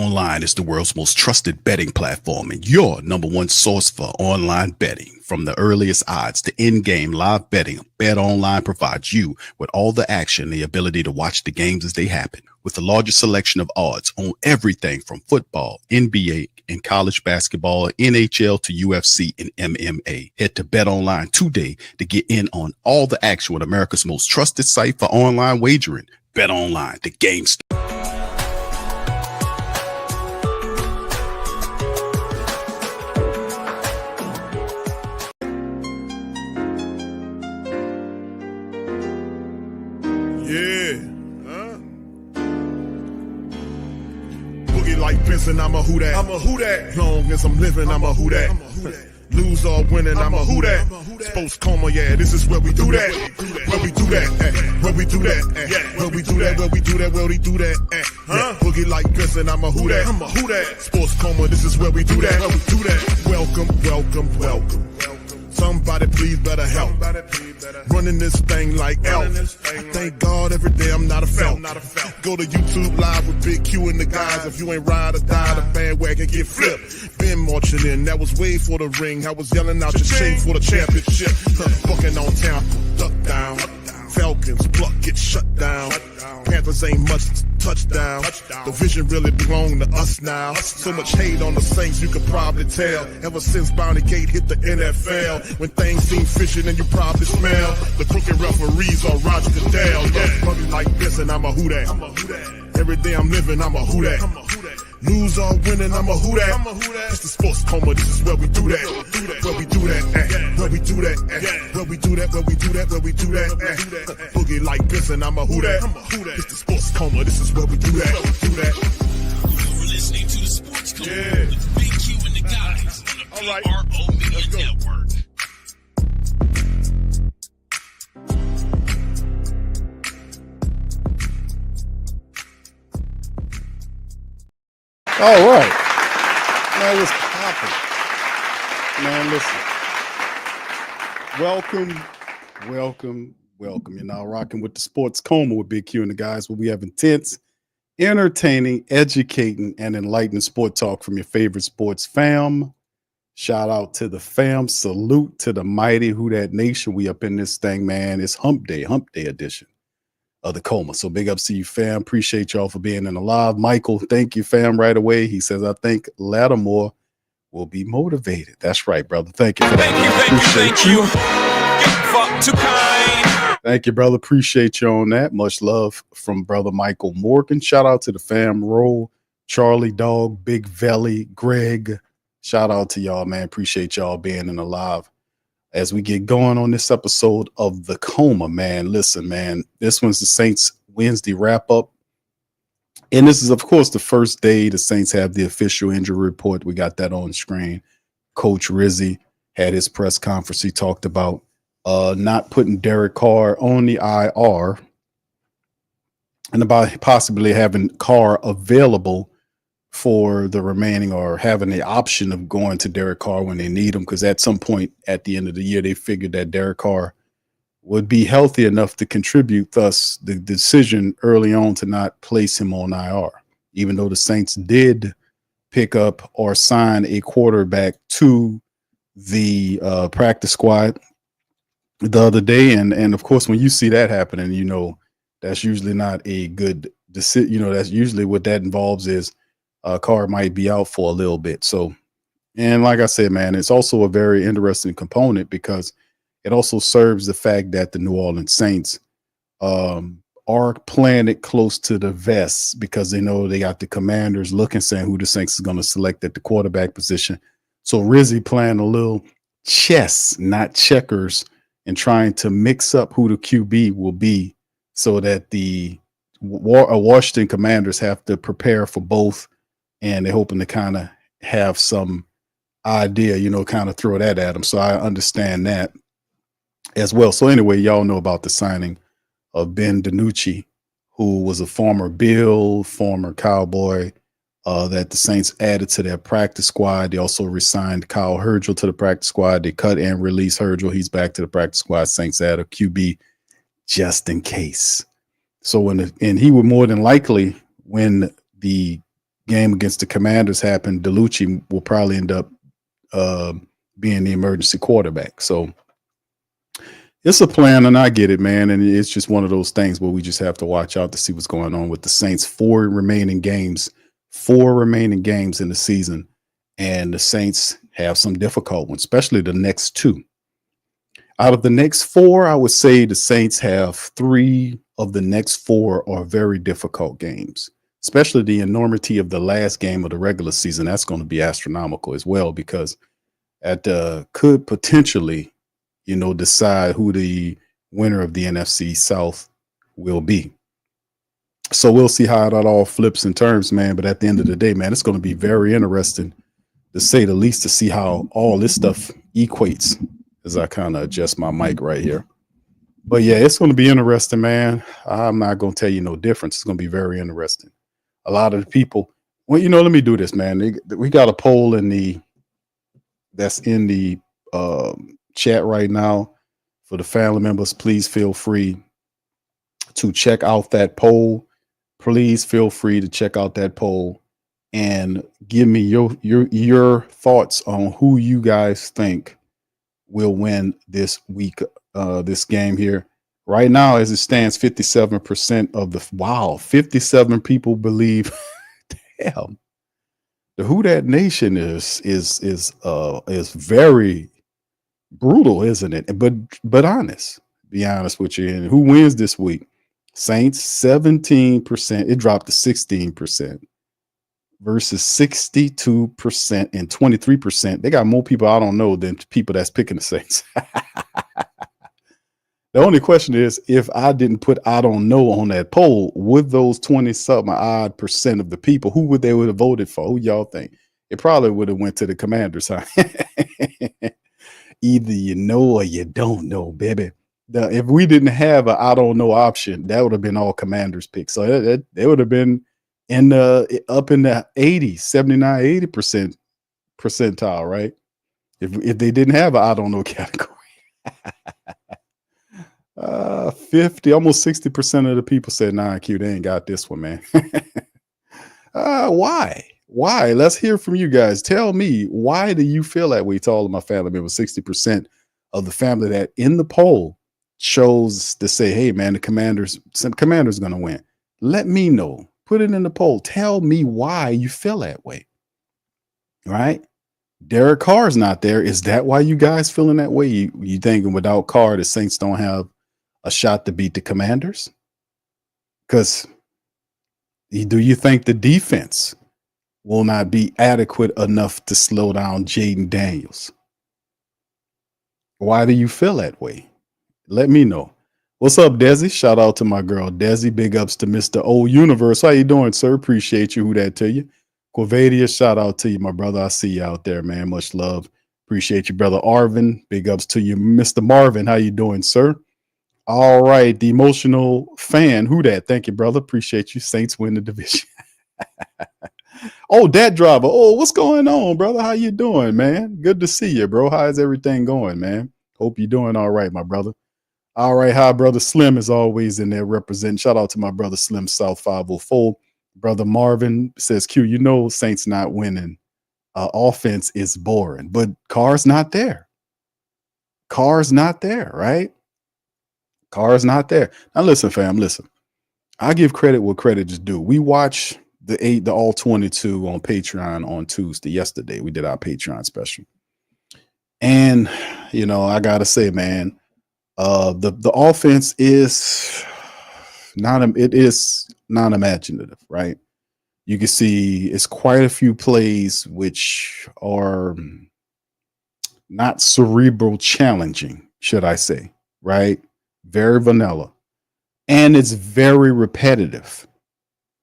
BetOnline is the world's most trusted betting platform and your number one source for online betting. From the earliest odds to in-game live betting, BetOnline provides you with all the action and the ability to watch the games as they happen. With the largest selection of odds on everything from football, NBA, and college basketball, NHL to UFC and MMA. Head to BetOnline today to get in on all the action with America's most trusted site for online wagering. BetOnline, the game starts. Like Benson, I'm a who that. I'm a who that. Long as I'm living, I'm a who that. Lose or winning, I'm a who that. Sports Coma, yeah, this is where we do that. Where we do that. Where we do that. Where we do that. Where we do that. Where we do that. Boogie like Benson, I'm a who that. I'm a who that. Sports Coma, this is where we do that. Where we do that. Welcome, welcome, welcome. Somebody please better help. Running this thing like elf. I thank God every day I'm not a felt. Go to YouTube live with Big Q and the guys. If you ain't ride or die, the bandwagon get flipped. Been marching in, that was way for the ring. I was yelling out your shame for the championship. Bucking on town, duck down. Falcons, pluck, get shut down. Panthers ain't much touchdown. The vision really belong to us now. So much hate on the Saints, you could probably tell. Ever since Bounty Gate hit the NFL, when things seem fishy and you probably smell the crooked referees on Roger Goodell. Yeah, probably like this and I'm a who that. Every day I'm living, I'm a who that. Lose or winning, I'm a who that. It's the Sports Coma, this is where we do that. Where we do that, where we do that, where we do that, where we do that, where we do that. Boogie like Benson, I'm a who that. It's the Sports Coma, this is where we do that. You're listening to the Sports Coma with Big Q and the guys on the PRO Media Network. All right. Man, what's poppin'? Man, listen. Welcome. You're now rocking with the Sports Coma with Big Q and the guys, where we have intense, entertaining, educating, and enlightening sport talk from your favorite sports fam. Shout out to the fam. Salute to the mighty Who Dat Nation. We up in this thing, man. It's Hump Day edition of the Coma. So big ups to you, fam. Appreciate y'all for being in the live. Michael, thank you, fam, right away. He says, I think Lattimore will be motivated. That's right, brother. Thank you for that. Thank you. Fuck too kind. Thank you, brother. Appreciate you on that. Much love from brother Michael Morgan. Shout out to the fam. Roll, Charlie Dog, Big Velly, Greg. Shout out to y'all, man. Appreciate y'all being in the live. As we get going on this episode of the Coma, man, listen, man, this one's the Saints Wednesday wrap up. And this is, of course, the first day the Saints have the official injury report. We got that on screen. Coach Rizzi had his press conference. He talked about not putting Derek Carr on the IR and about possibly having Carr available for the remaining, or having the option of going to Derek Carr when they need him, because at some point at the end of the year, they figured that Derek Carr would be healthy enough to contribute, thus the decision early on to not place him on IR, even though the Saints did pick up or sign a quarterback to the practice squad the other day. And of course, when you see that happening, you know, that's usually not a good decision. You know, that's usually what that involves is Carr might be out for a little bit. So, and like I said, man, it's also a very interesting component because it also serves the fact that the New Orleans Saints are playing it close to the vest because they know they got the Commanders looking, saying who the Saints is going to select at the quarterback position. So Rizzi playing a little chess, not checkers, and trying to mix up who the QB will be so that the Washington Commanders have to prepare for both. And they're hoping to kind of have some idea, you know, kind of throw that at them. So I understand that as well. So anyway, y'all know about the signing of Ben DiNucci, who was a former Bill, former Cowboy, that the Saints added to their practice squad. They also re-signed Kyle Hergel to the practice squad. They cut and released Hergel. He's back to the practice squad. Saints add a QB just in case. So and he would more than likely, when the game against the Commanders happened, DeLucci will probably end up being the emergency quarterback. So it's a plan, and I get it, man. And it's just one of those things where we just have to watch out to see what's going on with the Saints. 4 remaining games in the season, and the Saints have some difficult ones, especially the next 2. Out of the next 4, I would say the Saints have 3 of the next 4 are very difficult games, especially the enormity of the last game of the regular season. That's going to be astronomical as well, because that could potentially, decide who the winner of the NFC South will be. So we'll see how that all flips in terms, man. But at the end of the day, man, it's going to be very interesting, to say the least, to see how all this stuff equates, as I kind of adjust my mic right here. But yeah, it's going to be interesting, man. I'm not going to tell you no difference. It's going to be very interesting. A lot of the people, well, let me do this, man. We got a poll that's in the chat right now for the family members. Please feel free to check out that poll. Please feel free to check out that poll and give me your thoughts on who you guys think will win this week, this game here. Right now, as it stands, 57% 57 people believe. Damn, the Who Dat Nation is very brutal, isn't it? But honest. Be honest with you. And who wins this week? Saints 17%. It dropped to 16%. Versus 62% and 23%. They got more people I don't know than people that's picking the Saints. The only question is, if I didn't put I don't know on that poll, would those 20-something odd percent of the people, who would have voted for? Who y'all think? It probably would have went to the Commanders, huh? Either you know or you don't know, baby. If we didn't have a I don't know option, that would have been all Commanders picks. So it would have been up in the 80, 79, 80% percentile, right? If they didn't have a I don't know category. 50, almost 60% of the people said, nah, Q, they ain't got this one, man. Why? Let's hear from you guys. Tell me, why do you feel that way? To all of my family members, 60% of the family that in the poll chose to say, hey, man, the Commanders going to win. Let me know. Put it in the poll. Tell me why you feel that way. Right? Derek Carr's not there. Is that why you guys feeling that way? You thinking without Carr, the Saints don't have a shot to beat the Commanders? Because do you think the defense will not be adequate enough to slow down Jaden Daniels? Why do you feel that way? Let me know. What's up, Desi? Shout out to my girl, Desi. Big ups to Mr. O Universe. How you doing, sir? Appreciate you. Who that to you? Quavadia, shout out to you, my brother. I see you out there, man. Much love. Appreciate you, brother Arvin. Big ups to you, Mr. Marvin. How you doing, sir? All right, the emotional fan. Who that? Thank you, brother. Appreciate you. Saints win the division. Oh, that driver. Oh, what's going on, brother? How you doing, man? Good to see you, bro. How's everything going, man? Hope you're doing all right, my brother. All right, hi, brother Slim is always in there representing. Shout out to my brother Slim South 504. Brother Marvin says, Q, Saints not winning. Offense is boring, but Carr's not there. Carr's not there, right? Carr's not there. Now, listen, fam, listen. I give credit where credit is due. We watched the all 22 on Patreon on Tuesday. Yesterday, we did our Patreon special. And, I got to say, man, the offense is not imaginative, right? You can see it's quite a few plays which are not cerebral challenging, should I say, right? Very vanilla. And it's very repetitive.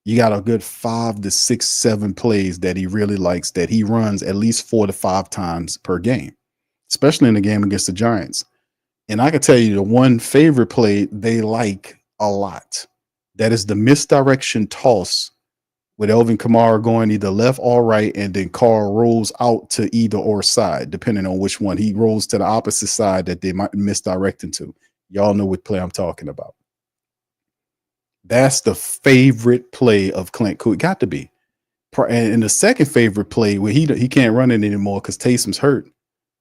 You got a good 5 to 6, 7 plays that he really likes, that he runs at least 4 to 5 times per game, especially in the game against the Giants. And I can tell you the one favorite play they like a lot. That is the misdirection toss with Elvin Kamara going either left or right, and then Carr rolls out to either or side, depending on which one. He rolls to the opposite side that they might misdirect into. Y'all know what play I'm talking about. That's the favorite play of Clint Cool. Got to be. And the second favorite play where he can't run it anymore because Taysom's hurt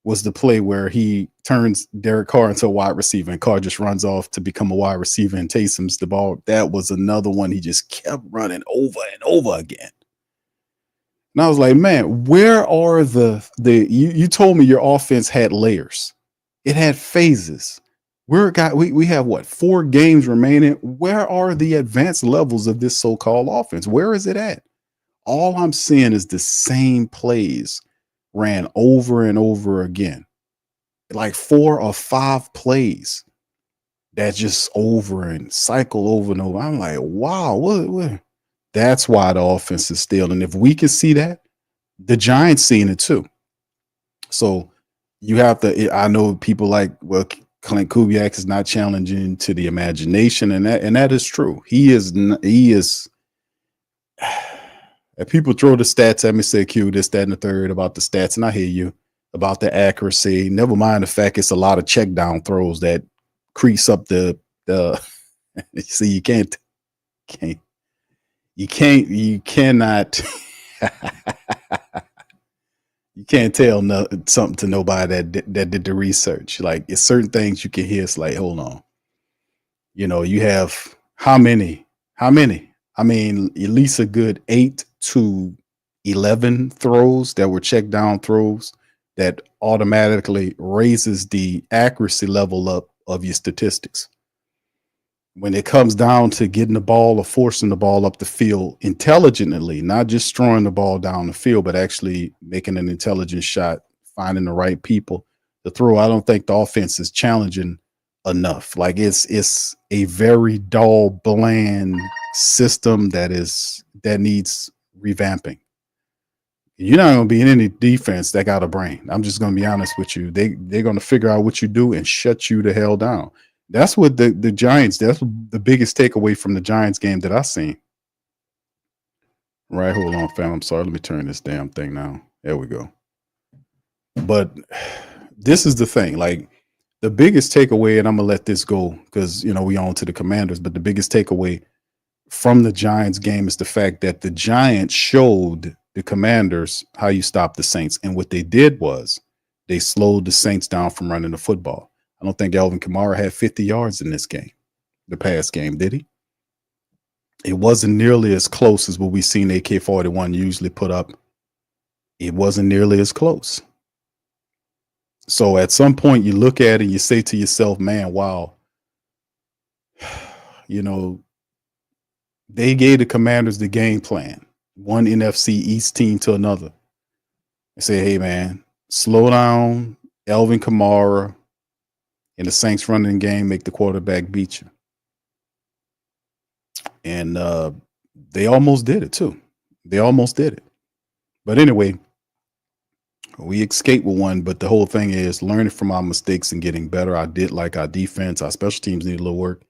was the play where he turns Derek Carr into a wide receiver and Carr just runs off to become a wide receiver and Taysom's the ball. That was another one he just kept running over and over again. And I was like, man, where are you told me your offense had layers. It had phases. We have what, 4 games remaining. Where are the advanced levels of this so-called offense? Where is it at? All I'm seeing is the same plays ran over and over again. Like 4 or 5 plays that just over and cycle over and over. I'm like, wow, what? That's why the offense is still. And if we can see that, the Giants seeing it too. So you have to, I know people like, well, Clint Kubiak is not challenging to the imagination, and that is true. He is. If people throw the stats at me, say Q, this, that, and the third about the stats, and I hear you about the accuracy. Never mind the fact it's a lot of check down throws that crease up the see, you cannot you can't tell something to nobody that did the research. Like, it's certain things you can hear. It's like, hold on, you have how many? I mean, at least a good 8 to 11 throws that were check down throws that automatically raises the accuracy level up of your statistics. When it comes down to getting the ball or forcing the ball up the field intelligently, not just throwing the ball down the field, but actually making an intelligent shot, finding the right people to throw, I don't think the offense is challenging enough. Like, it's a very dull, bland system that needs revamping. You're not going to be in any defense that got a brain. I'm just going to be honest with you. They're going to figure out what you do and shut you the hell down. That's what the Giants, that's the biggest takeaway from the Giants game that I seen. Right, hold on, fam. I'm sorry. Let me turn this damn thing now. There we go. But this is the thing. Like, the biggest takeaway, and I'm going to let this go because, we on to the Commanders, but the biggest takeaway from the Giants game is the fact that the Giants showed the Commanders how you stop the Saints. And what they did was they slowed the Saints down from running the football. I don't think Alvin Kamara had 50 yards in this game, the past game, did he? It wasn't nearly as close as what we've seen AK-41 usually put up. It wasn't nearly as close. So at some point you look at it and you say to yourself, man, wow, they gave the Commanders the game plan, one NFC East team to another. They say, hey, man, slow down, Alvin Kamara, and the Saints running game, make the quarterback beat you. And they almost did it, too. They almost did it. But anyway, we escaped with one, but the whole thing is learning from our mistakes and getting better. I did like our defense. Our special teams need a little work.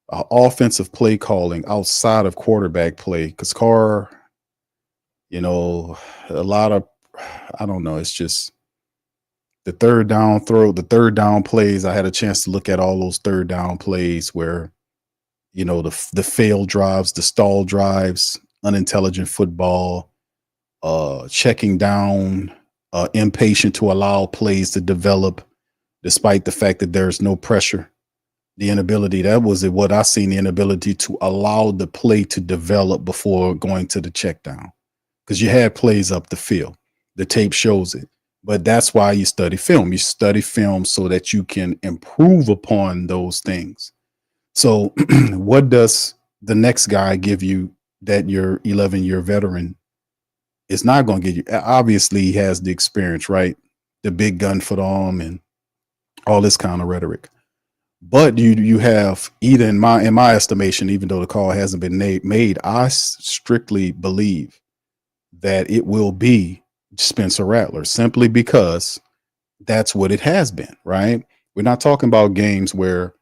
Our offensive play calling outside of quarterback play, because Carr, a lot of, I don't know, it's just the third down throw, the third down plays. I had a chance to look at all those third down plays where, the failed drives, the stall drives, unintelligent football, checking down, impatient to allow plays to develop despite the fact that there's no pressure. The inability, that was what I seen, the inability to allow the play to develop before going to the check down, because you had plays up the field. The tape shows it. But that's why you study film. You study film so that you can improve upon those things. So what does the next guy give you that your 11-year veteran is not going to give you? Obviously, he has the experience, right? The big gun for the arm and all this kind of rhetoric. But you have, either in my estimation, even though the call hasn't been made, I strictly believe that it will be Spencer Rattler, simply because that's what it has been, right? We're not talking about games where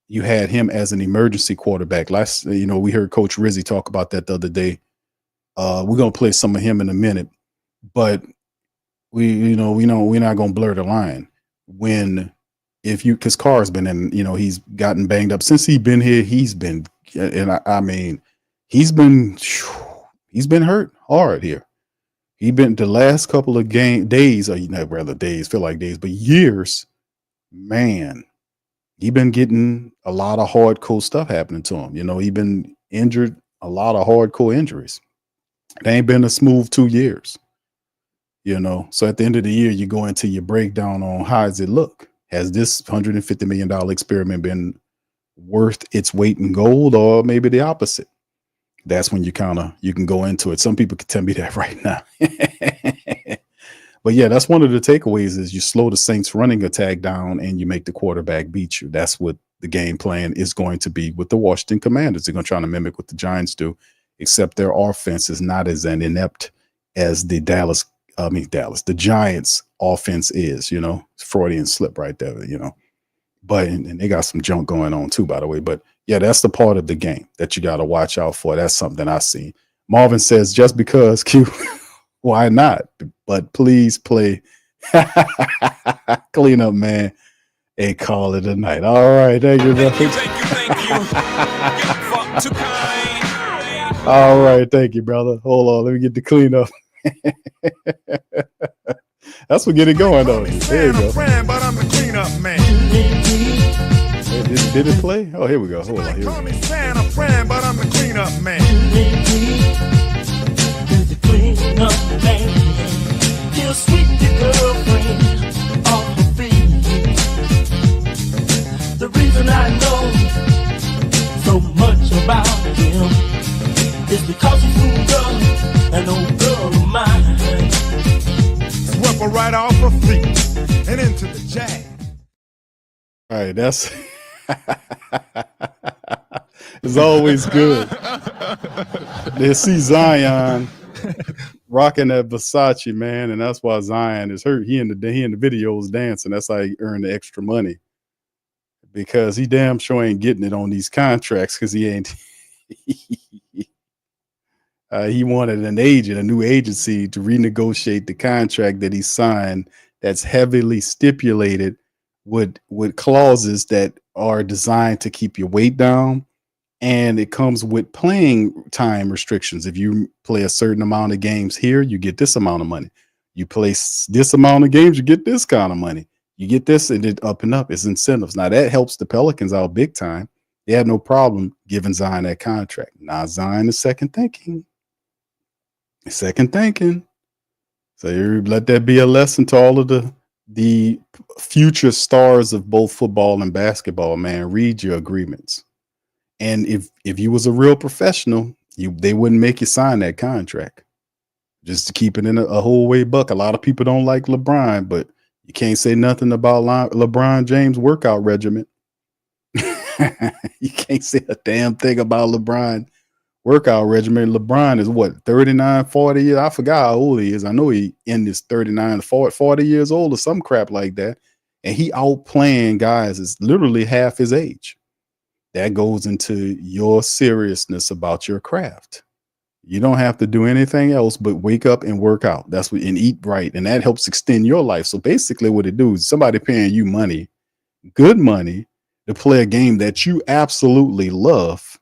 you had him as an emergency quarterback. We heard Coach Rizzi talk about that the other day. We're gonna play some of him in a minute, but we're not gonna blur the line because Carr's been in, he's gotten banged up since he's been here. He's been He's been hurt hard here. He been the last couple of days, or rather days, feel like days, but years, man. He been getting a lot of hardcore stuff happening to him. He been injured, a lot of hardcore injuries. It ain't been a smooth 2 years. So at the end of the year, you go into your breakdown on how does it look? Has this $150 million experiment been worth its weight in gold, or maybe the opposite? That's when you can go into it. Some people can tell me that right now. But yeah, that's one of the takeaways is you slow the Saints running attack down and you make the quarterback beat you. That's what the game plan is going to be with the Washington Commanders. They're going to try to mimic what the Giants do, except their offense is not as inept as the Giants offense is, Freudian slip right there, but and they got some junk going on too, by the way. But yeah, that's the part of the game that you got to watch out for. That's something I see. Marvin says, just because Q, why not? But please play clean up, man, and call it a night. All right. Thank you, bro. All right. Thank you, brother. Hold on. Let me get the cleanup. That's what get it going, though. There you go. Did it play? Oh, here we go. Hold on. Here we go. But I'm the cleanup man. The reason I know so much about him is because he's an old girl of mine. Swept her right off her feet and into the jag. All right, that's it's always good. They see Zion rocking that Versace, man, and that's why Zion is hurt. He in the videos dancing. That's how he earned the extra money, because he damn sure ain't getting it on these contracts because he ain't. He wanted a new agency to renegotiate the contract that he signed that's heavily stipulated with clauses that are designed to keep your weight down. And it comes with playing time restrictions. If you play a certain amount of games here, you get this amount of money. You play this amount of games, you get this kind of money. You get this, and it up and up. It's incentives. Now, that helps the Pelicans out big time. They had no problem giving Zion that contract. Now, Zion is second thinking. So you let that be a lesson to all of the future stars of both football and basketball, man. Read your agreements. And if you was a real professional, they wouldn't make you sign that contract. Just to keep it in a whole way buck. A lot of people don't like LeBron, but you can't say nothing about LeBron James' workout regimen. You can't say a damn thing about LeBron workout regimen. LeBron is what, 39, 40 years? I forgot how old he is. I know he in his 39, 40 years old or some crap like that. And he outplaying guys is literally half his age. That goes into your seriousness about your craft. You don't have to do anything else but wake up and work out. That's what, and eat right. And that helps extend your life. So basically what it do is somebody paying you money, good money, to play a game that you absolutely love,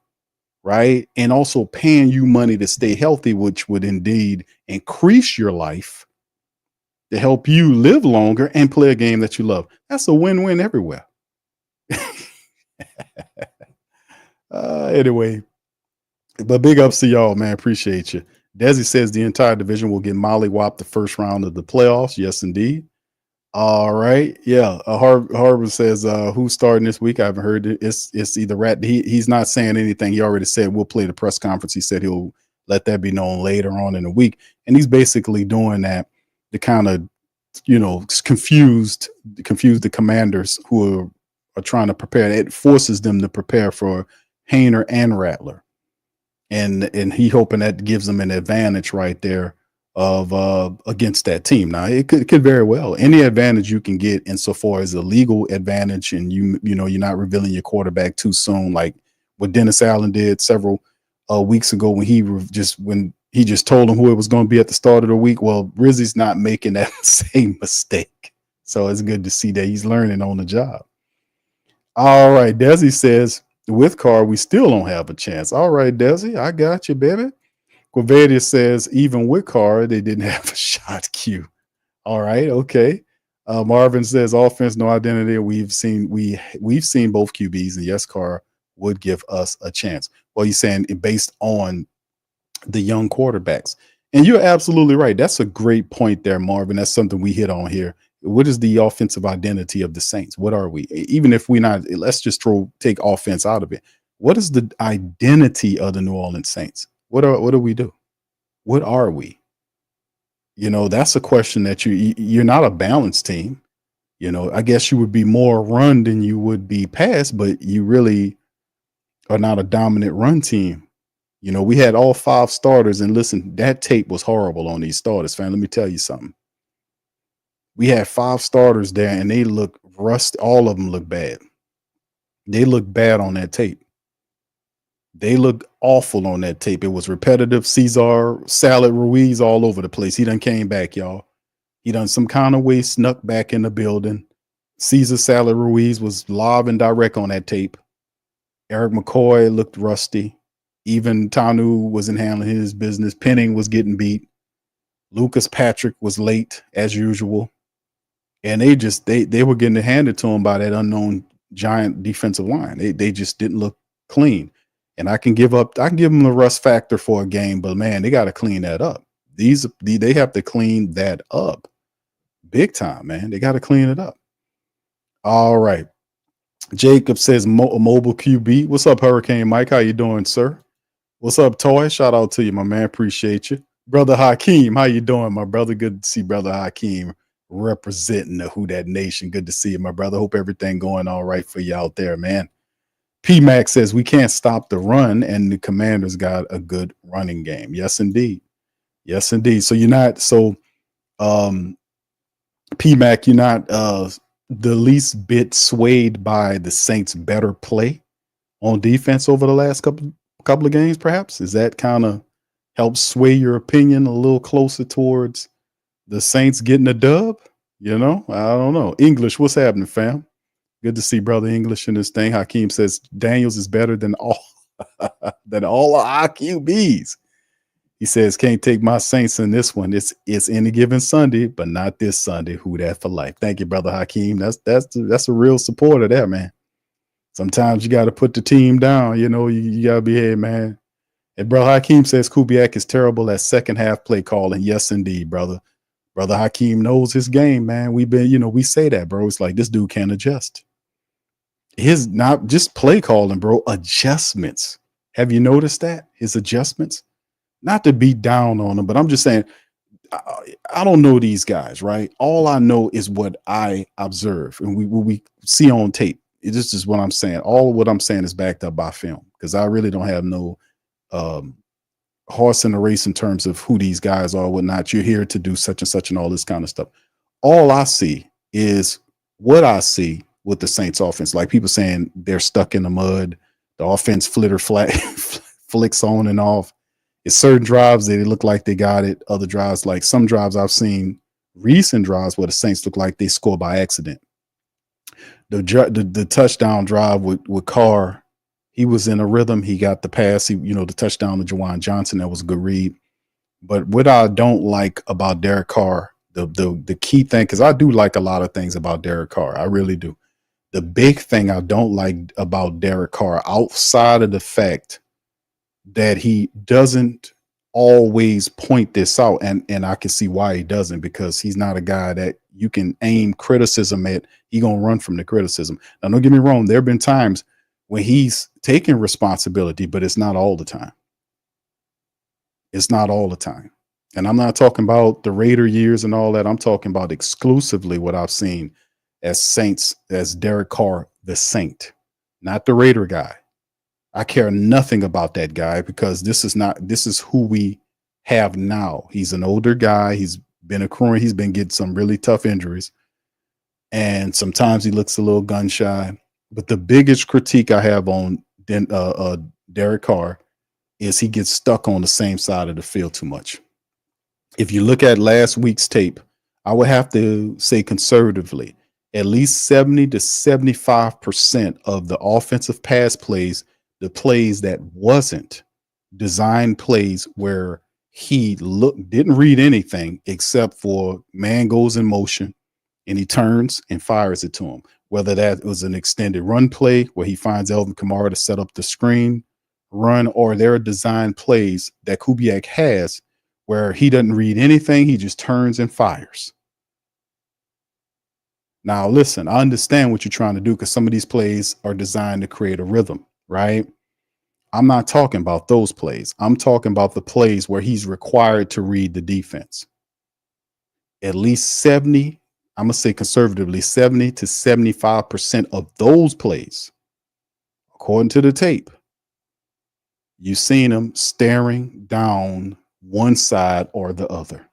right? And also paying you money to stay healthy, which would indeed increase your life to help you live longer and play a game that you love. That's a win-win everywhere. Anyway, but big ups to y'all, man. Appreciate you. Desi says the entire division will get mollywopped the first round of the playoffs. Yes, indeed. All right. Yeah. Harvard says, who's starting this week? I haven't heard it. It's either Rat. He's not saying anything. He already said we'll play the press conference. He said he'll let that be known later on in the week. And he's basically doing that to kind of, confuse the Commanders who are trying to prepare. It forces them to prepare for Hayner and Rattler. And he hoping that gives them an advantage right there of against that team. Now it could very well any advantage you can get insofar as a legal advantage, and you're not revealing your quarterback too soon, like what Dennis Allen did several weeks ago when he just told him who it was going to be at the start of the week. Well, Rizzi's not making that same mistake, so it's good to see that he's learning on the job. All right, Desi says with Carr we still don't have a chance. All right, Desi, I got you, baby. Quavadia says, even with Carr, they didn't have a shot Q. All right, okay. Marvin says, offense, no identity. We've seen both QBs, and yes, Carr would give us a chance. Well, you're saying based on the young quarterbacks. And you're absolutely right. That's a great point there, Marvin. That's something we hit on here. What is the offensive identity of the Saints? What are we? Even if we're not, let's just take offense out of it. What is the identity of the New Orleans Saints? What do we do? What are we? You know, that's a question that you're not a balanced team. You know, I guess you would be more run than you would be pass, but you really are not a dominant run team. You know, we had all 5 starters, and listen, that tape was horrible on these starters, fam. Let me tell you something. We had 5 starters there, and they look rusty. All of them look bad. They look bad on that tape. They look awful on that tape. It was repetitive. Cesar, Salad, Ruiz all over the place. He done came back, y'all. He done some kind of way snuck back in the building. Cesar, Salad, Ruiz was live and direct on that tape. Eric McCoy looked rusty. Even Tanu wasn't handling his business. Penning was getting beat. Lucas Patrick was late as usual. And they were getting it handed to him by that unknown giant defensive line. They just didn't look clean. And I can give them the rust factor for a game, but man, they got to clean that up. They have to clean that up big time, man. They got to clean it up. All right. Jacob says mobile QB. What's up, Hurricane Mike? How you doing, sir? What's up, Toy? Shout out to you, my man. Appreciate you. Brother Hakeem, how you doing, my brother? Good to see Brother Hakeem representing the Who Dat Nation. Good to see you, my brother. Hope everything going all right for you out there, man. P-Mac says we can't stop the run, and the Commanders got a good running game. Yes, indeed. Yes, indeed. So P-Mac, you're not the least bit swayed by the Saints' better play on defense over the last couple of games, perhaps? Is that kind of helps sway your opinion a little closer towards the Saints getting a dub? You know, I don't know. English, what's happening, fam? Good to see Brother English in this thing. Hakeem says Daniels is better than all our QBs. He says, can't take my Saints in this one. It's any given Sunday, but not this Sunday. Who that for life? Thank you, Brother Hakeem. That's a real supporter there, man. Sometimes you got to put the team down. You know, you got to be here, man. And Brother Hakeem says Kubiak is terrible at second half play calling. Yes, indeed, brother. Brother Hakeem knows his game, man. We say that, bro. It's like this dude can't adjust. His not just play calling, bro, adjustments. Have you noticed that? His adjustments? Not to be down on him, but I'm just saying, I don't know these guys, right? All I know is what I observe and we see on tape. This is what I'm saying. All of what I'm saying is backed up by film because I really don't have no horse in the race in terms of who these guys are, whatnot. You're here to do such and such and all this kind of stuff. All I see is what I see with the Saints offense. Like people saying they're stuck in the mud. The offense flicks on and off. It's certain drives that they look like they got it. Other drives, like some drives I've seen, recent drives where the Saints look like they score by accident. The touchdown drive with Carr, he was in a rhythm. He got the pass. The touchdown to Juwan Johnson, that was a good read. But what I don't like about Derek Carr, the key thing, because I do like a lot of things about Derek Carr. I really do. The big thing I don't like about Derek Carr, outside of the fact that he doesn't always point this out, and I can see why he doesn't, because he's not a guy that you can aim criticism at. He gonna run from the criticism. Now, don't get me wrong. There have been times when he's taken responsibility, but it's not all the time. It's not all the time. And I'm not talking about the Raider years and all that. I'm talking about exclusively what I've seen as Saints, as Derek Carr, the Saint, not the Raider guy. I care nothing about that guy because this is who we have now. He's an older guy. He's been accruing. He's been getting some really tough injuries. And sometimes he looks a little gun shy. But the biggest critique I have on Derek Carr is he gets stuck on the same side of the field too much. If you look at last week's tape, I would have to say conservatively, at least 70 to 75% of the offensive pass plays, the plays that wasn't design plays where he didn't read anything except for man goes in motion and he turns and fires it to him. Whether that was an extended run play where he finds Elvin Kamara to set up the screen run, or there are design plays that Kubiak has where he doesn't read anything. He just turns and fires. Now, listen, I understand what you're trying to do because some of these plays are designed to create a rhythm, right? I'm not talking about those plays. I'm talking about the plays where he's required to read the defense. At least 70, I'm going to say conservatively, 70 to 75% of those plays, according to the tape, you've seen him staring down one side or the other.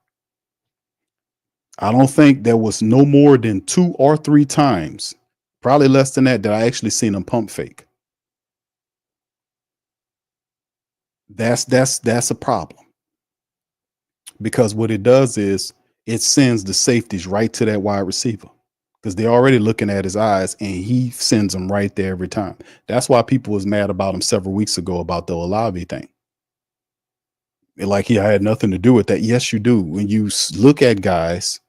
I don't think there was no more than 2 or 3 times, probably less than that I actually seen him pump fake. That's a problem, because what it does is it sends the safeties right to that wide receiver because they're already looking at his eyes, and he sends them right there every time. That's why people was mad about him several weeks ago about the Olave thing. Like he had nothing to do with that. Yes, you do. When you look at guys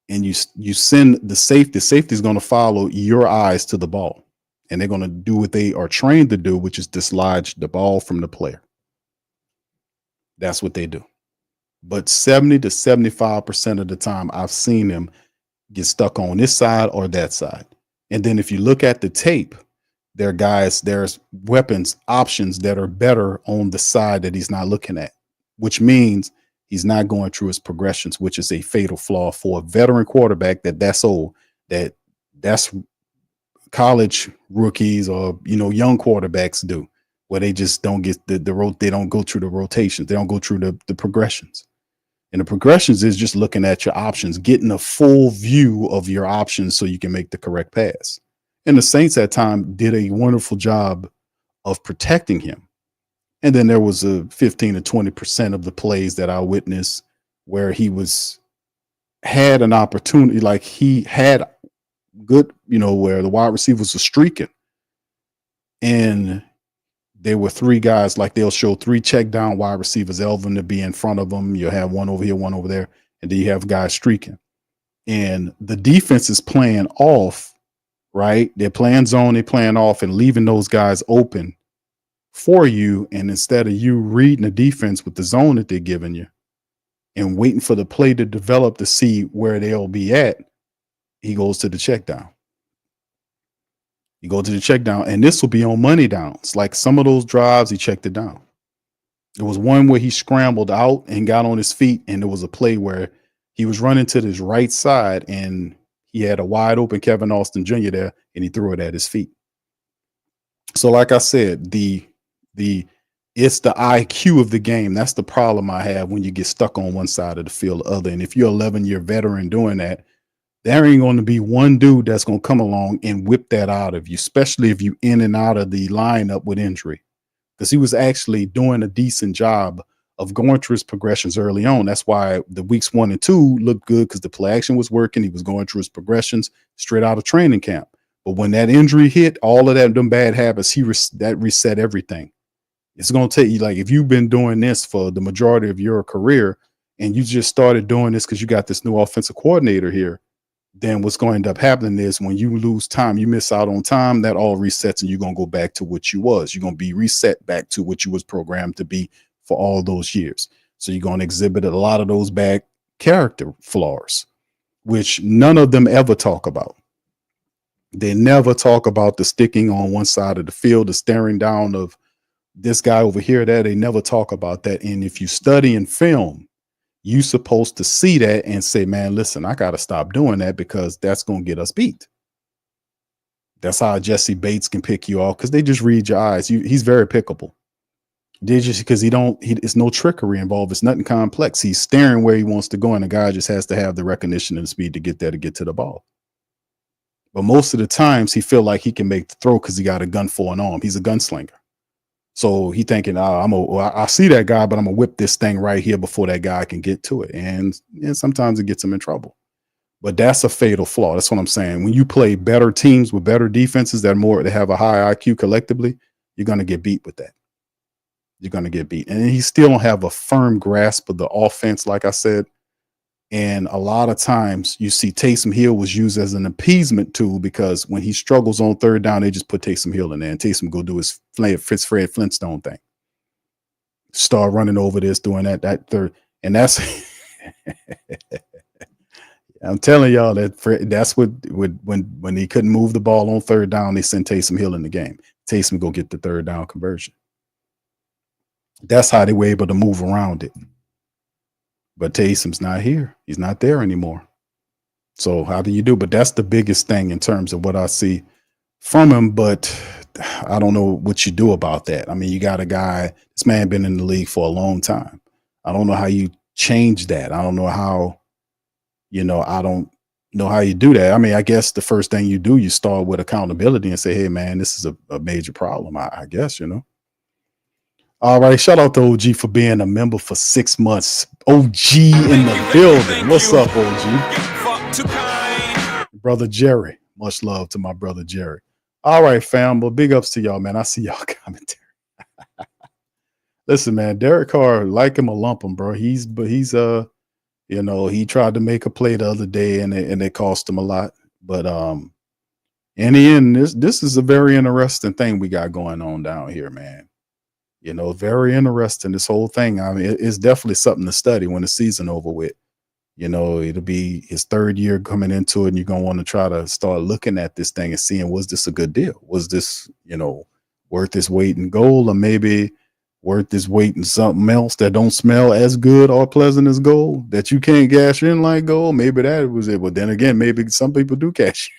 and you send the safety is going to follow your eyes to the ball, and they're going to do what they are trained to do, which is dislodge the ball from the player. That's what they do. But 70 to 75% of the time I've seen him get stuck on this side or that side. And then if you look at the tape, there's weapons, options that are better on the side that he's not looking at, which means he's not going through his progressions, which is a fatal flaw for a veteran quarterback that's old, that's college rookies or, young quarterbacks do, where they just don't get they don't go through the rotations. They don't go through the progressions. And the progressions is just looking at your options, getting a full view of your options so you can make the correct pass. And the Saints at time did a wonderful job of protecting him. And then there was a 15 to 20% of the plays that I witnessed where he had an opportunity, like he had good, where the wide receivers were streaking. And there were 3 guys, like they'll show 3 check down wide receivers, Elvin to be in front of them. You'll have one over here, one over there, and then you have guys streaking. And the defense is playing off, right? They're playing zone, they're playing off and leaving those guys open for you. And instead of you reading the defense with the zone that they're giving you and waiting for the play to develop to see where they'll be at, he goes to the check down. You go to the check down, and this will be on money downs. Like some of those drives, he checked it down. There was one where he scrambled out and got on his feet, and there was a play where he was running to his right side, and he had a wide open Kevin Austin Jr. there, and he threw it at his feet. So, like I said, it's the IQ of the game. That's the problem I have when you get stuck on one side of the field or the other. And if you're 11-year veteran doing that, there ain't going to be one dude that's going to come along and whip that out of you, especially if you in and out of the lineup with injury, because he was actually doing a decent job of going through his progressions early on. That's why the weeks 1 and 2 looked good, because the play action was working. He was going through his progressions straight out of training camp. But when that injury hit, all of them bad habits, that reset everything. It's going to take you, like if you've been doing this for the majority of your career and you just started doing this because you got this new offensive coordinator here, then what's going to end up happening is when you lose time, you miss out on time, that all resets and you're going to go back to what you was. You're going to be reset back to what you was programmed to be for all those years. So you're going to exhibit a lot of those bad character flaws, which none of them ever talk about. They never talk about the sticking on one side of the field, the staring down of this guy over here, there. They never talk about that. And if you study and film, you're supposed to see that and say, man, listen, I got to stop doing that because that's going to get us beat. That's how Jesse Bates can pick you off, because they just read your eyes. He's very pickable. They just, because it's no trickery involved. It's nothing complex. He's staring where he wants to go, and the guy just has to have the recognition and the speed to get there, to get to the ball. But most of the times he feel like he can make the throw because he got a gun for an arm. He's a gunslinger. So he thinking, I see that guy, but I'm gonna whip this thing right here before that guy can get to it. And sometimes it gets him in trouble. But that's a fatal flaw. That's what I'm saying. When you play better teams with better defenses that have a high IQ collectively, you're gonna get beat with that. you're going to get beat. And he still don't have a firm grasp of the offense, like I said. And a lot of times you see Taysom Hill was used as an appeasement tool because when he struggles on third down, they just put Taysom Hill in there and Taysom go do his Fred Flintstone thing. Start running over this, doing that third. And that's, I'm telling y'all that's what when he couldn't move the ball on third down, they sent Taysom Hill in the game. Taysom go get the third down conversion. That's how they were able to move around it. But Taysom's not here. He's not there anymore. So how do you do? But that's the biggest thing in terms of what I see from him. But I don't know what you do about that. I mean, you got a guy, this man been in the league for a long time. I don't know how you change that. I don't know how, I don't know how you do that. I mean, I guess the first thing you do, you start with accountability and say, hey, man, this is a major problem, I guess, All right. Shout out to OG for being a member for 6 months. OG in the building. What's up, OG? Brother Jerry. Much love to my brother Jerry. All right, fam. Well, big ups to y'all, man. I see y'all commentary. Listen, man, Derek Carr, like him or lump him, bro. He tried to make a play the other day and it cost him a lot. But in the end, this is a very interesting thing we got going on down here, man. Very interesting, this whole thing. I mean, it's definitely something to study when the season over with. It'll be his third year coming into it, and you're going to want to try to start looking at this thing and seeing, was this a good deal? Was this, worth his weight in gold, or maybe worth his weight in something else that don't smell as good or pleasant as gold, that you can't cash in like gold? Maybe that was it. But then again, maybe some people do cash.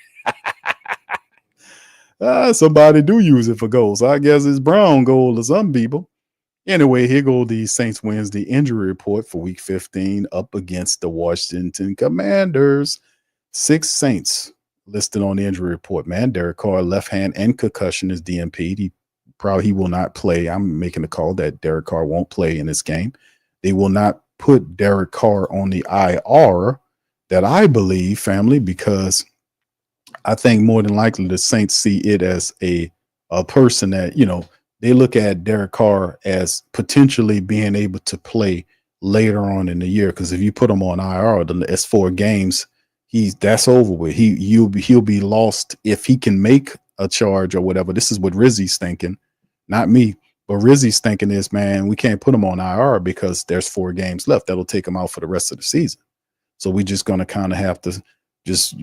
Somebody do use it for gold. So I guess it's brown gold to some people. Anyway, here go the Saints Wednesday injury report for week 15 up against the Washington Commanders. 6 Saints listed on the injury report, man. Derek Carr, left hand and concussion is DNP'd. He will not play. I'm making the call that Derek Carr won't play in this game. They will not put Derek Carr on the IR, that I believe, family, because I think more than likely the Saints see it as a person that, they look at Derek Carr as potentially being able to play later on in the year. Because if you put him on IR, it's 4 games, that's over with. He'll be lost if he can make a charge or whatever. This is what Rizzi's thinking, not me. But Rizzi's thinking is, man, we can't put him on IR because there's 4 games left. That'll take him out for the rest of the season. So we're just going to kind of have to just,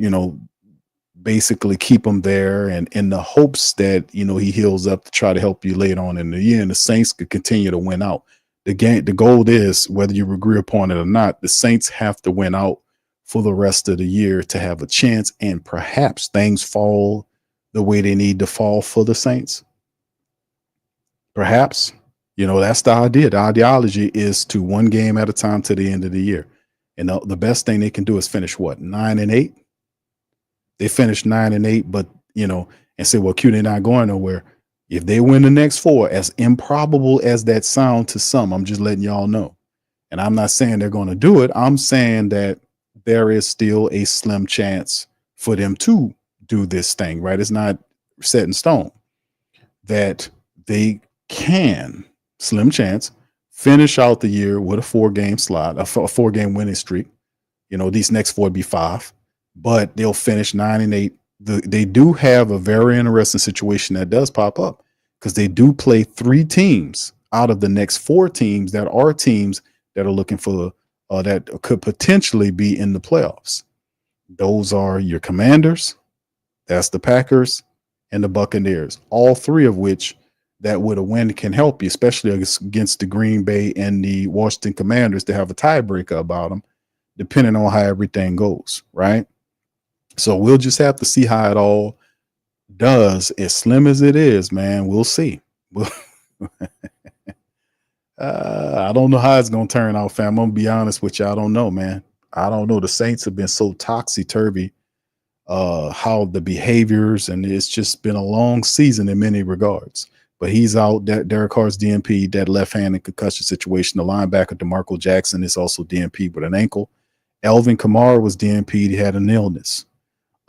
basically keep him there, and in the hopes that he heals up to try to help you later on in the year, and the Saints could continue to win out. The goal is, whether you agree upon it or not, the Saints have to win out for the rest of the year to have a chance, and perhaps things fall the way they need to fall for the Saints. Perhaps, that's the idea. The ideology is to 1 game at a time to the end of the year, and the best thing they can do is finish 9-8. They finished 9-8, but and say, well, Q, they're not going nowhere. If they win the next 4, as improbable as that sound to some, I'm just letting y'all know. And I'm not saying they're going to do it. I'm saying that there is still a slim chance for them to do this thing, right? It's not set in stone that they can, slim chance, finish out the year with a 4-game slot, a 4-game winning streak. These next 4 would be 5. But they'll finish 9-8. They do have a very interesting situation that does pop up, because they do play 3 teams out of the next 4 teams that are teams that are looking for that could potentially be in the playoffs. Those are your Commanders, that's the Packers, and the Buccaneers. All 3 of which that with a win can help you, especially against the Green Bay and the Washington Commanders, to have a tiebreaker about them, depending on how everything goes, right? So we'll just have to see how it all does. As slim as it is, man, we'll see. I don't know how it's going to turn out, fam. I'm going to be honest with you. I don't know, man. I don't know. The Saints have been so topsy-turvy, how the behaviors, and it's just been a long season in many regards. But he's out. Derek Carr's DNP, that left-handed concussion situation. The linebacker, DeMarco Jackson, is also DNP with an ankle. Alvin Kamara was DNP'd. He had an illness.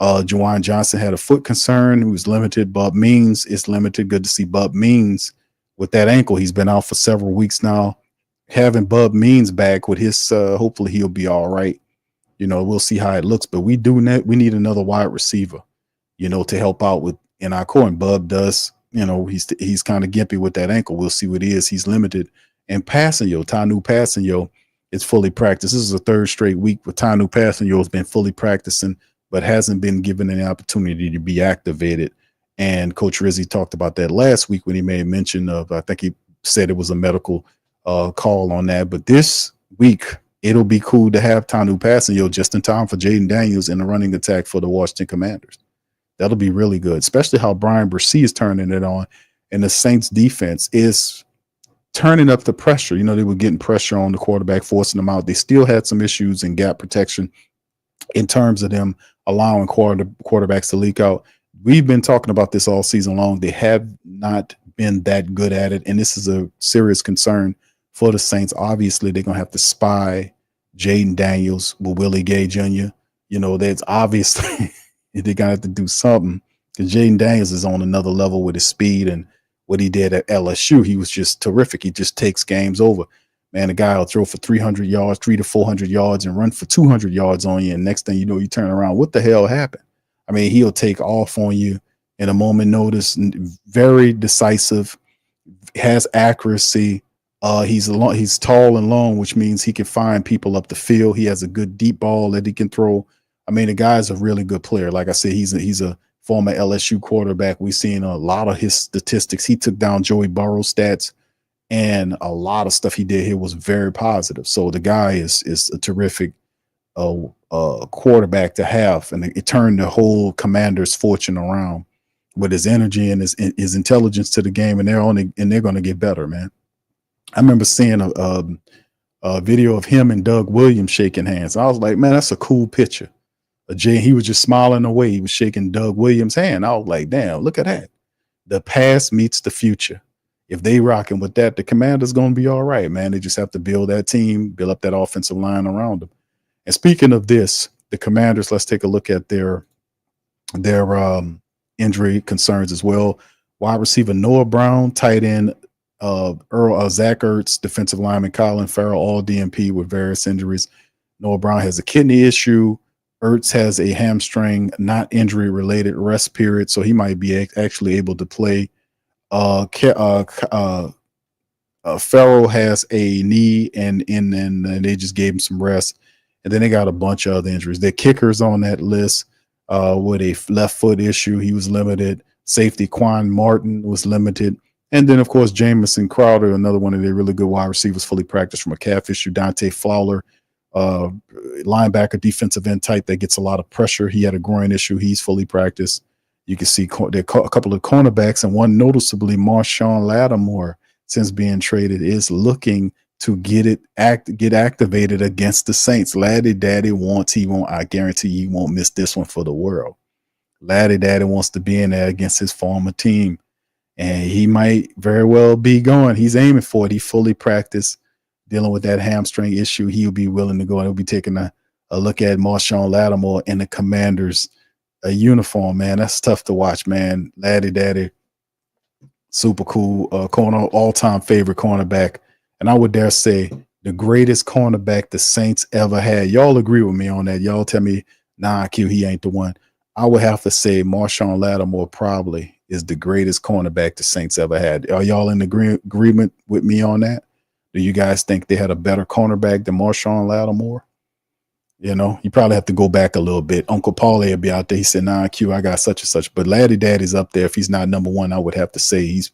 Juwan Johnson had a foot concern. He was limited. Bub Means is limited. Good to see Bub Means with that ankle. He's been out for several weeks now. Having Bub Means back with his, hopefully he'll be all right. We'll see how it looks, but we need another wide receiver, to help out with in our core. And Bub does, he's kind of gimpy with that ankle. We'll see what it is. He's limited. And Passanyo, Tanu Passanyo is fully practiced. This is the third straight week with Tanu Passanyo has been fully practicing, but hasn't been given any opportunity to be activated. And Coach Rizzi talked about that last week when he made mention of, I think he said it was a medical call on that. But this week, it'll be cool to have Tanu Passanyo just in time for Jaden Daniels in the running attack for the Washington Commanders. That'll be really good, especially how Brian Bresee is turning it on. And the Saints defense is turning up the pressure. They were getting pressure on the quarterback, forcing them out. They still had some issues in gap protection in terms of them allowing quarterbacks to leak out. We've been talking about this all season long. They have not been that good at it, and this is a serious concern for the Saints. Obviously, they're going to have to spy Jaden Daniels with Willie Gay Jr. That's obviously they're going to have to do something because Jaden Daniels is on another level with his speed and what he did at LSU. He was just terrific. He just takes games over. Man, the guy will throw for 300 yards, 300 to 400 yards, and run for 200 yards on you. And next thing you know, you turn around. What the hell happened? I mean, he'll take off on you in a moment notice. Very decisive, has accuracy. He's tall and long, which means he can find people up the field. He has a good deep ball that he can throw. I mean, the guy's a really good player. Like I said, he's a former LSU quarterback. We've seen a lot of his statistics. He took down Joey Burrow's stats, and a lot of stuff he did here was very positive. So the guy is a terrific quarterback to have, and it turned the whole Commanders' fortune around with his energy and his intelligence to the game, and they're going to get better, man. I remember seeing a video of him and Doug Williams shaking hands. I was like, man, that's a cool picture. He was just smiling away. He was shaking Doug Williams' hand. I was like, damn, look at that. The past meets the future. If they rocking with that, the Commanders going to be all right, man. They just have to build that team, build up that offensive line around them. And speaking of this, the Commanders, let's take a look at their injury concerns as well. Wide receiver Noah Brown, tight end Zach Ertz, defensive lineman Colin Farrell, all DNP with various injuries. Noah Brown has a kidney issue. Ertz has a hamstring, not injury-related rest period, so he might be actually able to play. Farrell has a knee, and they just gave him some rest. And then they got a bunch of other injuries. Their kicker's on that list with a left foot issue. He was limited. Safety Quan Martin was limited. And then, of course, Jamison Crowder, another one of their really good wide receivers, fully practiced from a calf issue. Dante Fowler, linebacker, defensive end type that gets a lot of pressure. He had a groin issue. He's fully practiced. You can see there are a couple of cornerbacks, and one noticeably, Marshawn Lattimore, since being traded, is looking to get activated against the Saints. Laddie Daddy I guarantee you won't miss this one for the world. Laddie Daddy wants to be in there against his former team, and he might very well be going. He's aiming for it. He fully practiced dealing with that hamstring issue. He'll be willing to go, and he'll be taking a look at Marshawn Lattimore in the Commanders' uniform, man. That's tough to watch, man. Laddie Daddy, super cool corner, all-time favorite cornerback. And I would dare say the greatest cornerback the Saints ever had. Y'all agree with me on that. Y'all tell me, nah, Q, he ain't the one. I would have to say Marshawn Lattimore probably is the greatest cornerback the Saints ever had. Are y'all in agreement with me on that? Do you guys think they had a better cornerback than Marshawn Lattimore? You probably have to go back a little bit. Uncle Paulie will be out there. He said, nah, Q, I got such and such. But Laddie Daddy's up there. If he's not number one, I would have to say he's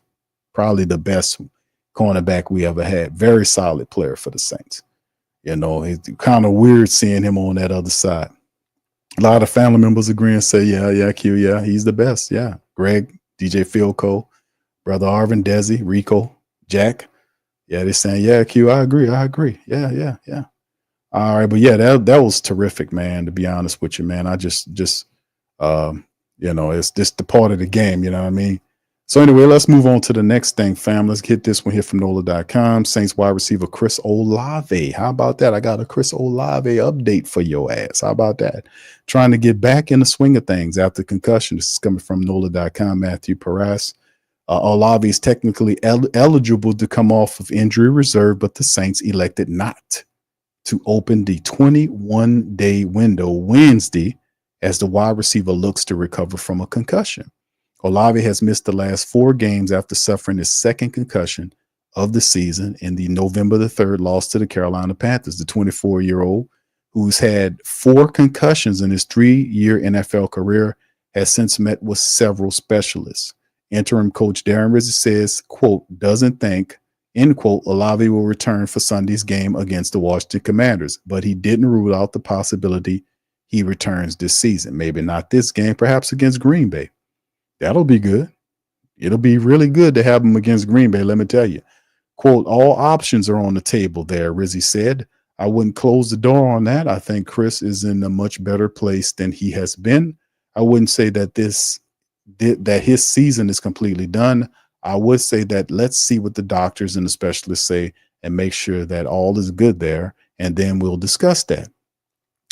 probably the best cornerback we ever had. Very solid player for the Saints. It's kind of weird seeing him on that other side. A lot of family members agree and say, yeah, Q, yeah, he's the best. Yeah. Greg, DJ Philco, Brother Arvin, Desi, Rico, Jack. Yeah, they're saying, yeah, Q, I agree. Yeah. All right, but yeah, that was terrific, man, to be honest with you, man. I just it's just the part of the game, you know what I mean? So anyway, let's move on to the next thing, fam. Let's get this one here from NOLA.com. Saints wide receiver Chris Olave. How about that? I got a Chris Olave update for your ass. How about that? Trying to get back in the swing of things after concussion. This is coming from NOLA.com, Matthew Perez. Olave is technically eligible to come off of injury reserve, but the Saints elected not to open the 21-day window Wednesday as the wide receiver looks to recover from a concussion. Olave has missed the last 4 games after suffering his second concussion of the season in the November the 3rd loss to the Carolina Panthers. The 24-year-old, who's had 4 concussions in his 3-year NFL career, has since met with several specialists. Interim coach Darren Rizzi says, quote, doesn't think, end quote, Olave will return for Sunday's game against the Washington Commanders, but he didn't rule out the possibility he returns this season. Maybe not this game, perhaps against Green Bay. That'll be good. It'll be really good to have him against Green Bay, let me tell you. Quote, all options are on the table there, Rizzi said. I wouldn't close the door on that. I think Chris is in a much better place than he has been. I wouldn't say that that his season is completely done. I would say that let's see what the doctors and the specialists say and make sure that all is good there, and then we'll discuss that.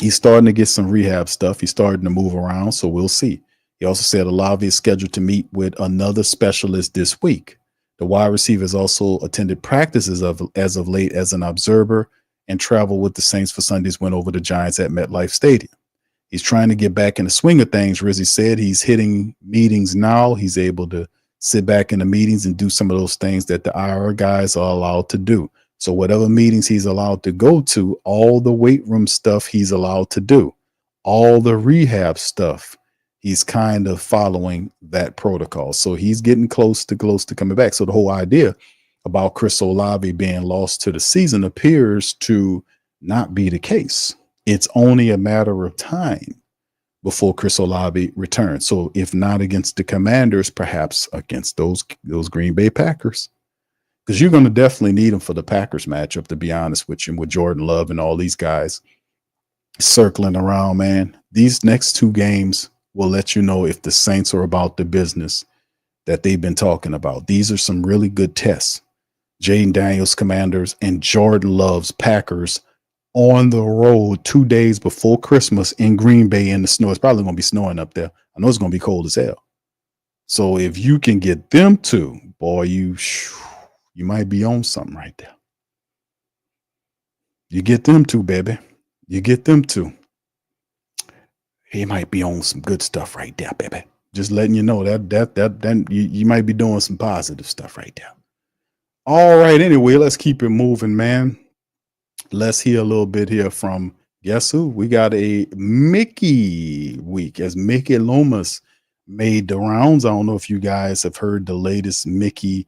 He's starting to get some rehab stuff. He's starting to move around, so we'll see. He also said Olave is scheduled to meet with another specialist this week. The wide receiver has also attended practices as of late as an observer and traveled with the Saints for Sunday's win over the Giants at MetLife Stadium. He's trying to get back in the swing of things, Rizzi said. He's hitting meetings now. He's able to sit back in the meetings and do some of those things that the IR guys are allowed to do. So whatever meetings he's allowed to go to, all the weight room stuff he's allowed to do, all the rehab stuff, he's kind of following that protocol. So he's getting close to coming back. So the whole idea about Chris Olave being lost to the season appears to not be the case. It's only a matter of time before Chris Olave returns. So if not against the Commanders, perhaps against those Green Bay Packers, because you're going to definitely need him for the Packers matchup, to be honest with you, with Jordan Love and all these guys circling around, man. These next 2 games will let you know if the Saints are about the business that they've been talking about. These are some really good tests. Jaden Daniels Commanders and Jordan Love's Packers on the road 2 days before Christmas in Green Bay in the snow. It's probably going to be snowing up there. I know it's going to be cold as hell. So if you can get them 2, boy, you might be on something right there. You get them 2, baby. You get them 2. He might be on some good stuff right there, baby. Just letting you know that you might be doing some positive stuff right there. All right. Anyway, let's keep it moving, man. Let's hear a little bit here from, guess who? We got a Mickey week as Mickey Loomis made the rounds. I don't know if you guys have heard the latest Mickey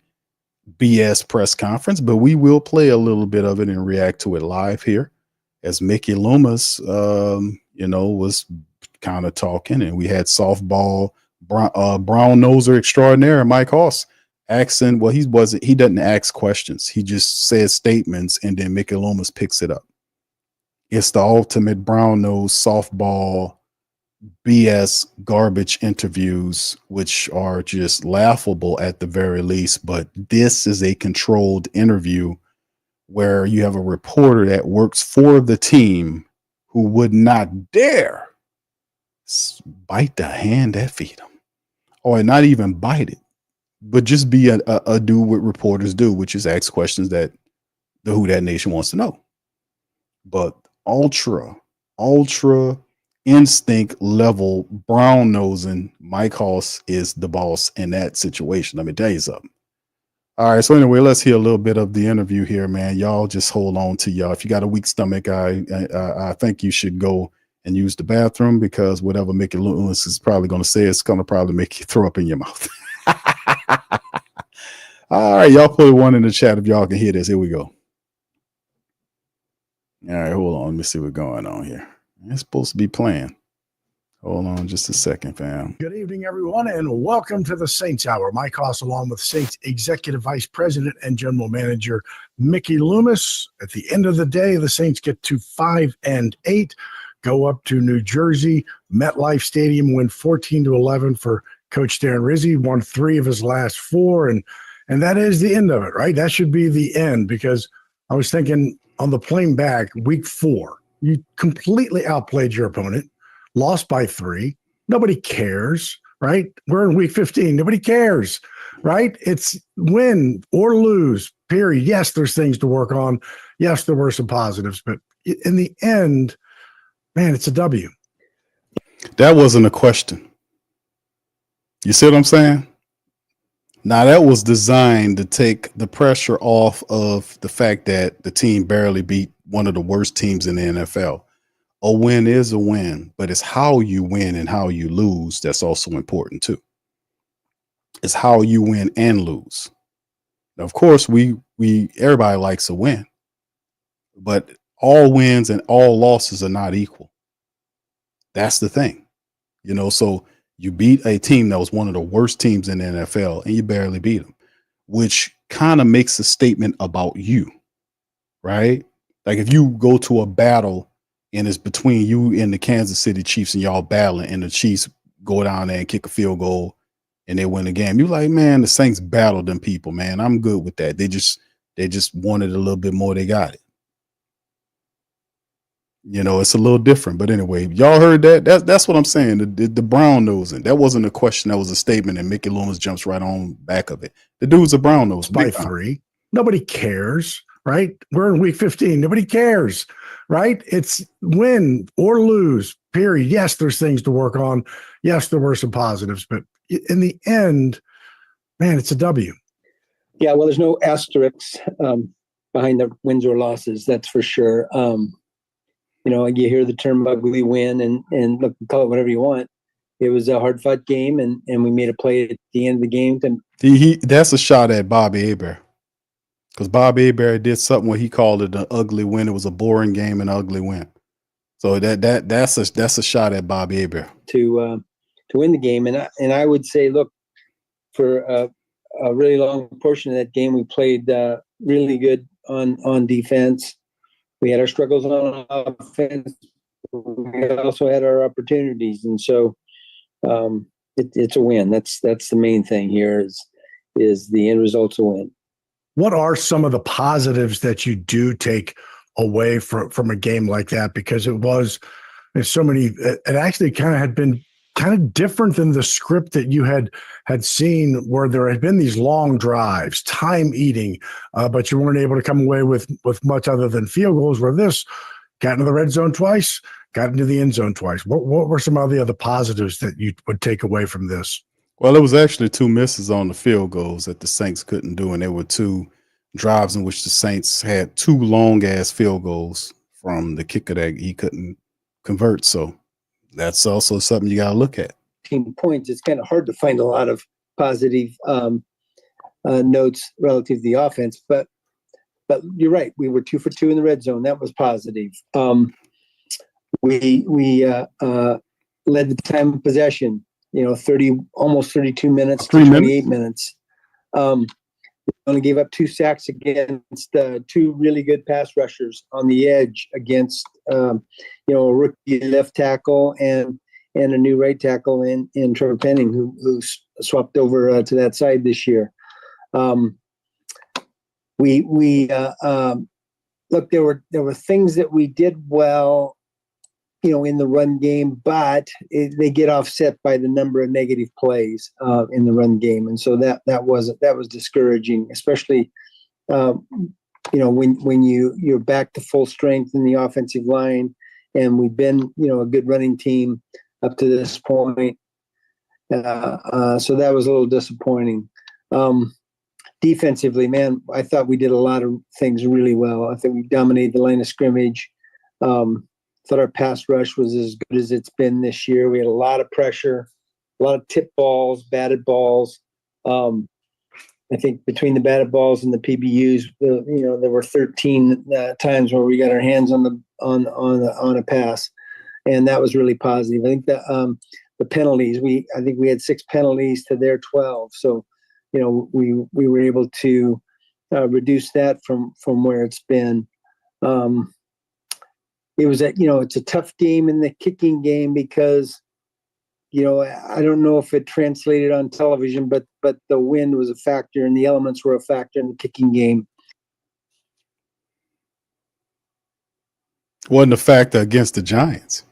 BS press conference, but we will play a little bit of it and react to it live here as Mickey Loomis, was kind of talking, and we had softball brown noser extraordinaire Mike Hoss asking. Well, he doesn't ask questions. He just says statements, and then Mickey Loomis picks it up. It's the ultimate brown nose softball BS garbage interviews, which are just laughable at the very least. But this is a controlled interview where you have a reporter that works for the team who would not dare bite the hand that feed him, or not even bite it, but just be a do what reporters do, which is ask questions that the Who Dat Nation wants to know. But ultra instinct level brown nosing Mike Hoss is the boss in that situation. Let me tell you something. All right, so anyway, let's hear a little bit of the interview here, man. Y'all just hold on to y'all. If you got a weak stomach, I think you should go and use the bathroom, because whatever Mickey Loomis is probably going to say, it's going to probably make you throw up in your mouth. All right, y'all put one in the chat if y'all can hear this. Here we go. All right, hold on. Let me see what's going on here. It's supposed to be playing. Hold on just a second, fam. Good evening, everyone, and welcome to the Saints Hour. Mike Hoss, along with Saints Executive Vice President and General Manager Mickey Loomis. At the end of the day, the Saints get to 5-8, go up to New Jersey, MetLife Stadium, win 14-11 for Coach Darren Rizzi, won 3 of his last 4, and that is the end of it, right? That should be the end, because I was thinking on the plane back, week 4, you completely outplayed your opponent. Lost by 3. Nobody cares. right? We're in week 15. Nobody cares, right? It's win or lose, period. Yes, there's things to work on. Yes, there were some positives, but in the end, man, it's a W. That wasn't a question. You see what I'm saying? Now, that was designed to take the pressure off of the fact that the team barely beat one of the worst teams in the NFL. A win is a win, but it's how you win and how you lose that's also important too. It's how you win and lose. Now, of course, we everybody likes a win, but all wins and all losses are not equal. That's the thing, So you beat a team that was one of the worst teams in the NFL, and you barely beat them, which kind of makes a statement about you, right? Like if you go to a battle and it's between you and the Kansas City Chiefs and y'all battling, and the Chiefs go down there and kick a field goal and they win the game. You're like, man, the Saints battled them people, man. I'm good with that. They just wanted a little bit more. They got it. It's a little different. But anyway, y'all heard that? That's what I'm saying. The brown nosing. That wasn't a question. That was a statement, and Mickey Loomis jumps right on back of it. The dude's a brown nose. By 3. Nobody cares, right? We're in week 15. Nobody cares, right? It's win or lose, period. Yes, there's things to work on. Yes, there were some positives, but in the end, man, it's a W. Yeah, well, there's no asterisks behind the wins or losses. That's for sure. You hear the term ugly win, and look, call it whatever you want. It was a hard-fought game, and we made a play at the end of the game. That's a shot at Bobby Hebert, because Bobby Hebert did something where he called it an ugly win. It was a boring game and an ugly win. So that's a shot at Bobby Hebert to win the game. And I would say, look, for a really long portion of that game, we played really good on defense. We had our struggles on offense. We also had our opportunities, and so it's a win. That's the main thing here is the end result's a win. What are some of the positives that you do take away from a game like that? Because there's so many. It actually kind of had been kind of different than the script that you had seen, where there had been these long drives, time eating, but you weren't able to come away with much other than field goals, where this got into the red zone twice, got into the end zone twice. What were some of the other positives that you would take away from this? Well, it was actually 2 misses on the field goals that the Saints couldn't do, and there were 2 drives in which the Saints had 2 long-ass field goals from the kicker that he couldn't convert. So that's also something you got to look at. Team points. It's kind of hard to find a lot of positive notes relative to the offense, but you're right. We were 2 for 2 in the red zone. That was positive. We led the time of possession. 30, almost 32 minutes to 28 minutes. Only gave up 2 sacks against 2 really good pass rushers on the edge against a rookie left tackle and a new right tackle in Trevor Penning, who swapped over to that side this year. Look, there were things that we did well, in the run game, but they get offset by the number of negative plays in the run game, and so that was discouraging, especially when you're back to full strength in the offensive line, and we've been a good running team up to this point, so that was a little disappointing. Defensively, man, I thought we did a lot of things really well. I think we dominated the line of scrimmage. Thought our pass rush was as good as it's been this year. We had a lot of pressure, a lot of tip balls, batted balls. I think between the batted balls and the PBUs, there were 13 times where we got our hands on a pass, and that was really positive. I think that the penalties, I think we had 6 penalties to their 12, so we were able to reduce that from where it's been. It was it's a tough game in the kicking game because, I don't know if it translated on television, but the wind was a factor and the elements were a factor in the kicking game. Wasn't a factor against the Giants.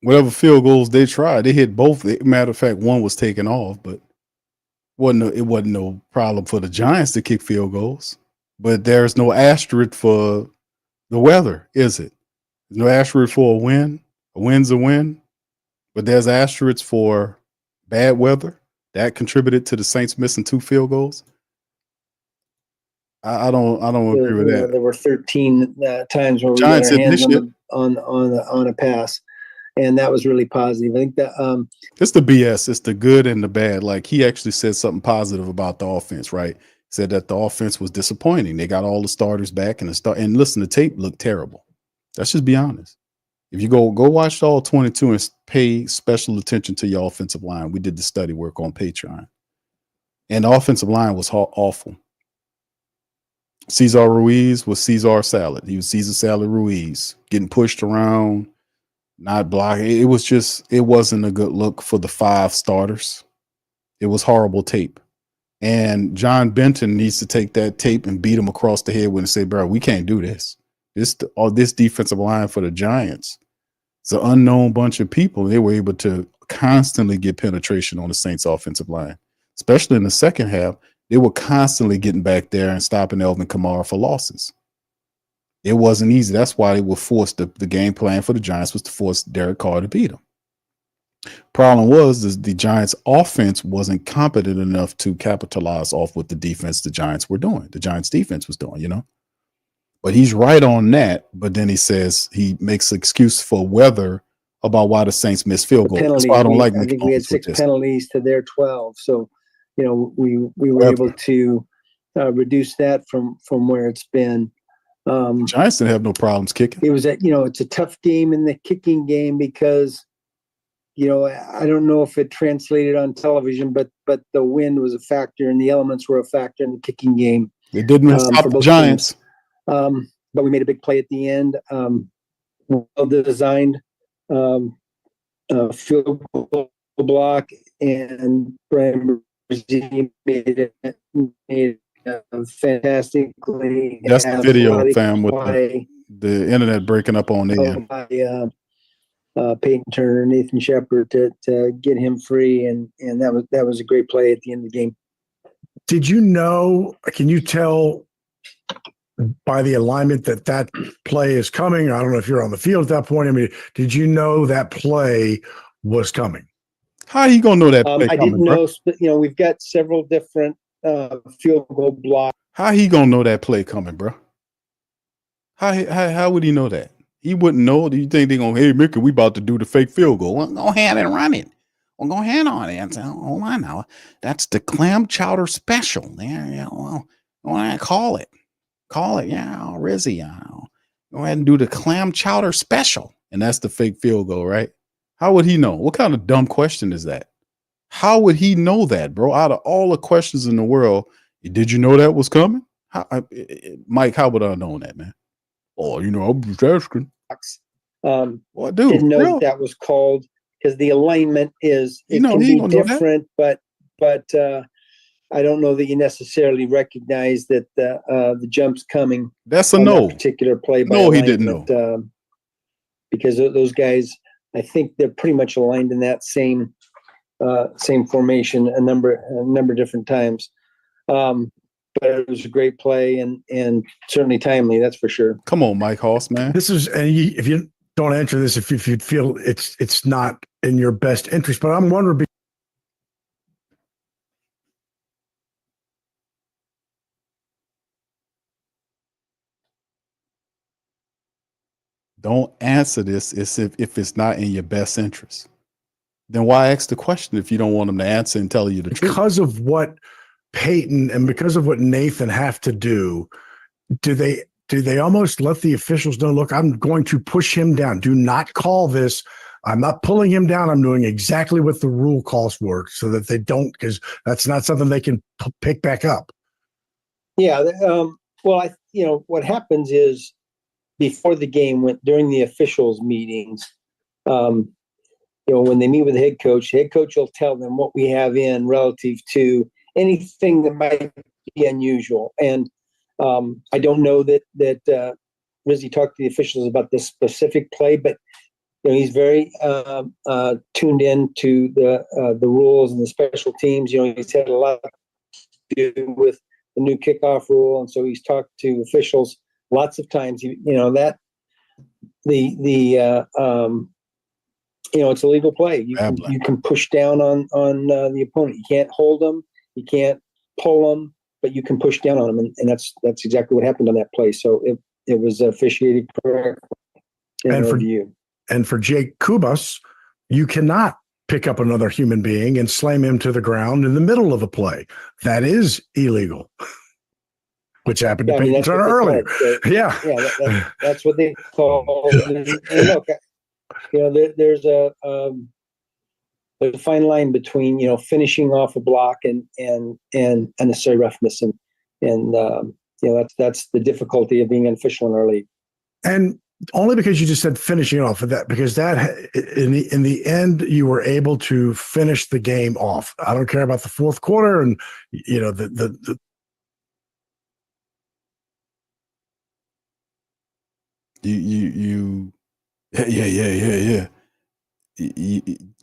whatever field goals they tried, they hit both. Matter of fact, one was taken off, but it wasn't no problem for the Giants to kick field goals. But there's no asterisk for the weather, is it? There's no asterisk for a win. A win's a win, but there's asterisks for bad weather that contributed to the Saints missing 2 field goals. I don't agree with that. There were 13 times where we Giants got our hands on a pass, and that was really positive. I think that it's the BS. It's the good and the bad. Like, he actually said something positive about the offense, right? Said that the offense was disappointing. They got all the starters back, and listen, the tape looked terrible. Let's just be honest. If you go watch all 22 and pay special attention to your offensive line, we did the study work on Patreon, and the offensive line was awful. Cesar Ruiz was Cesar Salad. He was Cesar Salad Ruiz, getting pushed around, not blocking. It wasn't a good look for the 5 starters. It was horrible tape. And John Benton needs to take that tape and beat him across the head with and say, bro, we can't do this. This defensive line for the Giants, it's an unknown bunch of people. They were able to constantly get penetration on the Saints offensive line, especially in the second half. They were constantly getting back there and stopping Elvin Kamara for losses. It wasn't easy. That's why they were forced. The game plan for the Giants was to force Derek Carr to beat them. Problem was the Giants offense wasn't competent enough to capitalize off what the defense the Giants were doing. The Giants defense was doing, But he's right on that. But then he says he makes an excuse for weather about why the Saints missed field goals. That's why I don't like. I think we had 6 penalties to their 12. So, we were able to reduce that from where it's been. Giants didn't have no problems kicking. It was it's a tough game in the kicking game because, I don't know if it translated on television, but the wind was a factor and the elements were a factor in the kicking game. It didn't stop the Giants. But we made a big play at the end. Well-designed field goal block, and Brian Rizzi made it fantastically. That's the video, fam, with the internet breaking up on there. Peyton Turner, Nathan Shepard to get him free, and that was a great play at the end of the game. Did you know? Can you tell by the alignment that play is coming? I don't know if you're on the field at that point. I mean, did you know that play was coming? How are you gonna know that play I coming, didn't know. Bro? We've got several different field goal blocks. How he gonna know that play coming, bro? How would he know that? He wouldn't know. Do you think they're gonna, hey, Mickey, we about to do the fake field goal? Well, go ahead and run it. Well, go ahead on it and say, hold on now. That's the clam chowder special. Yeah, well, go ahead and call it. Yeah, Rizzi. Go ahead and do the clam chowder special. And that's the fake field goal, right? How would he know? What kind of dumb question is that? How would he know that, bro? Out of all the questions in the world, did you know that was coming? Mike, how would I have known that, man? Oh, I was asking. Well, dude, didn't know that was called because the alignment is can be different, but I don't know that you necessarily recognize that the jump's coming. That's a no. Particular play. No, he didn't know because those guys, I think they're pretty much aligned in that same formation a number of different times. But it was a great play and certainly timely. That's for sure. Come on, Mike Hoss, man. This is, and if you don't answer this, if you feel it's not in your best interest, but I'm wondering. Don't answer this if it's not in your best interest. Then why ask the question if you don't want them to answer and tell you the truth? Because of what Peyton and because of what Nathan have to do, do they almost let the officials know, look, I'm going to push him down. Do not call this. I'm not pulling him down. I'm doing exactly what the rule calls for so that they don't, because that's not something they can pick back up. Yeah. Well, what happens is before the game, during the officials meetings, when they meet with the head coach will tell them what we have in relative to anything that might be unusual. And I don't know that Rizzi talked to the officials about this specific play, but he's very tuned in to the rules and the special teams. He's had a lot to do with the new kickoff rule, and so he's talked to officials lots of times. That it's a legal play. You can push down on the opponent. You can't hold them. You can't pull them, but you can push down on them, and that's exactly what happened on that play. So it was officiated correctly in our view. And for Jake Kubas, you cannot pick up another human being and slam him to the ground in the middle of a play. That is illegal, which happened to Peyton Turner earlier. That's what they call. And look, there's a fine line between finishing off a block and unnecessary roughness, and that's the difficulty of being an official in our league. And only because you just said finishing off of that, because that in the end you were able to finish the game off. I don't care about the fourth quarter and the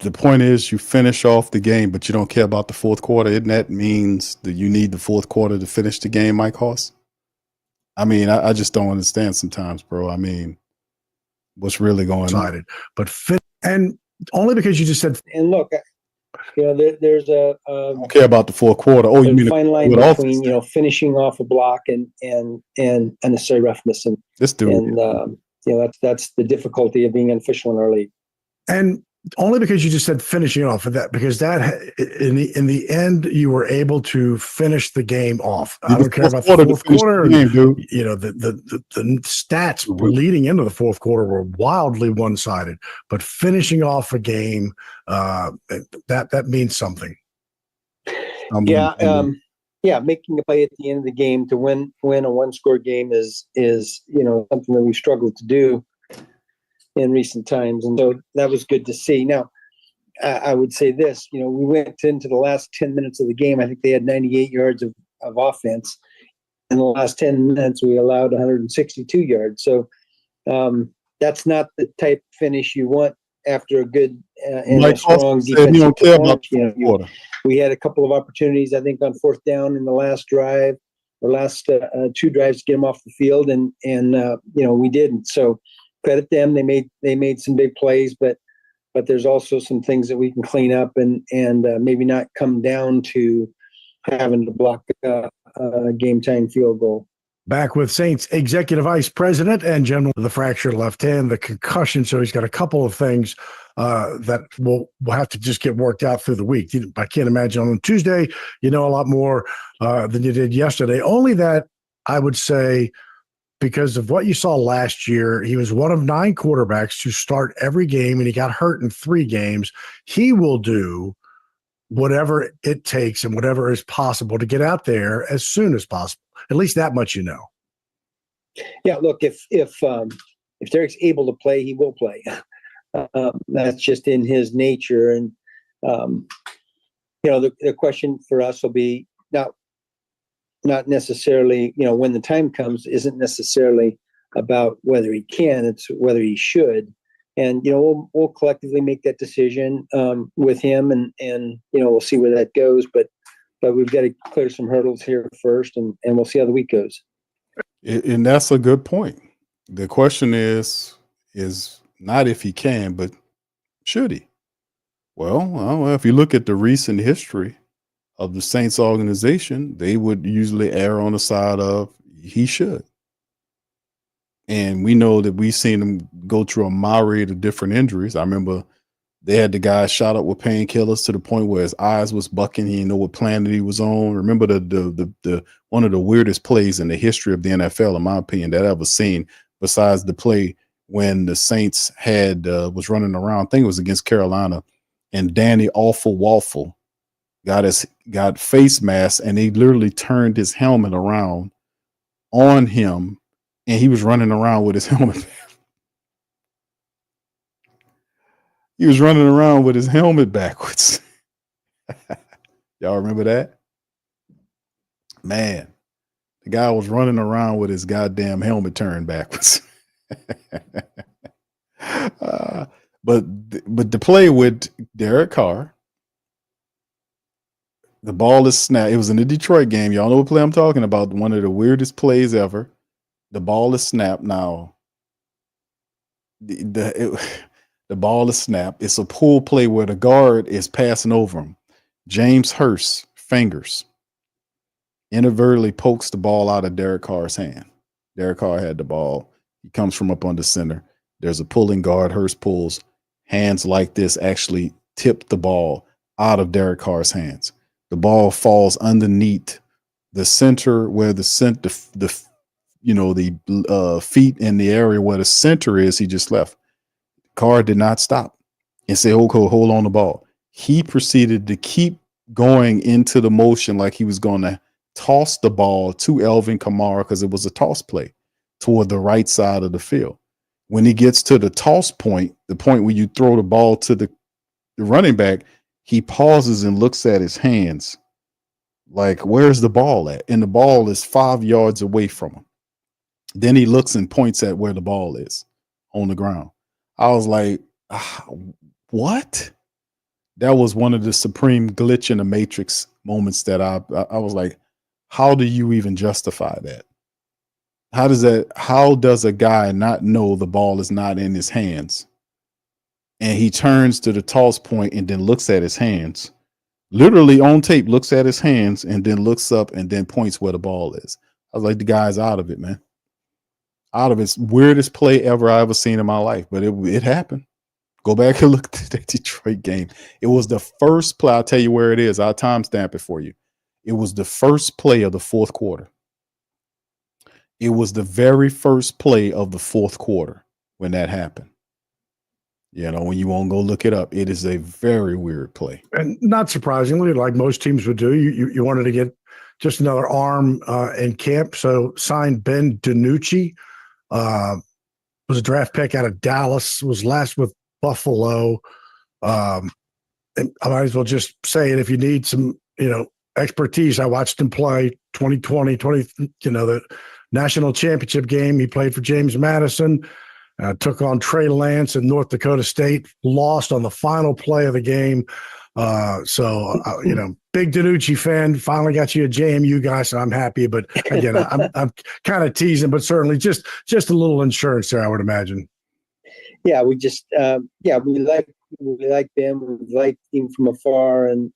the point is you finish off the game, but you don't care about the fourth quarter. Isn't that means that you need the fourth quarter to finish the game, Mike Hoss? I mean, I just don't understand sometimes, bro. I mean, what's really going on? But and only because you just said. And look, there's a I don't care about the fourth quarter. Oh, you mean fine line between finishing off a block and unnecessary roughness, and this dude, and that's the difficulty of being an official in our league. And only because you just said finishing off of that, because that in the end you were able to finish the game off. I don't care about the fourth quarter. The stats leading into the fourth quarter were wildly one-sided, but finishing off a game that means something. Making a play at the end of the game to win a one-score game is something that we've struggled to do in recent times, and so that was good to see. Now, I would say this: we went into the last 10 minutes of the game. I think they had 98 yards of offense. In the last 10 minutes, we allowed 162 yards. So that's not the type of finish you want after a good and a strong defensive performance. We had a couple of opportunities, I think, on fourth down in the last drive, or last two drives to get them off the field, and we didn't. So credit them. They made some big plays, but there's also some things that we can clean up and maybe not come down to having to block a game time field goal. Back with Saints Executive Vice President and General, the fractured left hand, the concussion. So he's got a couple of things that will have to just get worked out through the week. I can't imagine on Tuesday a lot more than you did yesterday. Only that I would say, because of what you saw last year, he was one of 9 quarterbacks to start every game, and he got hurt in 3 games. He will do whatever it takes and whatever is possible to get out there as soon as possible. At least that much, Yeah, look, if Derek's able to play, he will play. That's just in his nature, and the question for us will be not necessarily, when the time comes, isn't necessarily about whether he can, it's whether he should. And, we'll collectively make that decision with him, and we'll see where that goes. But we've got to clear some hurdles here first, and we'll see how the week goes. And that's a good point. The question is not if he can, but should he? Well, if you look at the recent history of the Saints organization, they would usually err on the side of he should. And we know that we've seen him go through a myriad of different injuries. I remember they had the guy shot up with painkillers to the point where his eyes was bucking. He didn't know what planet he was on. Remember the one of the weirdest plays in the history of the NFL, in my opinion, that I've ever seen, besides the play when the Saints had was running around. I think it was against Carolina, and Danny Awful Waffle got face mask, and he literally turned his helmet around on him, and he was running around with his helmet. He was running around with his helmet backwards. Y'all remember that? Man, the guy was running around with his goddamn helmet turned backwards. But the play with Derek Carr, the ball is snapped. It was in the Detroit game. Y'all know what play I'm talking about. One of the weirdest plays ever. The ball is snapped. Now, the ball is snapped. It's a pull play where the guard is passing over him. James Hurst's fingers inadvertently pokes the ball out of Derek Carr's hand. Derek Carr had the ball. He comes from up under center. There's a pulling guard. Hurst pulls. Hands like this actually tip the ball out of Derek Carr's hands. The ball falls underneath the center where the feet in the area where the center is. He just left. Carr did not stop and say, "Okay, hold on the ball." He proceeded to keep going into the motion like he was going to toss the ball to Elvin Kamara because it was a toss play toward the right side of the field. When he gets to the toss point, the point where you throw the ball to the running back, he pauses and looks at his hands like, where's the ball at? And the ball is 5 yards away from him. Then he looks and points at where the ball is on the ground. I was like, what? That was one of the supreme glitch in the matrix moments that I was like, how do you even justify that? How does a guy not know the ball is not in his hands? And he turns to the toss point and then looks at his hands, literally on tape, looks at his hands and then looks up and then points where the ball is. I was like, the guy's out of it, man. Out of it. Weirdest play ever I ever seen in my life, but it happened. Go back and look at that Detroit game. It was the first play. I'll tell you where it is. I'll timestamp it for you. It was the first play of the fourth quarter. It was the very first play of the fourth quarter when that happened. You know, when you won't go look it up, it is a very weird play. And not surprisingly, like most teams would do, you wanted to get just another arm in camp. So signed Ben DiNucci, was a draft pick out of Dallas, was last with Buffalo. And I might as well just say it. If you need some, expertise, I watched him play 2020, the national championship game. He played for James Madison, took on Trey Lance in North Dakota State, lost on the final play of the game. Big DiNucci fan, finally got you a JMU guy, so I'm happy. But again, I'm kind of teasing, but certainly just a little insurance there, I would imagine. Yeah, we just we like Ben. We like him from afar, and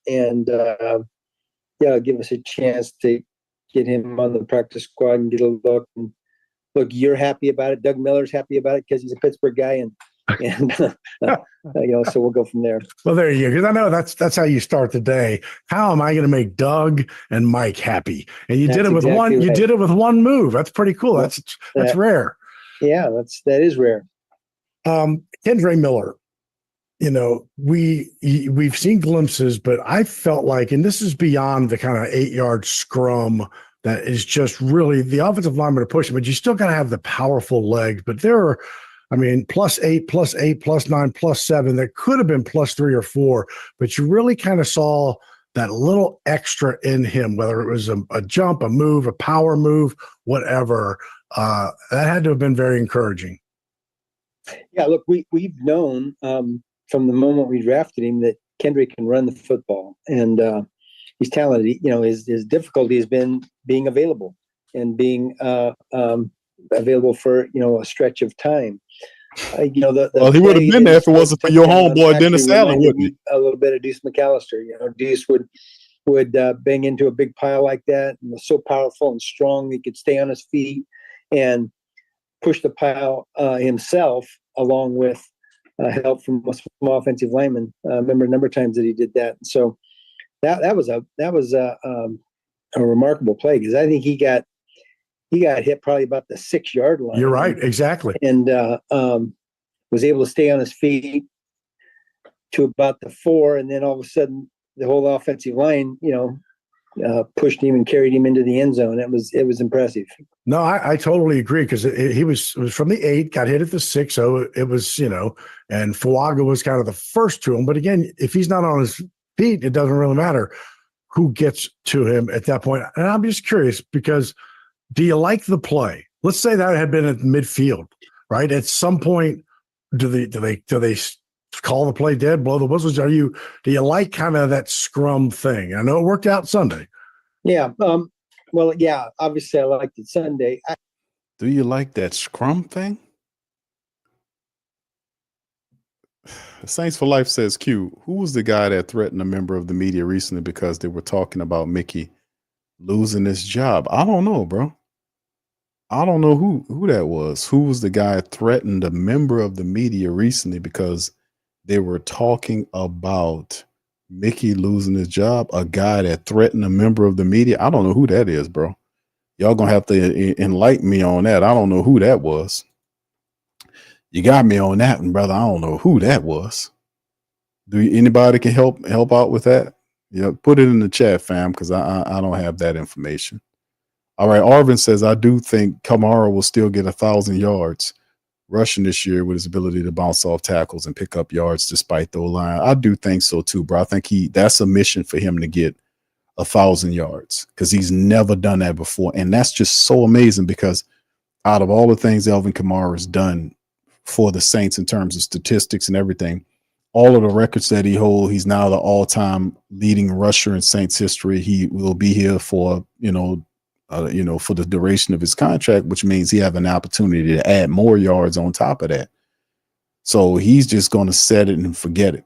give us a chance to get him on the practice squad and get a look. And look, you're happy about it. Doug Miller's happy about it because he's a Pittsburgh guy, and so we'll go from there. Well, there you go. Because I know that's how you start the day. How am I going to make Doug and Mike happy? And you did it with one. Right. You did it with one move. That's pretty cool. That's rare. Yeah, that is rare. Kendre Miller. We've seen glimpses, but I felt like, and this is beyond the kind of 8-yard scrum that is just really the offensive lineman to push him, but you still got to have the powerful legs. But there are, +8, +8, +9, +7. That could have been +3 or 4, but you really kind of saw that little extra in him, whether it was a jump, a move, a power move, whatever. That had to have been very encouraging. Yeah, look, we've known from the moment we drafted him that Kendre can run the football, and he's talented. His difficulty has been being available and being available for a stretch of time. He would have been there if it wasn't for your homeboy Dennis Allen, wouldn't he? A little bit of Deuce McAllister. Deuce would bang into a big pile like that, and was so powerful and strong he could stay on his feet and push the pile himself, along with help from some offensive linemen. I remember a number of times that he did that. And so that was a remarkable play, because I think he got hit probably about the 6-yard line. You're right, exactly. And was able to stay on his feet to about the 4, and then all of a sudden the whole offensive line, pushed him and carried him into the end zone. It was impressive. No, I totally agree, because it was from the 8, got hit at the 6, so it was, and Fuaga was kind of the first to him. But again, if he's not on his feet, it doesn't really matter who gets to him at that point. And I'm just curious, because do you like the play? Let's say that had been at midfield, right? At some point, do they call the play dead, blow the whistles? Do you like kind of that scrum thing? I know it worked out Sunday. Yeah. Well, yeah, obviously I liked it Sunday. Do you like that scrum thing? Saints for Life says, Q, who was the guy that threatened a member of the media recently because they were talking about Mickey losing his job? I don't know, bro. I don't know who that was. Who was the guy threatened a member of the media recently because they were talking about Mickey losing his job? A guy that threatened a member of the media? I don't know who that is, bro. Y'all gonna have to enlighten me on that. I don't know who that was. You got me on that one, brother. I don't know who that was. Anybody can help out with that? Yeah, put it in the chat, fam, because I don't have that information. All right, Arvin says, I do think Kamara will still get 1,000 yards rushing this year with his ability to bounce off tackles and pick up yards despite the line. I do think so too, bro. I think that's a mission for him to get 1,000 yards because he's never done that before. And that's just so amazing because out of all the things Alvin Kamara has done for the Saints in terms of statistics and everything, all of the records that he holds, he's now the all-time leading rusher in Saints history. He will be here for, for the duration of his contract, which means he have an opportunity to add more yards on top of that. So he's just going to set it and forget it.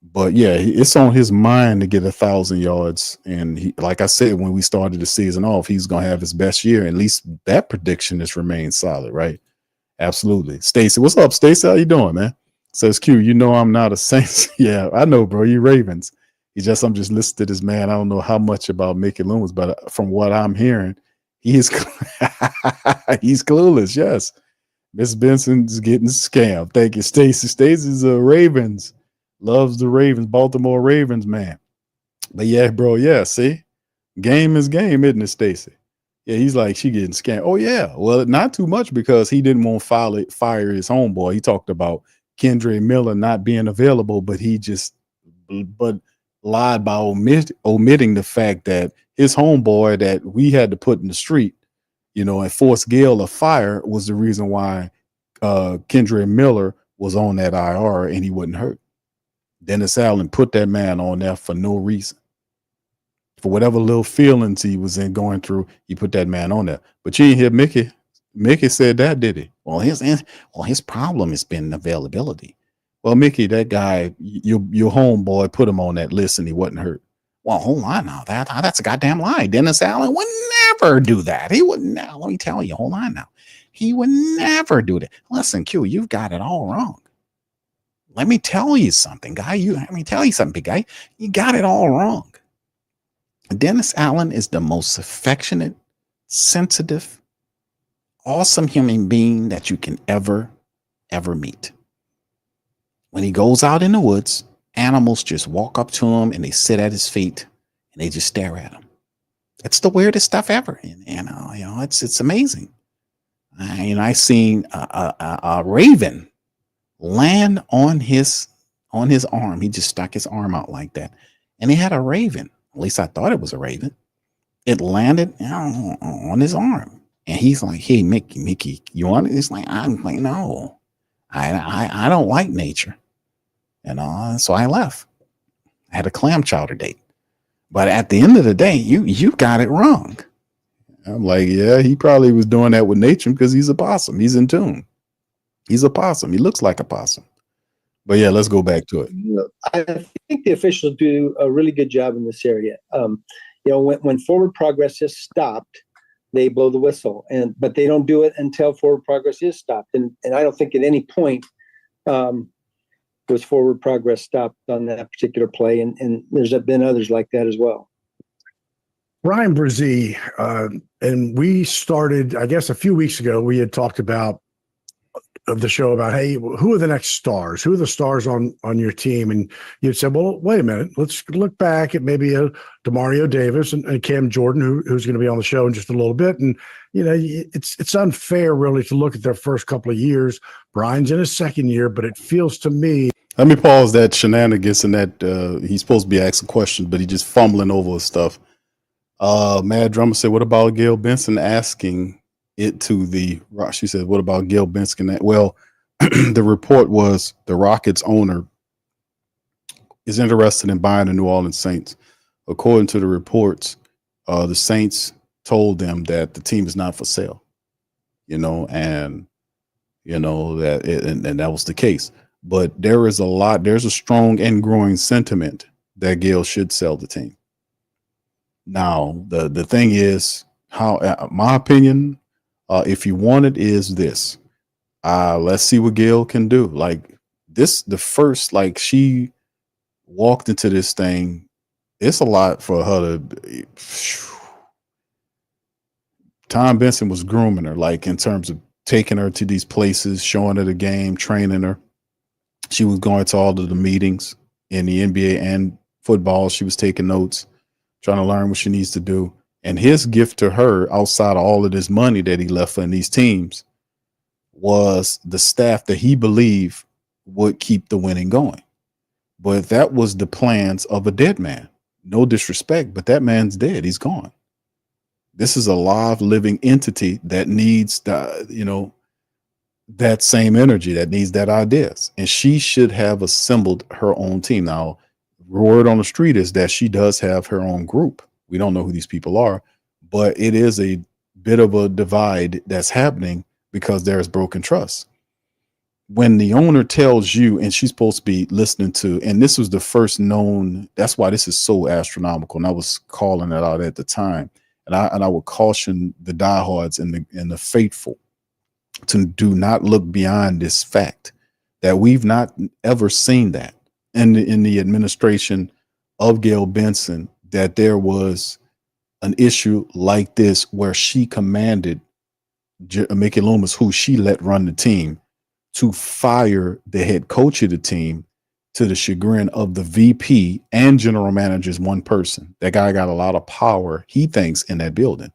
But yeah, it's on his mind to get 1,000 yards. And he, like I said, when we started the season off, he's going to have his best year. At least that prediction has remained solid, right? Absolutely. Stacy, what's up, Stacy? How you doing, man? Says Q, I'm not a Saints. Yeah, I know, bro. You Ravens. I'm just listening to this man. I don't know how much about Mickey Loomis, but from what I'm hearing, he's clueless. Yes. Miss Benson's getting scammed. Thank you, Stacy. Stacy's a Ravens. Loves the Ravens, Baltimore Ravens, man. But yeah, bro, yeah, see? Game is game, isn't it, Stacy? Yeah, he's like, she getting scammed. Oh, yeah. Well, not too much because he didn't want to fire his homeboy. He talked about Kendre Miller not being available, but lied by omitting the fact that his homeboy that we had to put in the street, and force Gale to fire was the reason why Kendre Miller was on that IR and he wasn't hurt. Dennis Allen put that man on there for no reason. For whatever little feelings he was going through, he put that man on there. But you didn't hear Mickey. Mickey said that, did he? Well, his problem has been availability. Well, Mickey, that guy, your homeboy, put him on that list and he wasn't hurt. Well, hold on now. That's a goddamn lie. Dennis Allen would never do that. He would never. Let me tell you. Hold on now. He would never do that. Listen, Q, you've got it all wrong. Let me tell you something, guy. Let me tell you something, big guy. You got it all wrong. Dennis Allen is the most affectionate, sensitive, awesome human being that you can ever meet. When he goes out in the woods, animals just walk up to him and they sit at his feet and they just stare at him. It's the weirdest stuff ever. It's amazing. I seen a raven land on his arm. He just stuck his arm out like that. And he had a raven. At least I thought it was a raven. It landed on his arm. And he's like, hey, Mickey, you want it? It's like, I'm like, no, I don't like nature. So I left. I had a clam chowder date. But at the end of the day, you got it wrong. I'm like, yeah, he probably was doing that with nature because he's a possum. He's in tune. He's a possum. He looks like a possum. But yeah, let's go back to it. I think the officials do a really good job in this area. When forward progress is stopped, they blow the whistle, but they don't do it until forward progress is stopped. And I don't think at any point was forward progress stopped on that particular play. And there's been others like that as well. Darren Rizzi, and we started, I guess a few weeks ago, we had talked about the show about, hey, who are the next stars? Who are the stars on your team? And you said, well, wait a minute. Let's look back at maybe DeMario Davis and Cam Jordan, who's going to be on the show in just a little bit. And, it's unfair really to look at their first couple of years. Brian's in his second year, but it feels to me. Let me pause that shenanigans and that he's supposed to be asking questions, but he's just fumbling over his stuff. Mad Drummer said, what about Gail Benson asking it to the Rock? She said, what about Gail Benson? Well, the report was the Rockets owner is interested in buying the New Orleans Saints. According to the reports, the Saints told them that the team is not for sale, and that was the case. But there's a strong and growing sentiment that Gayle should sell the team. Now, the thing is, my opinion, if you want it, is this. Let's see what Gayle can do. Like she walked into this thing. It's a lot for her to. Tom Benson was grooming her, like in terms of taking her to these places, showing her the game, training her. She was going to all of the meetings in the NBA and football. She was taking notes, trying to learn what she needs to do. And his gift to her, outside of all of this money that he left her in these teams, was the staff that he believed would keep the winning going. But that was the plans of a dead man. No disrespect, but that man's dead. He's gone. This is a live, living entity that needs that same energy, that needs that ideas. And she should have assembled her own team. Now, word on the street is that she does have her own group. We don't know who these people are, but it is a bit of a divide that's happening because there is broken trust. When the owner tells you, and she's supposed to be listening to, and this was the first known, that's why this is so astronomical. And I was calling it out at the time. And I would caution the diehards and the faithful to do not look beyond this fact that we've not ever seen that in the administration of Gayle Benson, that there was an issue like this where she commanded Mickey Loomis, who she let run the team, to fire the head coach of the team to the chagrin of the VP and general manager's one person. That guy got a lot of power, he thinks, in that building.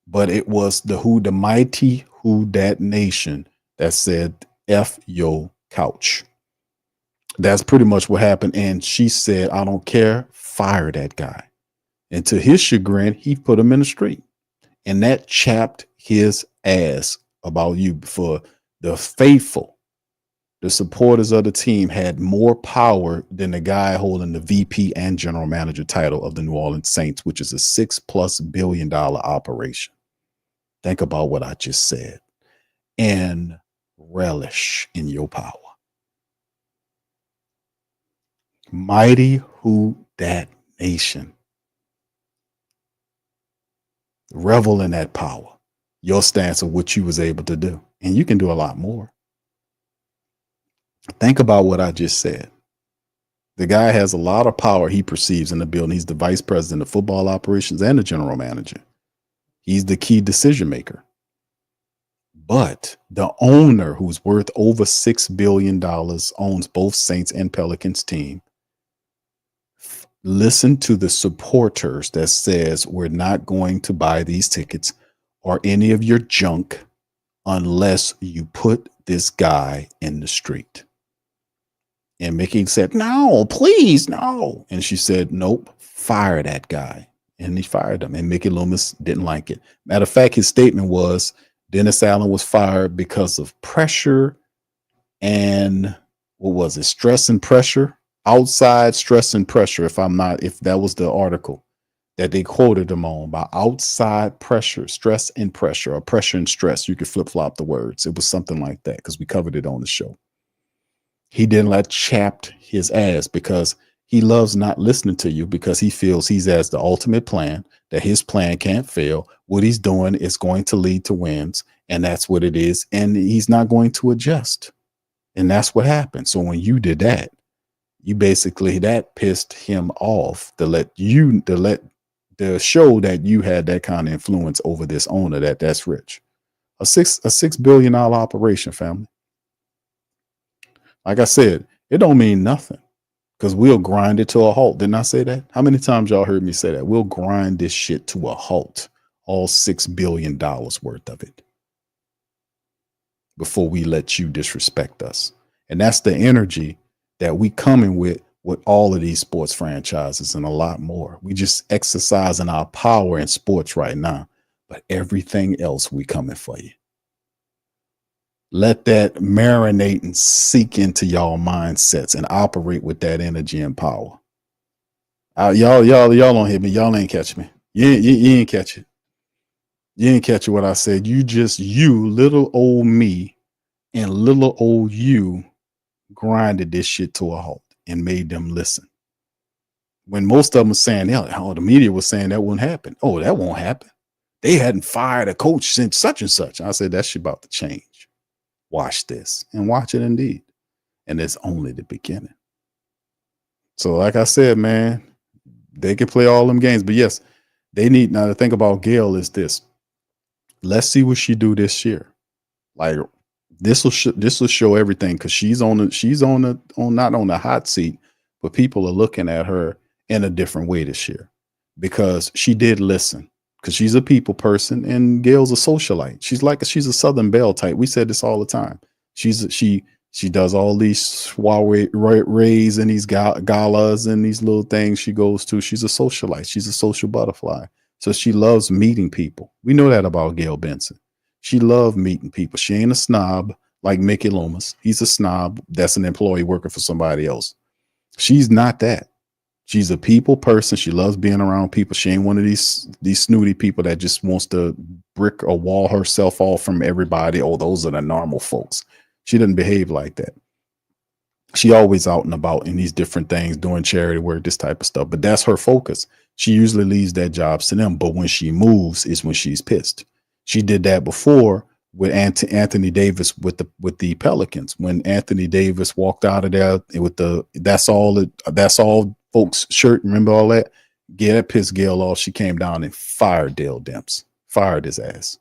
But it was the mighty Who Dat Nation that said, F yo couch. That's pretty much what happened. And she said, I don't care, fire that guy. And to his chagrin, he put him in the street. And that chapped his ass about you. For the faithful, the supporters of the team had more power than the guy holding the VP and general manager title of the New Orleans Saints, which is a $6+ billion operation. Think about what I just said and relish in your power. Mighty Who Dat Nation. Revel in that power, your stance of what you was able to do. And you can do a lot more. Think about what I just said. The guy has a lot of power he perceives in the building. He's the vice president of football operations and the general manager. He's the key decision maker. But the owner, who's worth over $6 billion, owns both Saints and Pelicans team. Listen to the supporters that says, we're not going to buy these tickets or any of your junk unless you put this guy in the street. And Mickey said, no, please, no. And she said, nope, fire that guy. And he fired him. And Mickey Loomis didn't like it. Matter of fact, his statement was Dennis Allen was fired because of pressure and stress and pressure, outside stress and pressure. If that was the article that they quoted him on, by outside pressure, stress and pressure, or pressure and stress. You could flip flop the words. It was something like that because we covered it on the show. He didn't let chapped his ass because he loves not listening to you, because he feels he's as the ultimate plan, that his plan can't fail. What he's doing is going to lead to wins, and that's what it is. And he's not going to adjust. And that's what happened. So when you did that, that pissed him off to show that you had that kind of influence over this owner that's rich. A $6 billion operation, family. Like I said, it don't mean nothing because we'll grind it to a halt. Didn't I say that? How many times y'all heard me say that? We'll grind this shit to a halt, all $6 billion worth of it, before we let you disrespect us. And that's the energy that we coming with all of these sports franchises and a lot more. We just exercising our power in sports right now, but everything else we coming for you. Let that marinate and seek into y'all mindsets and operate with that energy and power. Y'all don't hit me. Y'all ain't catch me. You ain't catch it. You ain't catch what I said. You, little old me and little old you grinded this shit to a halt and made them listen. When most of them were saying, oh, the media was saying that wouldn't happen. Oh, that won't happen. They hadn't fired a coach since such and such. I said, that shit about to change. Watch this and watch it indeed. And it's only the beginning. So like I said, man, they can play all them games, but yes, they need. Now the thing about Gail is this. Let's see what she do this year. Like this will show everything, because she's not on the hot seat, but people are looking at her in a different way this year because she did listen. Because she's a people person and Gail's a socialite. She's a Southern Belle type. We said this all the time. She does all these soirees and these galas and these little things she goes to. She's a socialite. She's a social butterfly. So she loves meeting people. We know that about Gail Benson. She loved meeting people. She ain't a snob like Mickey Loomis. He's a snob that's an employee working for somebody else. She's not that. She's a people person. She loves being around people. She ain't one of these snooty people that just wants to brick or wall herself off from everybody. Oh, those are the normal folks. She doesn't behave like that. She always out and about in these different things, doing charity work, this type of stuff. But that's her focus. She usually leaves that jobs to them. But when she moves is when she's pissed. She did that before with Anthony Davis with the Pelicans. When Anthony Davis walked out of there with that's all folks shirt, remember all that? Yeah, that pissed Gail off. She came down and fired Dale Demps, fired his ass.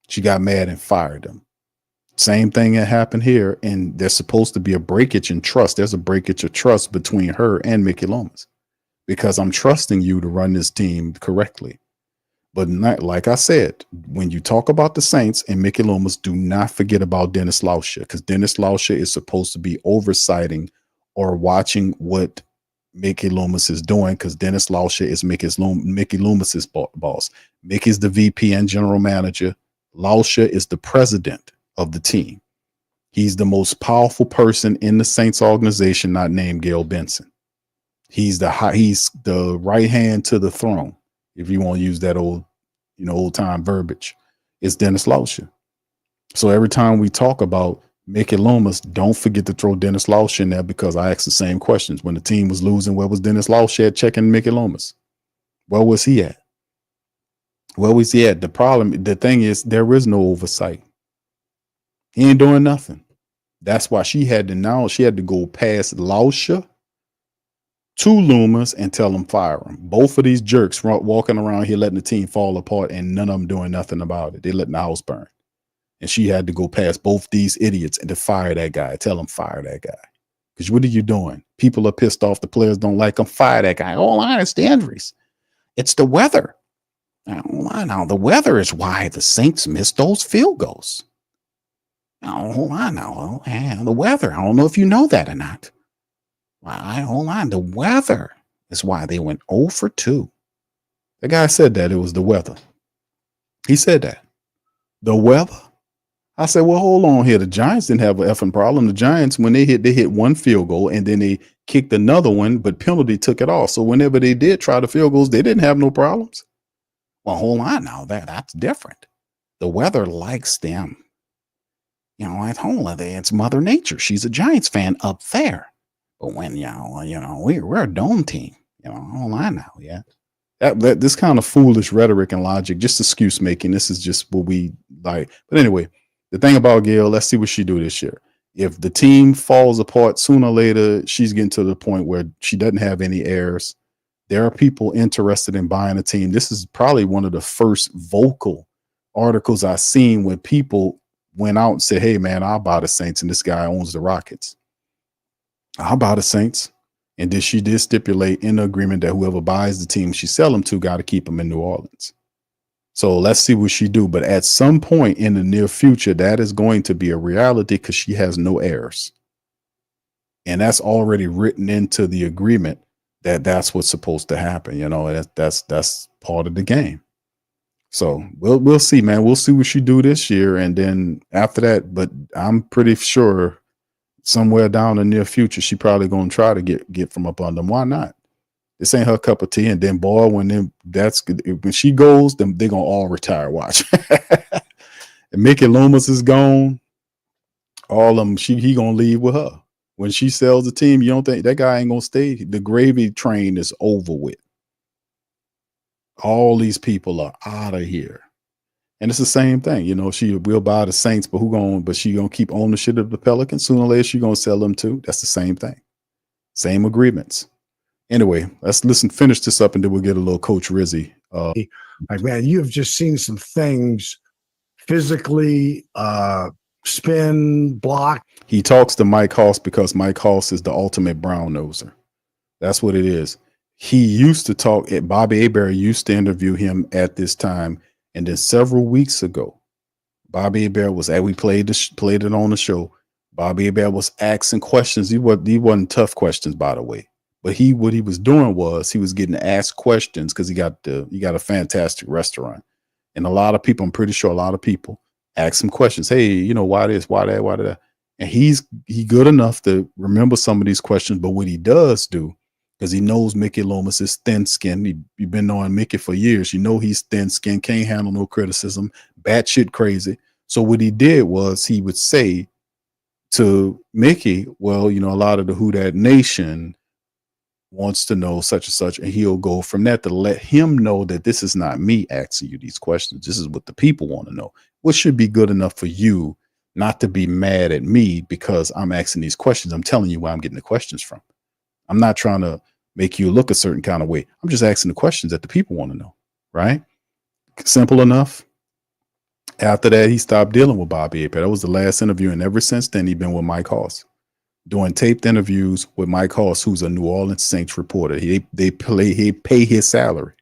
She got mad and fired him. Same thing that happened here, and there's supposed to be a breakage in trust. There's a breakage of trust between her and Mickey Loomis, because I'm trusting you to run this team correctly. But not, like I said, when you talk about the Saints and Mickey Loomis, do not forget about Dennis Lauscher, because Dennis Lauscher is supposed to be oversighting or watching what Mickey Loomis is doing, because Dennis Lauscher is Mickey Loomis's boss. Mickey's the VP and general manager. Lauscher is the president of the team. He's the most powerful person in the Saints organization, not named Gail Benson. He's the right hand to the throne, if you want to use that old time verbiage. It's Dennis Lauscher. So every time we talk about Mickey Loomis, don't forget to throw Dennis Lauscher in there, because I asked the same questions. When the team was losing, where was Dennis Lauscher at checking Mickey Loomis? Where was he at? Where was he at? The thing is, there is no oversight. He ain't doing nothing. That's why she had to go past Lauscher to Loomis and tell him fire him. Both of these jerks walking around here letting the team fall apart, and none of them doing nothing about it. They letting the house burn. And she had to go past both these idiots and to fire that guy. Tell him fire that guy. Because what are you doing? People are pissed off. The players don't like him. Fire that guy. Oh, it's the injuries. It's the weather. Now, the weather is why the Saints missed those field goals. Hold on now. The weather. I don't know if you know that or not. Hold on. The weather is why they went 0 for 2. The guy said that it was the weather. He said that. The weather. I said, well, hold on here. The Giants didn't have an effing problem. The Giants, when they hit one field goal and then they kicked another one, but penalty took it off. So whenever they did try the field goals, they didn't have no problems. Well, hold on now. That's different. The weather likes them. It's Mother Nature. She's a Giants fan up there. But when, we're a dome team, hold on now. Yeah. This kind of foolish rhetoric and logic, just excuse making. This is just what we like. But anyway, the thing about Gail, let's see what she do this year. If the team falls apart sooner or later, she's getting to the point where she doesn't have any heirs. There are people interested in buying a team. This is probably one of the first vocal articles I've seen when people went out and said, hey, man, I'll buy the Saints, and this guy owns the Rockets. I'll buy the Saints. And then she did stipulate in the agreement that whoever buys the team she sell them to got to keep them in New Orleans. So let's see what she do. But at some point in the near future, that is going to be a reality, because she has no heirs. And that's already written into the agreement that that's what's supposed to happen. That's part of the game. So we'll see, man. We'll see what she do this year, and then after that. But I'm pretty sure somewhere down in the near future, she probably gonna try to get from up under them. Why not? This ain't her cup of tea. And then, boy, when she goes, then they're gonna all retire. Watch. And Mickey Loomis is gone. All of them, he gonna leave with her. When she sells the team, you don't think that guy ain't gonna stay? The gravy train is over with. All these people are out of here. And it's the same thing. You know, she will buy the Saints, but she gonna keep ownership of the Pelicans. Sooner or later, she gonna sell them too. That's the same thing. Same agreements. Anyway, let's finish this up, and then we'll get a little Coach Rizzi. Like, man, you have just seen some things physically, spin, block. He talks to Mike Hoss because Mike Hoss is the ultimate brown noser. That's what it is. He used to talk. Bobby Aberry used to interview him at this time, and then several weeks ago, Bobby Aberry was we played it on the show. Bobby Aberry was asking questions. He wasn't tough questions, by the way. But what he was doing was he was getting asked questions because he got a fantastic restaurant, and a lot of people, I'm pretty sure a lot of people ask him questions. Hey, you know, why this, why that, why that? And he good enough to remember some of these questions. But what he does do, because he knows Mickey Loomis is thin-skinned. You've been knowing Mickey for years. You know he's thin-skinned, can't handle no criticism, batshit crazy. So what he did was he would say to Mickey, well, you know, a lot of the Who Dat Nation wants to know such and such, and he'll go from that to let him know that this is not me asking you these questions. This is what the people want to know. What should be good enough for you not to be mad at me because I'm asking these questions. I'm telling you where I'm getting the questions from. I'm not trying to make you look a certain kind of way. I'm just asking the questions that the people want to know, right? Simple enough. After that, he stopped dealing with Bobby Aper. That was the last interview, and ever since then, he's been with Mike Hoss, doing taped interviews with Mike Hoss, who's a New Orleans Saints reporter. He pay his salary,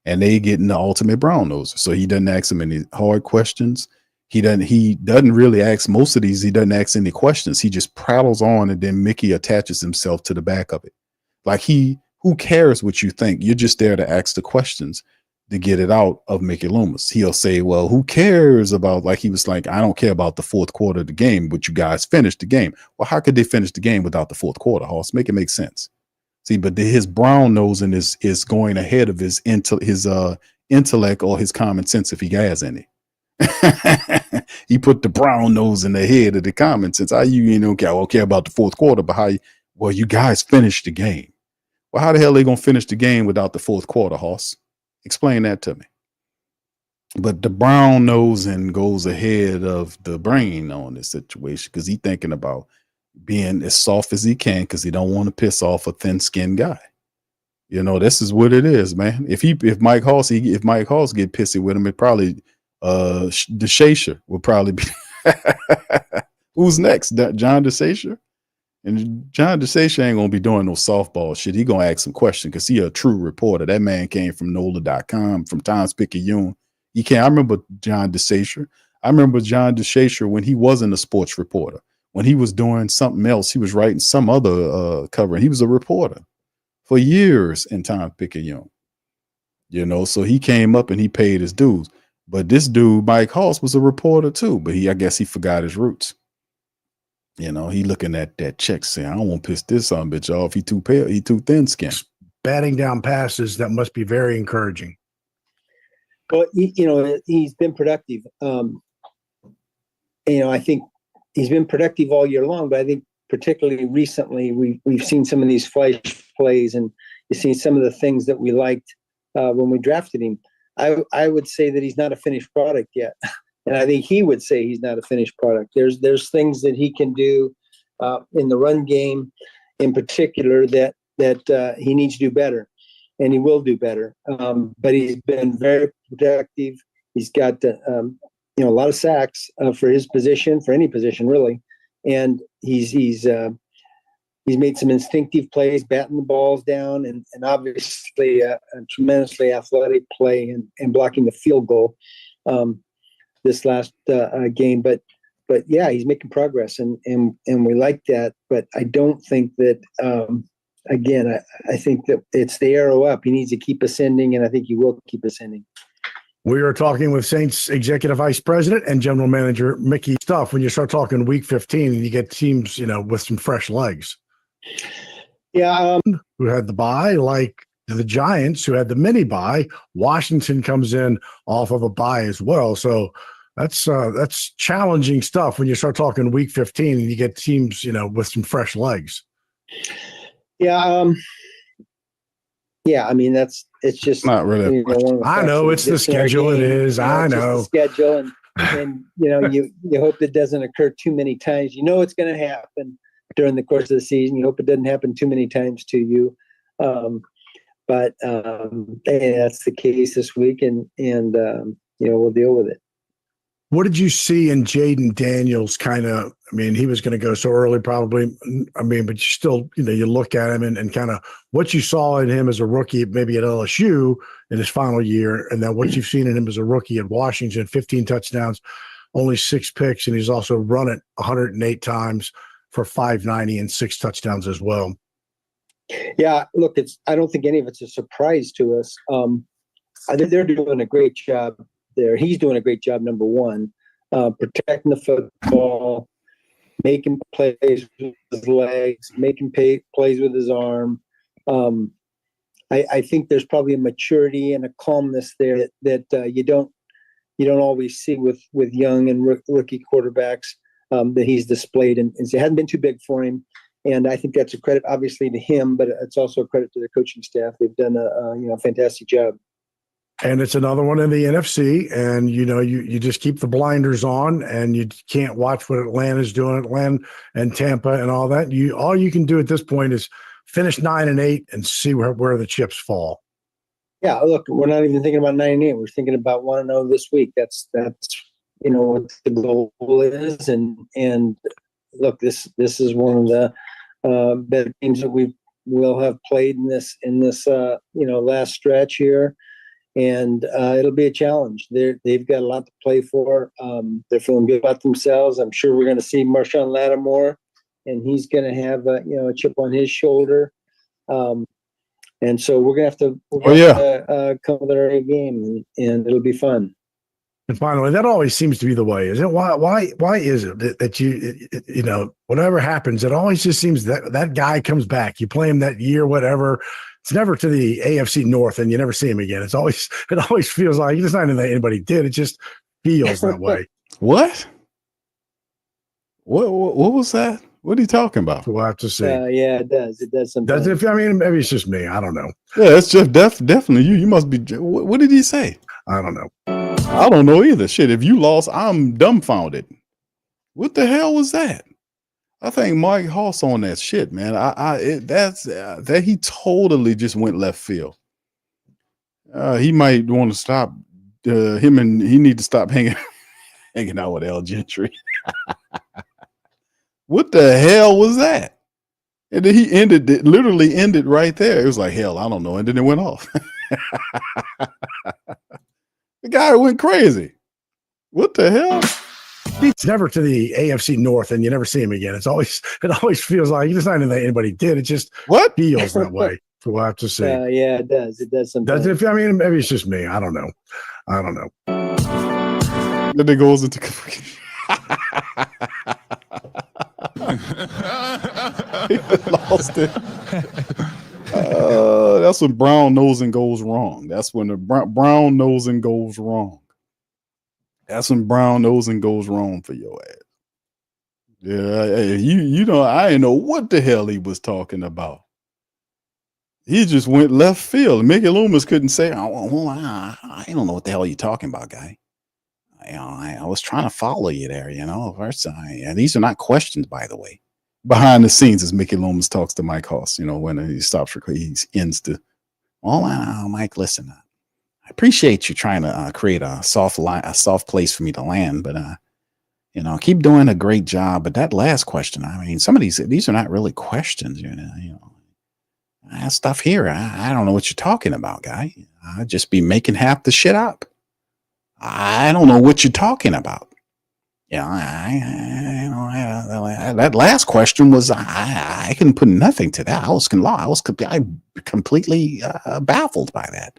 and they getting the ultimate brown noser. So he doesn't ask him any hard questions. He doesn't really ask most of these. He doesn't ask any questions. He just prattles on, and then Mickey attaches himself to the back of it. Like who cares what you think? You're just there to ask the questions to get it out of Mickey Loomis. He'll say, well, who cares about, like he was like, I don't care about the fourth quarter of the game, but you guys finished the game. Well, how could they finish the game without the fourth quarter, Hoss? Make it make sense. See, but his brown nosing is going ahead of his intellect or his common sense, if he has any. He put the brown nose in the head of the common sense. How you don't care about the fourth quarter, but you guys finished the game. Well, how the hell are they going to finish the game without the fourth quarter, Hoss? Explain that to me. But the brown nosing goes ahead of the brain on this situation because he's thinking about being as soft as he can because he don't want to piss off a thin-skinned guy. You know, this is what it is, man. If Mike Hoss get pissy with him, it probably DeShazer will probably be. Who's next? John DeShazer? And John DeShazer ain't gonna be doing no softball shit. He gonna ask some questions because he a true reporter. That man came from NOLA.com, from Times-Picayune. I remember John DeShazer. I remember John DeShazer when he wasn't a sports reporter. When he was doing something else, he was writing some other cover. He was a reporter for years in Times-Picayune. You know, so he came up and he paid his dues. But this dude, Mike Hoss, was a reporter too. But I guess he forgot his roots. You know, he looking at that check saying, I don't want to piss this son bitch off. He too pale. He too thin-skinned. Batting down passes, that must be very encouraging. Well, he's been productive. I think he's been productive all year long, but I think particularly recently we've seen some of these flash plays, and you've seen some of the things that we liked when we drafted him. I would say that he's not a finished product yet. And I think he would say he's not a finished product. There's things that he can do in the run game, in particular, that he needs to do better, and he will do better. But he's been very productive. He's got a lot of sacks for his position, for any position really, and he's made some instinctive plays, batting the balls down, and obviously a tremendously athletic play and blocking the field goal. This last game, but yeah, he's making progress, and we like that. But I don't think that. I think that it's the arrow up. He needs to keep ascending, and I think he will keep ascending. We are talking with Saints Executive Vice President and General Manager Mickey Stuff. When you start talking Week 15, and you get teams, with some fresh legs. Yeah. Who had the bye, like the Giants, who had the mini bye. Washington comes in off of a bye as well. So that's challenging stuff when you start talking Week 15 and you get teams, with some fresh legs. Yeah. I mean, it's just not really. I know it's the schedule. It is. I know. It's the schedule, and you hope it doesn't occur too many times. It's going to happen during the course of the season. You hope it doesn't happen too many times to you. But that's the case this week, and we'll deal with it. What did you see in Jaden Daniels? He was going to go so early, probably. But you still, you look at him and kind of what you saw in him as a rookie, maybe at LSU in his final year, and then what you've seen in him as a rookie at Washington, 15 touchdowns, only 6 picks, and he's also run it 108 times for 590 and 6 touchdowns as well. Yeah, look, I don't think any of it's a surprise to us. I think they're doing a great job there. He's doing a great job, number one, protecting the football, making plays with his legs, making plays with his arm. I think there's probably a maturity and a calmness there that you don't always see with young and rookie quarterbacks that he's displayed, and it hadn't been too big for him. And I think that's a credit, obviously, to him, but it's also a credit to the coaching staff. They've done a fantastic job. And it's another one in the NFC, and you just keep the blinders on, and you can't watch what Atlanta's doing, Atlanta and Tampa and all that. All you can do at this point is finish 9-8 and see where the chips fall. Yeah, look, we're not even thinking about 9-8. We're thinking about 1-0 this week. That's what the goal is, and look, this is one of the better teams that we will have played in this last stretch here. And it'll be a challenge. They've got a lot to play for. They're feeling good about themselves. I'm sure we're going to see Marshawn Lattimore, and he's going to have a chip on his shoulder. And so we're going to have to come with our A game, and it'll be fun. And finally, that always seems to be the way, isn't it? Why is it that whatever happens, it always just seems that guy comes back. You play him that year, whatever. It's never to the AFC North, and you never see him again. It always feels like it's not even that anybody did. It just feels that way. What was that? What are you talking about? We'll have to see. Yeah, it does. It does sometimes. Does it? Maybe it's just me. I don't know. Yeah, it's just definitely you. You must be. What did he say? I don't know. I don't know either. Shit, if you lost, I'm dumbfounded. What the hell was that? I think Mike Hoss on that shit, man. That he totally just went left field. He might want to stop. He need to stop hanging out with Al Gentry. What the hell was that? And then he literally ended right there. It was like, hell, I don't know. And then it went off. The guy went crazy. What the hell? It's never to the AFC North, and you never see him again. It always feels like it's not even that anybody did. It just feels that way. So we'll have to see. Yeah, it does. It does sometimes. Does it? Maybe it's just me. I don't know. Then it goes into. He lost it. That's when brown nosing goes wrong. That's when the brown nosing goes wrong. That's when brown nosing goes wrong for your ass. Yeah, I didn't know what the hell he was talking about. He just went left field. Mickey Loomis couldn't say, I don't know what the hell you're talking about, guy. I was trying to follow you there, First, and these are not questions, by the way. Behind the scenes, as Mickey Loomis talks to Mike Hoss, when he stops, he ends to, Mike, listen, I appreciate you trying to create a soft place for me to land, but keep doing a great job. But that last question, some of these are not really questions, That stuff here, I don't know what you're talking about, guy. I'll just be making half the shit up. I don't know what you're talking about. That last question was I couldn't put nothing to that. I was completely baffled by that.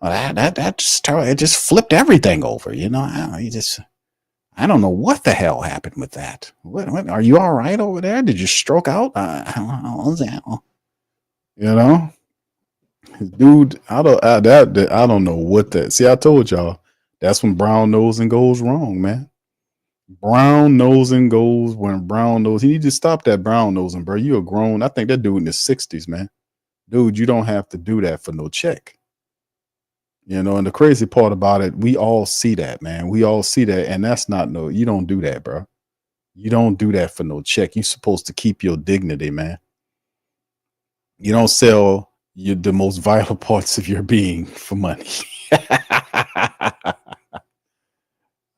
Well, it just flipped everything over. I don't know what the hell happened with that. What, are you all right over there? Did you stroke out? Dude, I don't know what that. See, I told y'all that's when brown nosing goes wrong, man. Brown nosing goes when brown nose. He need to stop that brown nosing, bro. You are grown. I think that dude in his 60s, man. Dude, you don't have to do that for no check. And the crazy part about it, we all see that, man. We all see that, and that's not you don't do that, bro. You don't do that for no check. You're supposed to keep your dignity, man. You don't sell the most vital parts of your being for money.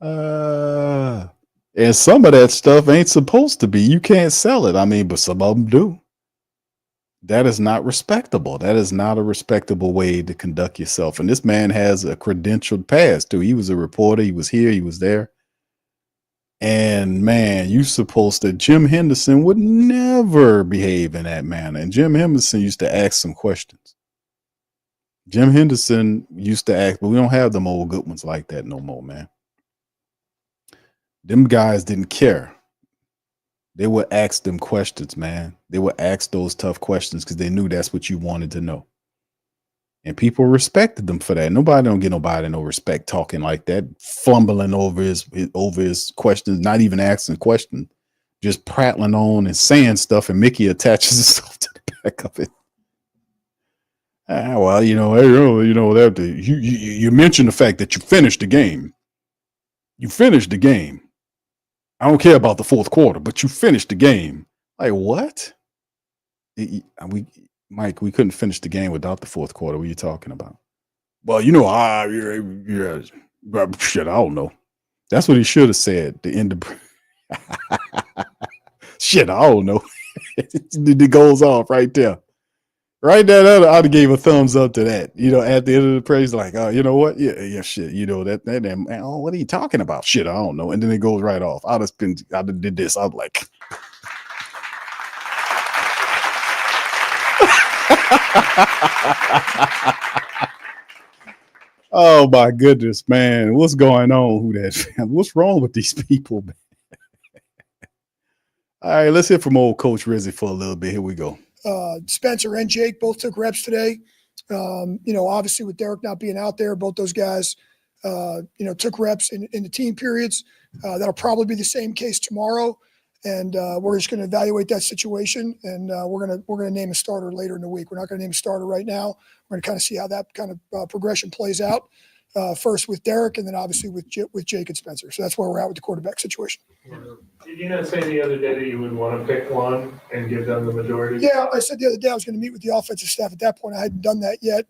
And some of that stuff ain't supposed to be. You can't sell it. I mean, but some of them do. That is not respectable. That is not a respectable way to conduct yourself. And this man has a credentialed past too. He was a reporter. He was here. He was there. And man, you supposed to. Jim Henderson would never behave in that manner. And Jim Henderson used to ask some questions. Jim Henderson used to ask, but we don't have them old good ones like that no more, man. Them guys didn't care. They would ask them questions, man. They would ask those tough questions because they knew that's what you wanted to know. And people respected them for that. Nobody don't get nobody no respect talking like that, fumbling over his questions, not even asking questions, just prattling on and saying stuff, and Mickey attaches himself to the back of it. Well, you mentioned the fact that you finished the game. You finished the game. I don't care about the fourth quarter, but you finished the game. Like, what? Mike, we couldn't finish the game without the fourth quarter. What are you talking about? Well, shit, I don't know. That's what he should have said. The end of shit, I don't know. It goes off right there. Right there, I'd have gave a thumbs up to that. At the end of the praise, like, oh, you know what? Yeah, shit. That oh, what are you talking about? Shit, I don't know. And then it goes right off. I did this. I'm like, oh my goodness, man. What's going on? What's wrong with these people, man? All right, let's hear from old Coach Rizzi for a little bit. Here we go. Spencer and Jake both took reps today. Obviously with Derek not being out there, both those guys, took reps in the team periods. That'll probably be the same case tomorrow. And we're just going to evaluate that situation. And we're going to name a starter later in the week. We're not going to name a starter right now. We're going to kind of see how that kind of progression plays out. First with Derek, and then obviously with Jake and Spencer. So that's where we're at with the quarterback situation. Did you not say the other day that you would want to pick one and give them the majority? Yeah, I said the other day I was going to meet with the offensive staff. At that point, I hadn't done that yet.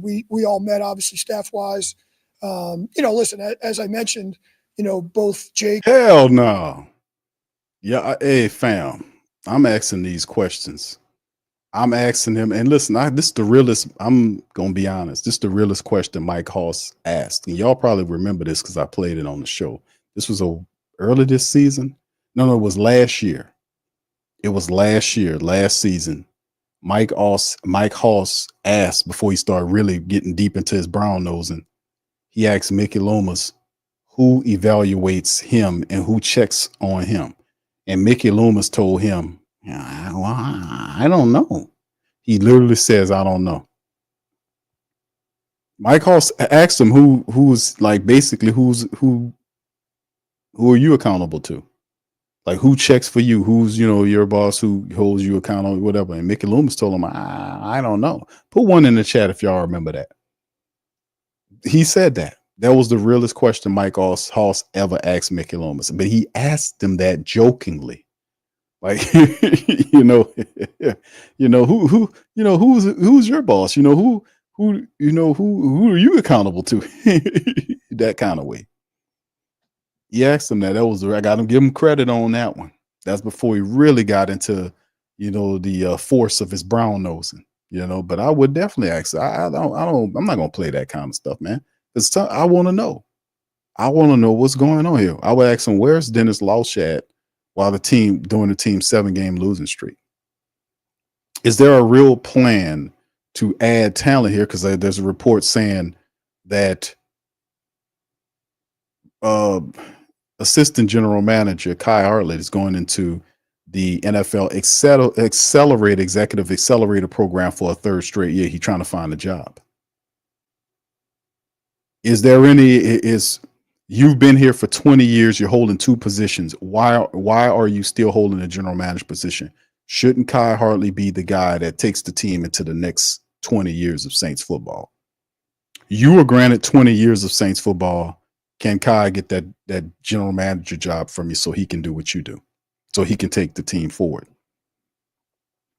We all met, obviously, staff-wise. Listen, as I mentioned, both Jake. Hell no. Yeah, hey, fam, I'm asking these questions. I'm asking him, and listen, this is the realest. I'm gonna be honest. This is the realest question Mike Hoss asked, and y'all probably remember this because I played it on the show. This was early this season. No, it was last year. It was last season. Mike Hoss asked before he started really getting deep into his brown nosing. He asked Mickey Loomis who evaluates him and who checks on him, and Mickey Loomis told him, I don't know. He literally says, I don't know. Mike Hoss asked him who's like basically who are you accountable to? Like, who checks for you? Who's, your boss, who holds you accountable, whatever. And Mickey Loomis told him, I don't know. Put one in the chat if y'all remember that. He said that. That was the realest question Mike Hoss ever asked Mickey Loomis. But he asked him that jokingly. Like, who's your boss? Who are you accountable to? That kind of way. He asked him that. I got to give him credit on that one. That's before he really got into, the force of his brown nosing, but I would definitely ask. I'm not going to play that kind of stuff, man. I want to know. I want to know what's going on here. I would ask him, where's Dennis Lausch at while the team's 7-game losing streak? Is there a real plan to add talent here? Because there's a report saying that assistant general manager Kai Hartlett is going into the NFL executive accelerator program for a third straight year. He's trying to find a job. You've been here for 20 years, you're holding two positions. Why are you still holding a general manager position? Shouldn't Kai Hartlett be the guy that takes the team into the next 20 years of Saints football? You were granted 20 years of Saints football. Can Kai get that general manager job from you so he can do what you do? So he can take the team forward.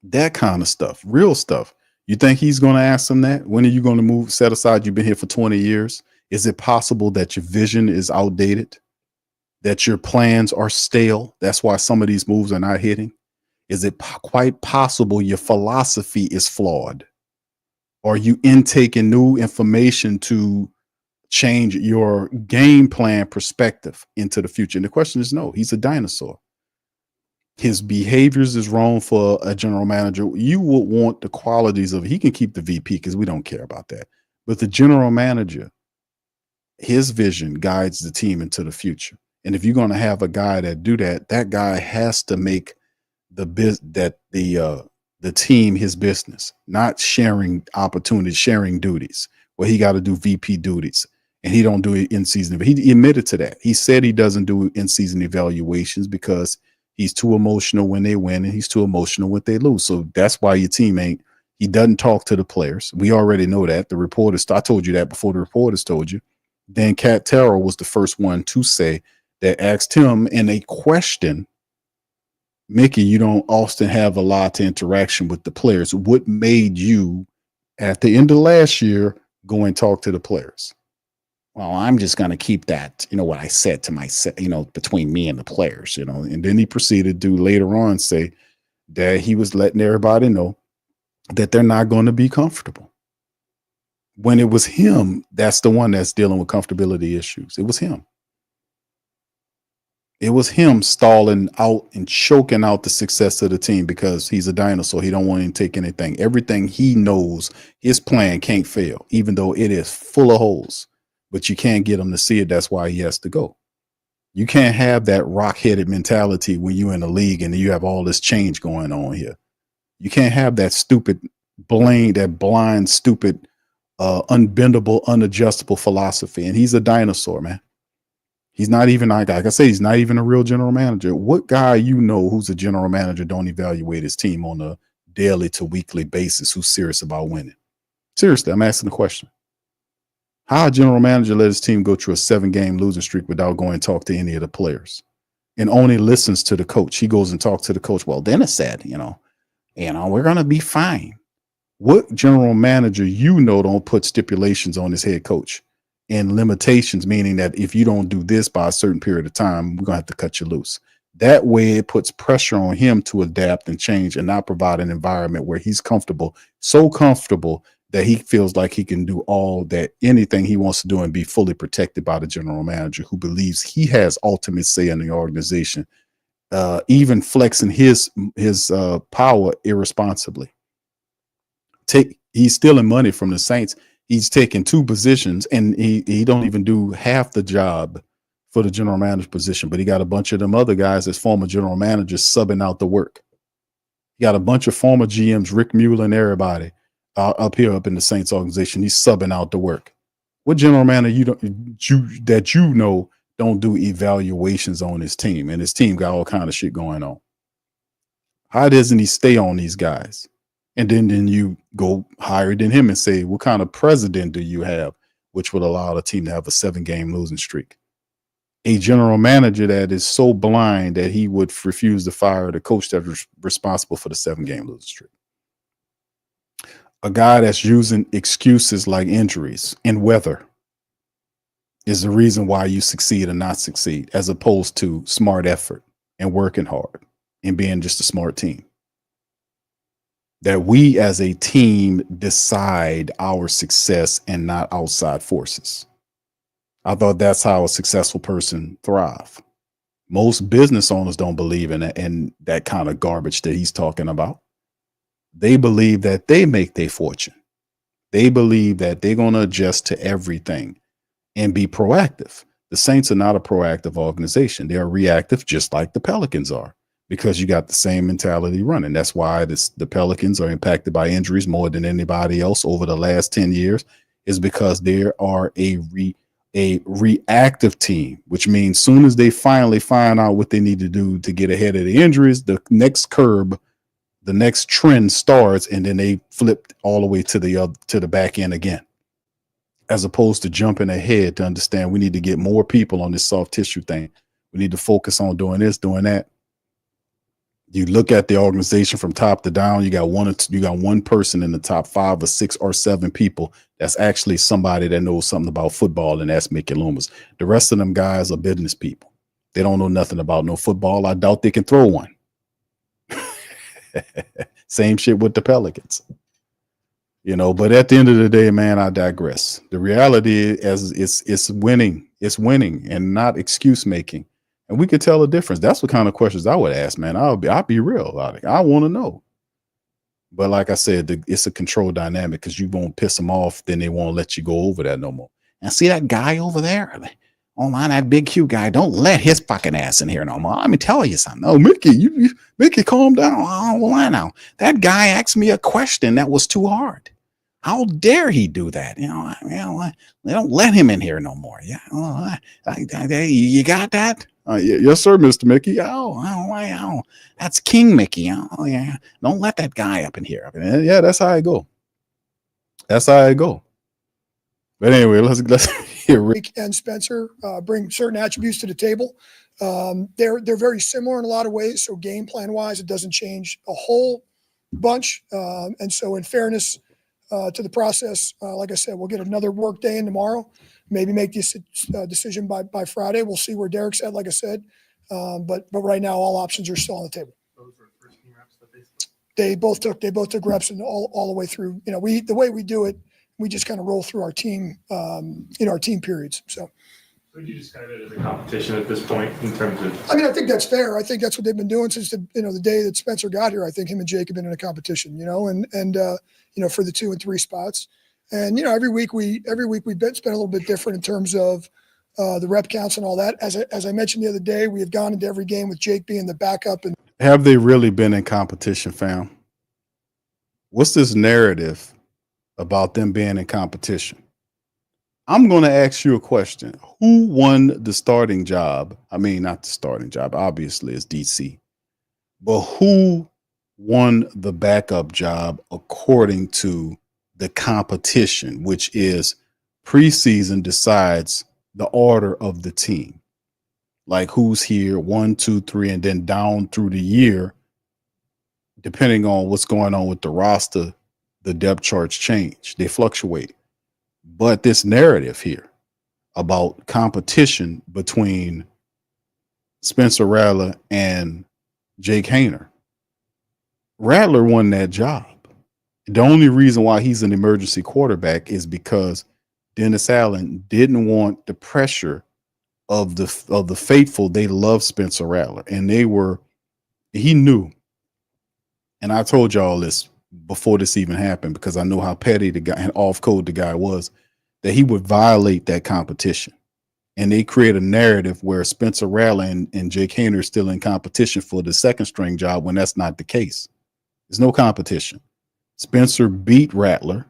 That kind of stuff, real stuff. You think he's going to ask them that? When are you going to set aside? You've been here for 20 years. Is it possible that your vision is outdated? That your plans are stale? That's why some of these moves are not hitting. Is it quite possible your philosophy is flawed? Are you intaking new information to change your game plan perspective into the future? And the question is no. He's a dinosaur. His behaviors is wrong for a general manager. You would want the qualities of, he can keep the VP because we don't care about that. But the general manager, his vision guides the team into the future. And if you're going to have a guy that do that, that guy has to make the team his business, not sharing opportunities, sharing duties. Well, he got to do VP duties, and he don't do it in season. He admitted to that. He said he doesn't do in-season evaluations because he's too emotional when they win and he's too emotional when they lose. So that's why your team he doesn't talk to the players. We already know that. The reporters, I told you that before the reporters told you. Then Cat Terrell was the first one to say that, asked him in a question, Mickey, you don't often have a lot of interaction with the players. What made you at the end of last year go and talk to the players? Well, I'm just going to keep that, what I said to myself, between me and the players, and then he proceeded to later on say that he was letting everybody know that they're not going to be comfortable. When it was him, that's the one that's dealing with comfortability issues. It was him. It was him stalling out and choking out the success of the team because he's a dinosaur. He don't want to take anything. Everything he knows, his plan can't fail, even though it is full of holes. But you can't get him to see it. That's why he has to go. You can't have that rock-headed mentality when you're in the league and you have all this change going on here. You can't have that blind, stupid, unbendable, unadjustable philosophy. And he's a dinosaur, man. He's not even, like I say, he's not even a real general manager. What guy who's a general manager don't evaluate his team on a daily to weekly basis who's serious about winning? Seriously, I'm asking the question. How a general manager let his team go through a 7-game losing streak without going and talk to any of the players and only listens to the coach? He goes and talks to the coach. Well, Dennis said, we're going to be fine. What general manager don't put stipulations on his head coach and limitations, meaning that if you don't do this by a certain period of time, we're going to have to cut you loose. That way it puts pressure on him to adapt and change and not provide an environment where he's comfortable, so comfortable that he feels like he can do anything he wants to do and be fully protected by the general manager who believes he has ultimate say in the organization, even flexing his power irresponsibly. He's stealing money from the Saints. He's taking 2 positions and he don't even do half the job for the general manager position, but he got a bunch of them other guys as former general managers subbing out the work. He got a bunch of former GMs, Rick Mueller and everybody up in the Saints organization. He's subbing out the work. What general manager don't do evaluations on his team, and his team got all kind of shit going on? How doesn't he stay on these guys? And then you go higher than him and say, what kind of president do you have, which would allow the team to have a 7-game losing streak? A general manager that is so blind that he would refuse to fire the coach that's responsible for the 7-game losing streak. A guy that's using excuses like injuries and weather is the reason why you succeed or not succeed, as opposed to smart effort and working hard and being just a smart team. That we as a team decide our success and not outside forces. I thought that's how a successful person thrives. Most business owners don't believe in that kind of garbage that he's talking about. They believe that they make their fortune. They believe that they're going to adjust to everything and be proactive. The Saints are not a proactive organization. They are reactive, just like the Pelicans are, because you got the same mentality running. That's why the Pelicans are impacted by injuries more than anybody else over the last 10 years, is because they are a reactive team, which means soon as they finally find out what they need to do to get ahead of the injuries, the next trend starts, and then they flip all the way to the back end again, as opposed to jumping ahead to understand we need to get more people on this soft tissue thing. We need to focus on doing this, doing that. You look at the organization from top to down, you got one person in the top 5 or 6 or 7 people that's actually somebody that knows something about football, and that's Mickey Loomis. The rest of them guys are business people. They don't know nothing about no football. I doubt they can throw one. Same shit with the Pelicans. But at the end of the day, man, I digress. The reality is it's winning. It's winning and not excuse making. And we could tell the difference. That's what kind of questions I would ask, man. I'll be real about it. I want to know. But like I said, it's a control dynamic, because you won't piss them off, then they won't let you go over that no more. And see that guy over there? Online, that big Q guy, don't let his fucking ass in here no more. Let me tell you something. Oh, Mickey, Mickey, calm down. Oh, well, I know. That guy asked me a question that was too hard. How dare he do that? They don't let him in here no more. Yeah, you got that? Yes, sir, Mr. Mickey. Oh, that's King Mickey. Oh, yeah. Don't let that guy up in here. Yeah, that's how I go. But anyway, let's hear Rick and Spencer bring certain attributes to the table. They're very similar in a lot of ways. So game plan wise, it doesn't change a whole bunch. And so in fairness to the process, like I said, we'll get another work day in tomorrow. Maybe make this decision by Friday. We'll see where Derek's at, like I said. But right now, all options are still on the table. Those were first team reps that they They both took reps, and all the way through. The way we do it, we just kind of roll through our team, our team periods. So would you describe it as a competition at this point in terms of? I think that's fair. I think that's what they've been doing since the day that Spencer got here. I think him and Jake have been in a competition, and for the 2 and 3 spots. And every week we spend a little bit different in terms of the rep counts and all that. As I mentioned the other day, we have gone into every game with Jake being the backup. And have they really been in competition, fam? What's this narrative about them being in competition? I'm going to ask you a question. Who won the starting job? I mean, not the starting job, obviously it's DC, but who won the backup job according to the competition, which is preseason decides the order of the team, like who's here 1, 2, 3, and then down through the year, depending on what's going on with the roster, the depth charts change, they fluctuate. But this narrative here about competition between Spencer Rattler and Jake Haener, Rattler won that job. The only reason why he's an emergency quarterback is because Dennis Allen didn't want the pressure of the faithful. They love Spencer Rattler, and he knew. And I told y'all this before this even happened, because I know how petty the guy and off code the guy was, that he would violate that competition. And they create a narrative where Spencer Rattler and Jake Haener are still in competition for the second string job, when that's not the case. There's no competition. Spencer beat Rattler.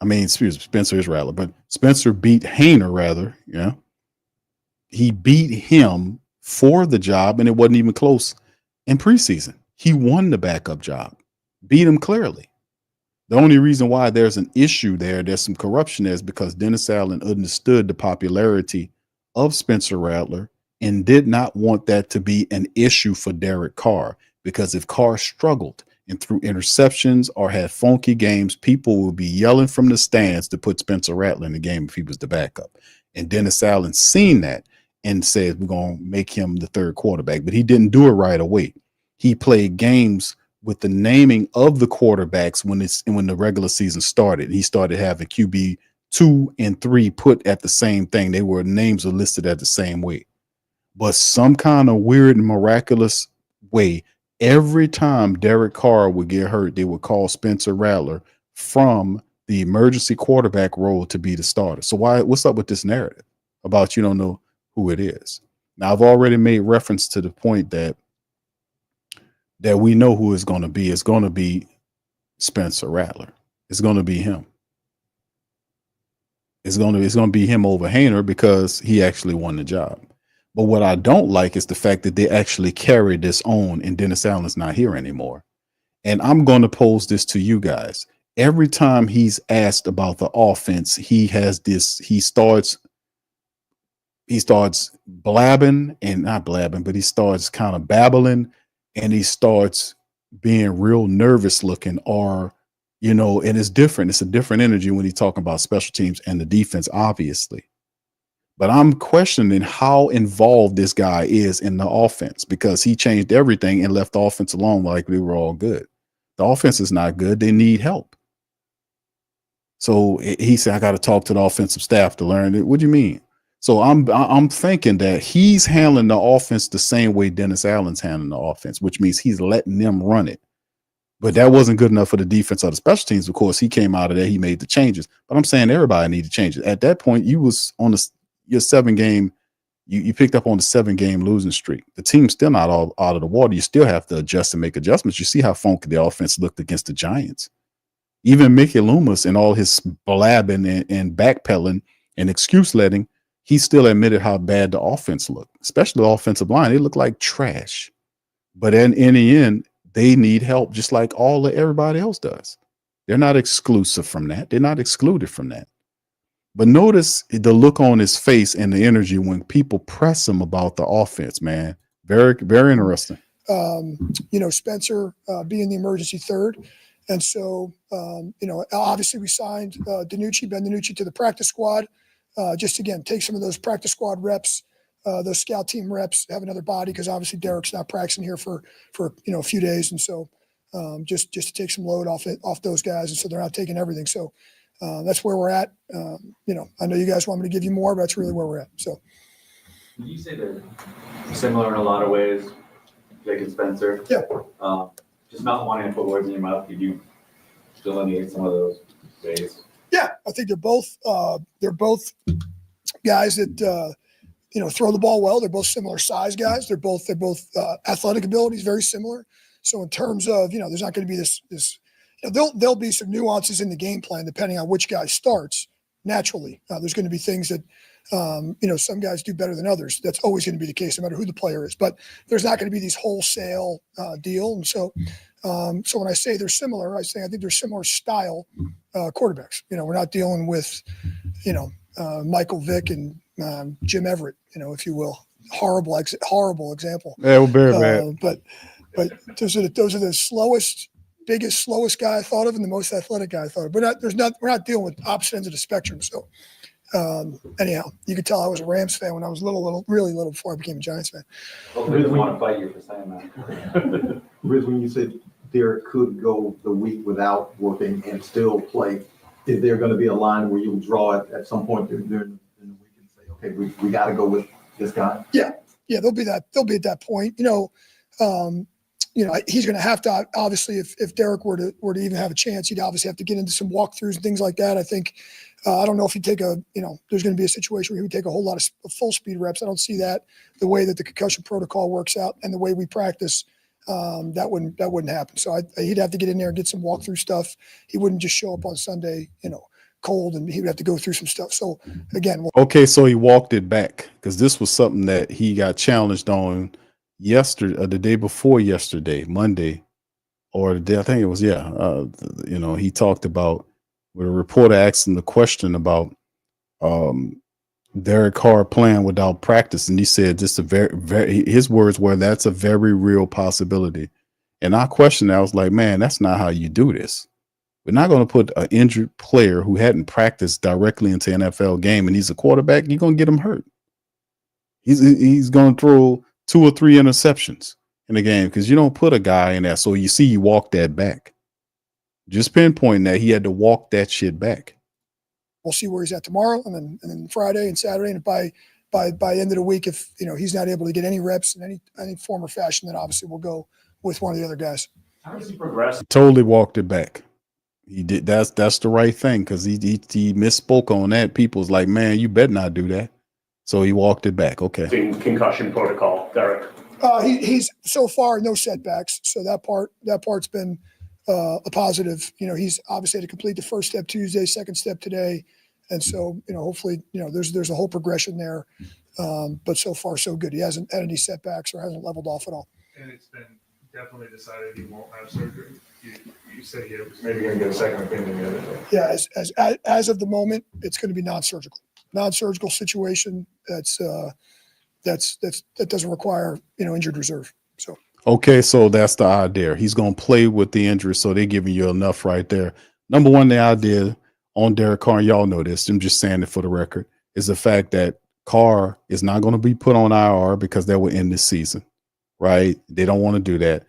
Spencer is Rattler, but Spencer beat Haener, rather. He beat him for the job, and it wasn't even close in preseason. He won the backup job, beat him clearly. The only reason why there's an issue there's some corruption there, is because Dennis Allen understood the popularity of Spencer Rattler and did not want that to be an issue for Derek Carr, because if Carr struggled and threw interceptions or had funky games, people would be yelling from the stands to put Spencer Rattler in the game if he was the backup. And Dennis Allen seen that and said, we're going to make him the third quarterback. But he didn't do it right away. He played games with the naming of the quarterbacks when the regular season started. He started having QB 2 and 3 put at the same thing. Names were listed at the same way. But some kind of weird and miraculous way, every time Derek Carr would get hurt, they would call Spencer Rattler from the emergency quarterback role to be the starter. So what's up with this narrative about you don't know who it is? Now, I've already made reference to the point that we know who it's going to be. It's going to be Spencer Rattler. It's going to be him. It's going to be him over Haener because he actually won the job. But what I don't like is the fact that they actually carry this on and Dennis Allen's not here anymore. And I'm going to pose this to you guys. Every time he's asked about the offense, he starts blabbing, and not blabbing, but he starts kind of babbling, and he starts being real nervous looking, or, and it's different. It's a different energy when he's talking about special teams and the defense, obviously. But I'm questioning how involved this guy is in the offense, because he changed everything and left the offense alone like we were all good. The offense is not good. They need help. So he said, I got to talk to the offensive staff to learn it. What do you mean? So I'm thinking that he's handling the offense the same way Dennis Allen's handling the offense, which means he's letting them run it. But that wasn't good enough for the defense or the special teams. Of course, he came out of there. He made the changes. But I'm saying everybody needed changes. At that point, you was on your 7-game. You picked up on the 7-game losing streak. The team's still not all out of the water. You still have to adjust and make adjustments. You see how funky the offense looked against the Giants. Even Mickey Loomis and all his blabbing and backpedaling and excuse letting, he still admitted how bad the offense looked, especially the offensive line. They look like trash. But in the end, they need help just like everybody else does. They're not exclusive from that. They're not excluded from that. But notice the look on his face and the energy when people press him about the offense, man. Very, very interesting. Spencer being the emergency third. And so, obviously we signed Ben DiNucci to the practice squad. Just, again, take some of those practice squad reps, those scout team reps, have another body, because obviously Derek's not practicing here for a few days. And so just to take some load off those guys. And so they're not taking everything. So that's where we're at. I know you guys want me to give you more, but that's really where we're at. So. Would you say they're similar in a lot of ways, Jake and Spencer? Yeah. Just not wanting to put words in your mouth, could you delineate some of those ways? Yeah, I think they're both guys that throw the ball well. They're both similar size guys. They're both athletic abilities very similar. So in terms of there's not going to be this there'll be some nuances in the game plan depending on which guy starts. Naturally, there's going to be things that some guys do better than others. That's always going to be the case, no matter who the player is. But there's not going to be these wholesale deal. And so when I say they're similar, I think they're similar style quarterbacks. We're not dealing with Michael Vick and Jim Everett, if you will. Horrible example. Yeah, well, very bad. But those are the slowest guy I thought of and the most athletic guy I thought of. We're not dealing with opposite ends of the spectrum. So anyhow, you could tell I was a Rams fan when I was really little before I became a Giants fan. Hopefully they want to fight you for saying that. Riz, when you said Derek could go the week without working and still play, is there going to be a line where you'll draw it at some point during the week and say, okay, we got to go with this guy? Yeah, they'll be at that point. He's going to have to, obviously, if Derek were to even have a chance, he'd obviously have to get into some walkthroughs and things like that. I think, I don't know if he'd take there's going to be a situation where he would take a whole lot of full speed reps. I don't see that the way that the concussion protocol works out and the way we practice. That wouldn't happen. So he'd have to get in there and get some walkthrough stuff. He wouldn't just show up on Sunday, cold, and he would have to go through some stuff. So again, okay, so he walked it back because this was something that he got challenged on yesterday, the day before yesterday, Monday, or the day, I think it was, he talked about, when a reporter asked him the question about Derek Carr playing without practice, and he said just his words were, that's a very real possibility. And I questioned it. I was like, man, that's not how you do this. We're not going to put an injured player who hadn't practiced directly into an NFL game, and he's a quarterback. You're going to get him hurt. He's going to throw 2 or 3 interceptions in the game because you don't put a guy in there. So you see, he walked that back. Just pinpointing that he had to walk that shit back. We'll see where he's at tomorrow, and then Friday and Saturday, and by end of the week, if he's not able to get any reps in any form or fashion, then obviously we'll go with one of the other guys. How does he progress? Totally walked it back. He did. That's the right thing because he misspoke on that. People's like, man, you better not do that. So he walked it back. Okay. Concussion protocol, Derek. He's so far no setbacks, so that part's been a positive. He's obviously had to complete the first step Tuesday, second step today, and so hopefully there's a whole progression there. But so far so good. He hasn't had any setbacks or hasn't leveled off at all. And it's been definitely decided he won't have surgery. You said he was maybe going to get a second opinion the other day. Yeah, as of the moment, it's going to be non-surgical situation. That doesn't require injured reserve. So okay, so that's the idea. He's gonna play with the injury, so they're giving you enough right there. Number one, the idea on Derek Carr, and y'all know this. I'm just saying it for the record, is the fact that Carr is not going to be put on IR because that will end this season, right? They don't want to do that.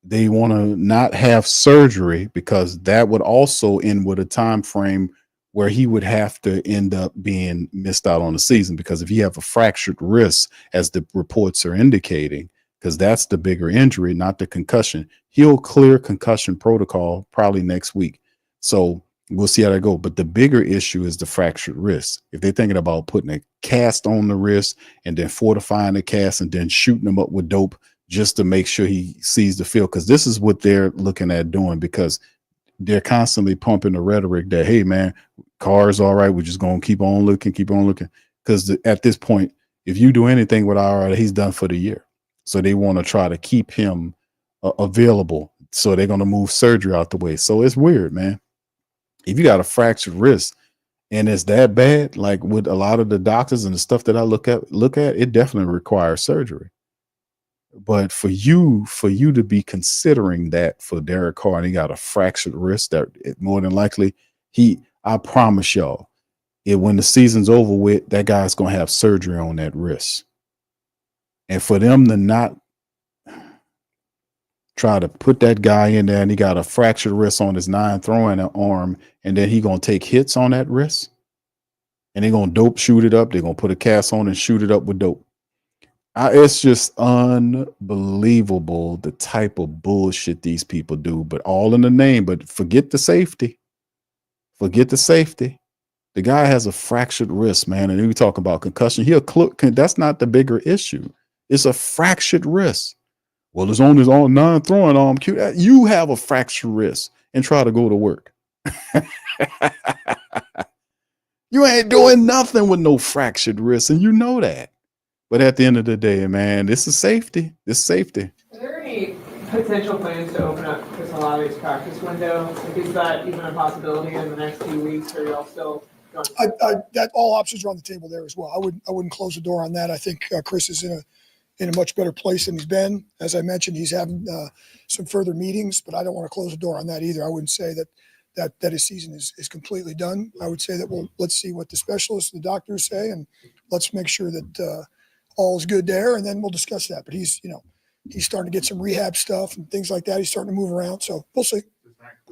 They want to not have surgery because that would also end with a time frame where he would have to end up being missed out on the season, because if you have a fractured wrist, as the reports are indicating, because that's the bigger injury, not the concussion, he'll clear concussion protocol probably next week. So we'll see how that goes. But the bigger issue is the fractured wrist. If they're thinking about putting a cast on the wrist and then fortifying the cast and then shooting him up with dope just to make sure he sees the field, because this is what they're looking at doing, because they're constantly pumping the rhetoric that, hey, man, Carr's all right. We're just going to keep on looking. Because at this point, if you do anything with IR, he's done for the year. So they want to try to keep him available. So they're going to move surgery out the way. So it's weird, man. If you got a fractured wrist and it's that bad, like with a lot of the doctors and the stuff that I look at, it definitely requires surgery. But for you to be considering that for Derek Carr, and he got a fractured wrist, that more than likely I promise y'all, when the season's over with, that guy's going to have surgery on that wrist. And for them to not try to put that guy in there and he got a fractured wrist on his 9 throwing arm, and then he going to take hits on that wrist, and they're going to dope shoot it up. They're going to put a cast on and shoot it up with dope. It's just unbelievable the type of bullshit these people do, but all in the name. But forget the safety. The guy has a fractured wrist, man. And we talk about concussion. That's not the bigger issue. It's a fractured wrist. Well, it's on his own 9 throwing arm. You have a fractured wrist and try to go to work. You ain't doing nothing with no fractured wrist, and you know that. But at the end of the day, man, this is safety. Are there any potential plans to open up Chris Olave's practice window? Like, is that even a possibility in the next few weeks, or are y'all still going? That all options are on the table there as well. I wouldn't close the door on that. I think Chris is in a much better place than he's been. As I mentioned, he's having some further meetings, but I don't want to close the door on that either. I wouldn't say that his season is completely done. I would say that let's see what the specialists and the doctors say, and let's make sure that all is good there, and then we'll discuss that. But he's starting to get some rehab stuff and things like that. He's starting to move around, so we'll see.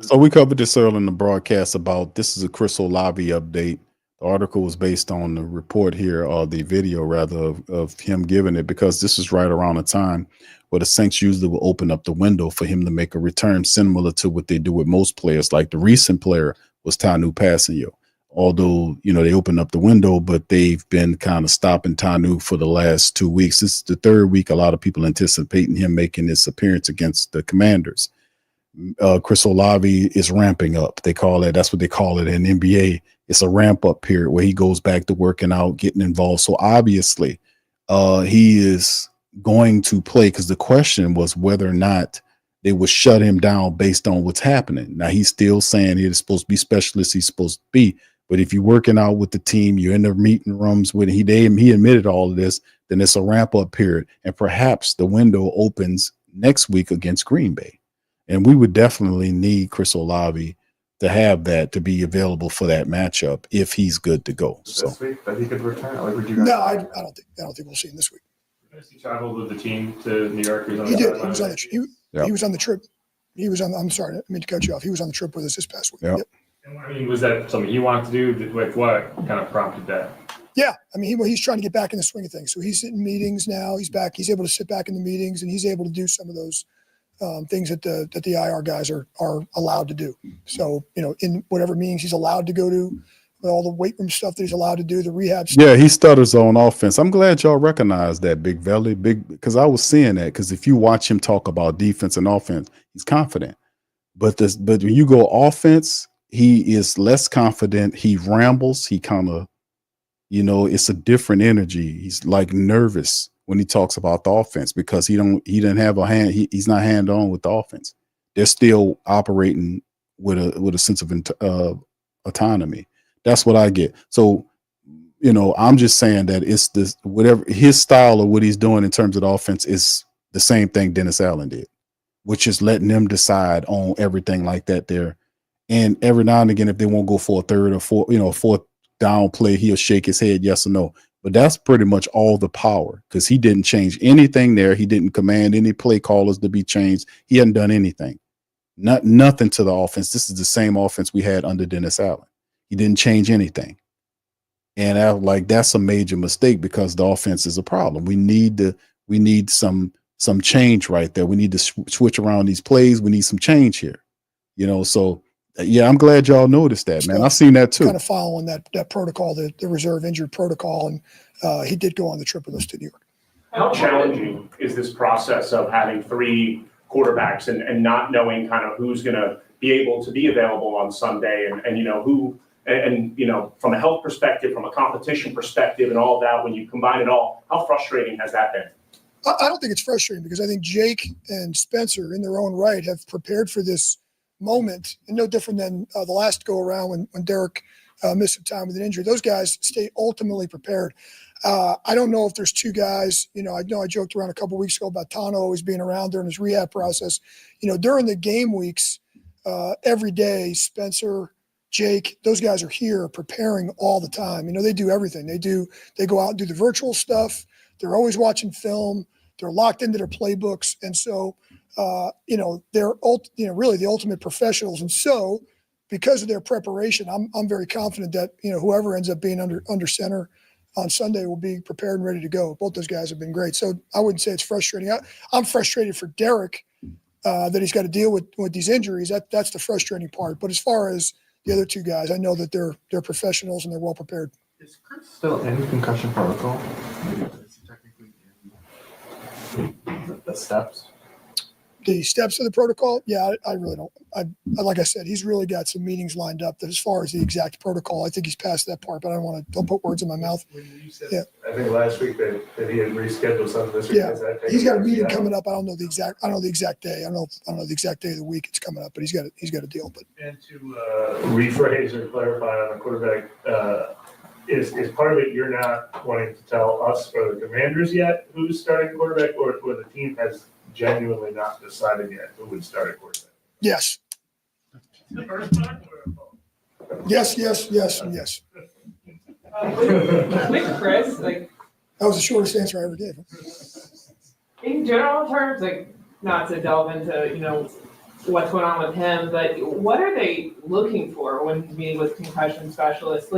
So we covered this earlier in the broadcast about this is a Chris Olave update. The article was based on the report here, or the video rather, of him giving it, because this is right around the time where the Saints usually will open up the window for him to make a return, similar to what they do with most players. Like the recent player was Tanu Passanio. Although, they opened up the window, but they've been kind of stopping Tanu for the last 2 weeks. This is the third week. A lot of people anticipating him making this appearance against the Commanders. Chris Olave is ramping up. That's what they call it in NBA. It's a ramp up period where he goes back to working out, getting involved. So obviously he is going to play, because the question was whether or not they would shut him down based on what's happening. Now he's still saying he's supposed to be specialist. He's supposed to be. But if you're working out with the team, you're in the meeting rooms with he admitted all of this, then it's a ramp up period. And perhaps the window opens next week against Green Bay. And we would definitely need Chris Olave to have that, to be available for that matchup if he's good to go. So This week that he could return? Like, would you guys? No, I don't think we'll see him this week. He traveled with the team to New York. He did. He was on the trip. I'm sorry, I didn't mean to cut you off. He was on the trip with us this past week. Yep. Yep. Was that something he wanted to do? Like, what kind of prompted that? Yeah, he's trying to get back in the swing of things. So he's in meetings now. He's back. He's able to sit back in the meetings, and he's able to do some of those things that the IR guys are allowed to do. So, in whatever meetings he's allowed to go to, with all the weight room stuff that he's allowed to do, the rehab stuff. Yeah, he stutters on offense. I'm glad y'all recognize that, Big Valley, because I was seeing that. Because if you watch him talk about defense and offense, he's confident. But when you go offense, he is less confident. He rambles. He kind of, it's a different energy. He's like nervous when he talks about the offense because he didn't have a hand. He's not hand on with the offense. They're still operating with a sense of autonomy. That's what I get. So, I'm just saying that it's this, whatever his style or what he's doing in terms of the offense is the same thing Dennis Allen did, which is letting them decide on everything like that there. And every now and again, if they won't go for a third or fourth down play, he'll shake his head yes or no. But that's pretty much all the power because he didn't change anything there. He didn't command any play callers to be changed. He hadn't done anything. Nothing to the offense. This is the same offense we had under Dennis Allen. He didn't change anything. And that's a major mistake because the offense is a problem. We need some change right there. We need to switch around these plays. We need some change here. So yeah, I'm glad y'all noticed that, man. I've seen that too. Kind of following that protocol, the reserve injured protocol, and he did go on the trip with us to New York. How challenging is this process of having three quarterbacks and not knowing kind of who's going to be able to be available on Sunday and who and from a health perspective, from a competition perspective and all of that, when you combine it all, how frustrating has that been? I don't think it's frustrating because I think Jake and Spencer in their own right have prepared for this moment, and no different than the last go around when Derek missed some time with an injury. Those guys stay ultimately prepared. I don't know if there's two guys, I know I joked around a couple of weeks ago about Tano always being around during his rehab process. During the game weeks, every day, Spencer, Jake, those guys are here preparing all the time. They do everything. They go out and do the virtual stuff. They're always watching film. They're locked into their playbooks. And so, they're really the ultimate professionals. And so because of their preparation, I'm very confident that, whoever ends up being under center on Sunday will be prepared and ready to go. Both those guys have been great. So I wouldn't say it's frustrating. I'm frustrated for Derek that he's got to deal with these injuries. That's the frustrating part. But as far as the other two guys, I know that they're professionals and they're well prepared. Is Chris still in concussion protocol? Is he technically in the steps? The steps of the protocol, yeah, I really don't. Like I said, he's really got some meetings lined up. That as far as the exact protocol, I think he's past that part. But I don't put words in my mouth. When you said, I think last week that he had rescheduled something this week. Yeah, he's got a meeting coming up. I don't know the exact day. I don't know the exact day of the week it's coming up, but he's got a deal. But and to rephrase or clarify on the quarterback, is part of it you're not wanting to tell us or the Commanders yet who's starting quarterback, or the team has genuinely not decided yet who would start at quarterback? Yes. The first time? Yes, and yes. With Chris, That was the shortest answer I ever gave. in general terms, not to delve into, what's going on with him, but what are they looking for when meeting with concussion specialists?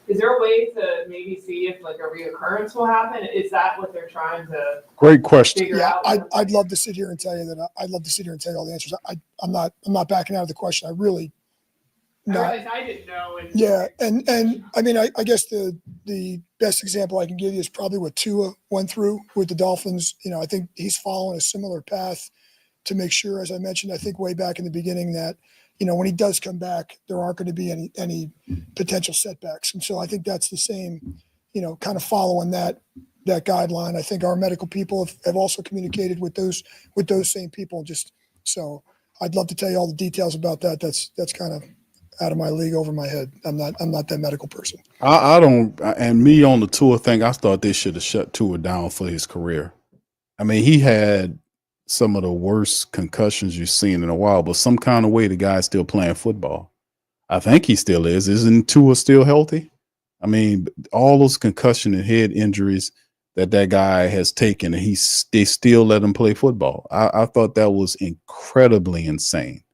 Is there a way to maybe see if a reoccurrence will happen? Is that what they're trying to Great question. figure Yeah, out? I'd love to sit here and tell you that. I'd love to sit here and tell you all the answers. I'm not backing out of the question. I really I not. realized I didn't know. Yeah, and I mean, I guess the best example I can give you is probably what Tua went through with the Dolphins. I think he's following a similar path to make sure, as I mentioned, I think way back in the beginning that, when he does come back, there aren't going to be any potential setbacks. And so I think that's the same, kind of following that guideline. I think our medical people have also communicated with those same people. Just so I'd love to tell you all the details about that. That's kind of out of my league, over my head. I'm not that medical person. I don't, and me on the Tua thing, I thought they should have shut Tua down for his career. I mean, he had some of the worst concussions you've seen in a while, but some kind of way the guy's still playing football. I think he still is. Isn't Tua still healthy? I mean, all those concussion and head injuries that guy has taken, and they still let him play football. I thought that was incredibly insane.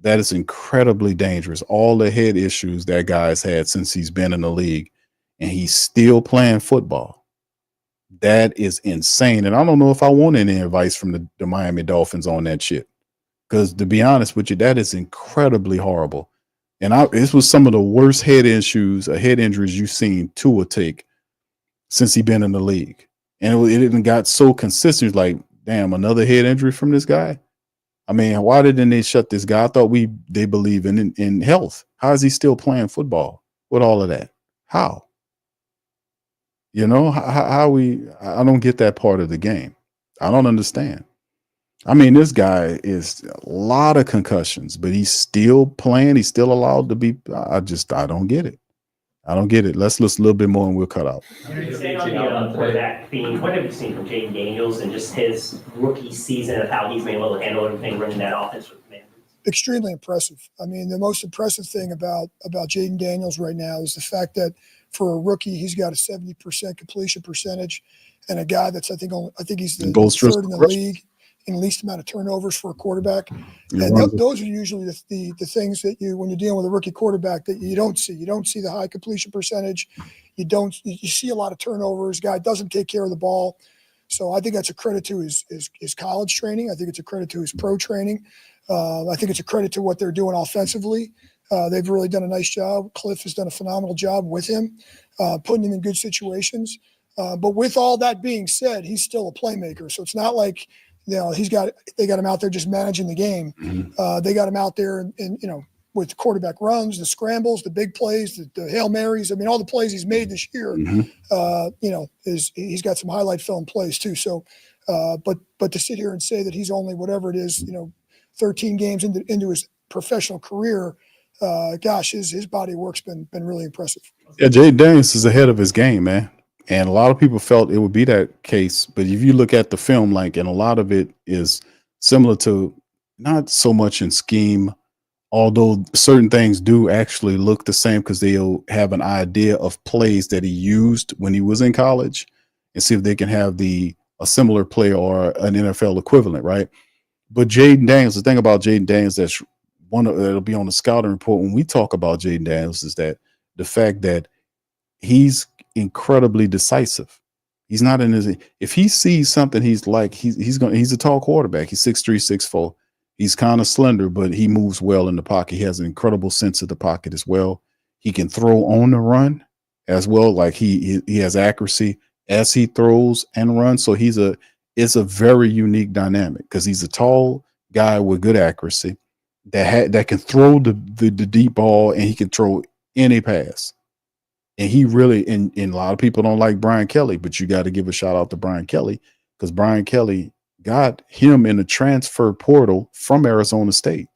That is incredibly dangerous. All the head issues that guy's had since he's been in the league, and he's still playing football. That is insane. And I don't know if I want any advice from the Miami Dolphins on that shit. Because to be honest with you, that is incredibly horrible. And this was some of the worst head injuries you've seen Tua take since he's been in the league. And it didn't got so consistent. It's like, damn, another head injury from this guy. I mean, why didn't they shut this guy? I thought they believe in health. How is he still playing football with all of that? How? You know, I don't get that part of the game. I don't understand. I mean, this guy is a lot of concussions, but he's still playing. He's still allowed to be. I don't get it. I don't get it. Let's listen a little bit more and we'll cut out. Staying on the quarterback theme, what have you seen from Jaden Daniels and just his rookie season of how he's been able to handle everything running that offense with Commanders? Extremely impressive. I mean, the most impressive thing about Jaden Daniels right now is the fact that for a rookie, he's got a 70% completion percentage, and a guy that's I think he's the third in the league in least amount of turnovers for a quarterback. And those are usually the things that when you're dealing with a rookie quarterback that you don't see. You don't see the high completion percentage. You see a lot of turnovers. Guy doesn't take care of the ball. So I think that's a credit to his college training. I think it's a credit to his pro training. I think it's a credit to what they're doing offensively. They've really done a nice job. Cliff has done a phenomenal job with him, putting him in good situations. But with all that being said, he's still a playmaker. So it's not like, they got him out there just managing the game. Mm-hmm. They got him out there and with quarterback runs, the scrambles, the big plays, the Hail Marys. I mean, all the plays he's made this year, he's got some highlight film plays too. So, but to sit here and say that he's only whatever it is, 13 games into his professional career, his body of work's been really impressive. Yeah, Jaden Daniels is ahead of his game, man. And a lot of people felt it would be that case. But if you look at the film, and a lot of it is similar to not so much in scheme, although certain things do actually look the same because they'll have an idea of plays that he used when he was in college and see if they can have a similar play or an NFL equivalent, right? But Jaden Daniels, the thing about Jaden Daniels that'll be on the scouting report when we talk about Jaden Daniels is that the fact that he's incredibly decisive. He's not if he sees something he's a tall quarterback. He's 6'3", 6'4". He's kind of slender, but he moves well in the pocket. He has an incredible sense of the pocket as well. He can throw on the run as well. Like he has accuracy as he throws and runs. So it's a very unique dynamic because he's a tall guy with good accuracy that can throw the deep ball, and he can throw any pass. And he really, and a lot of people don't like Brian Kelly, but you got to give a shout out to Brian Kelly because Brian Kelly got him in the transfer portal from Arizona State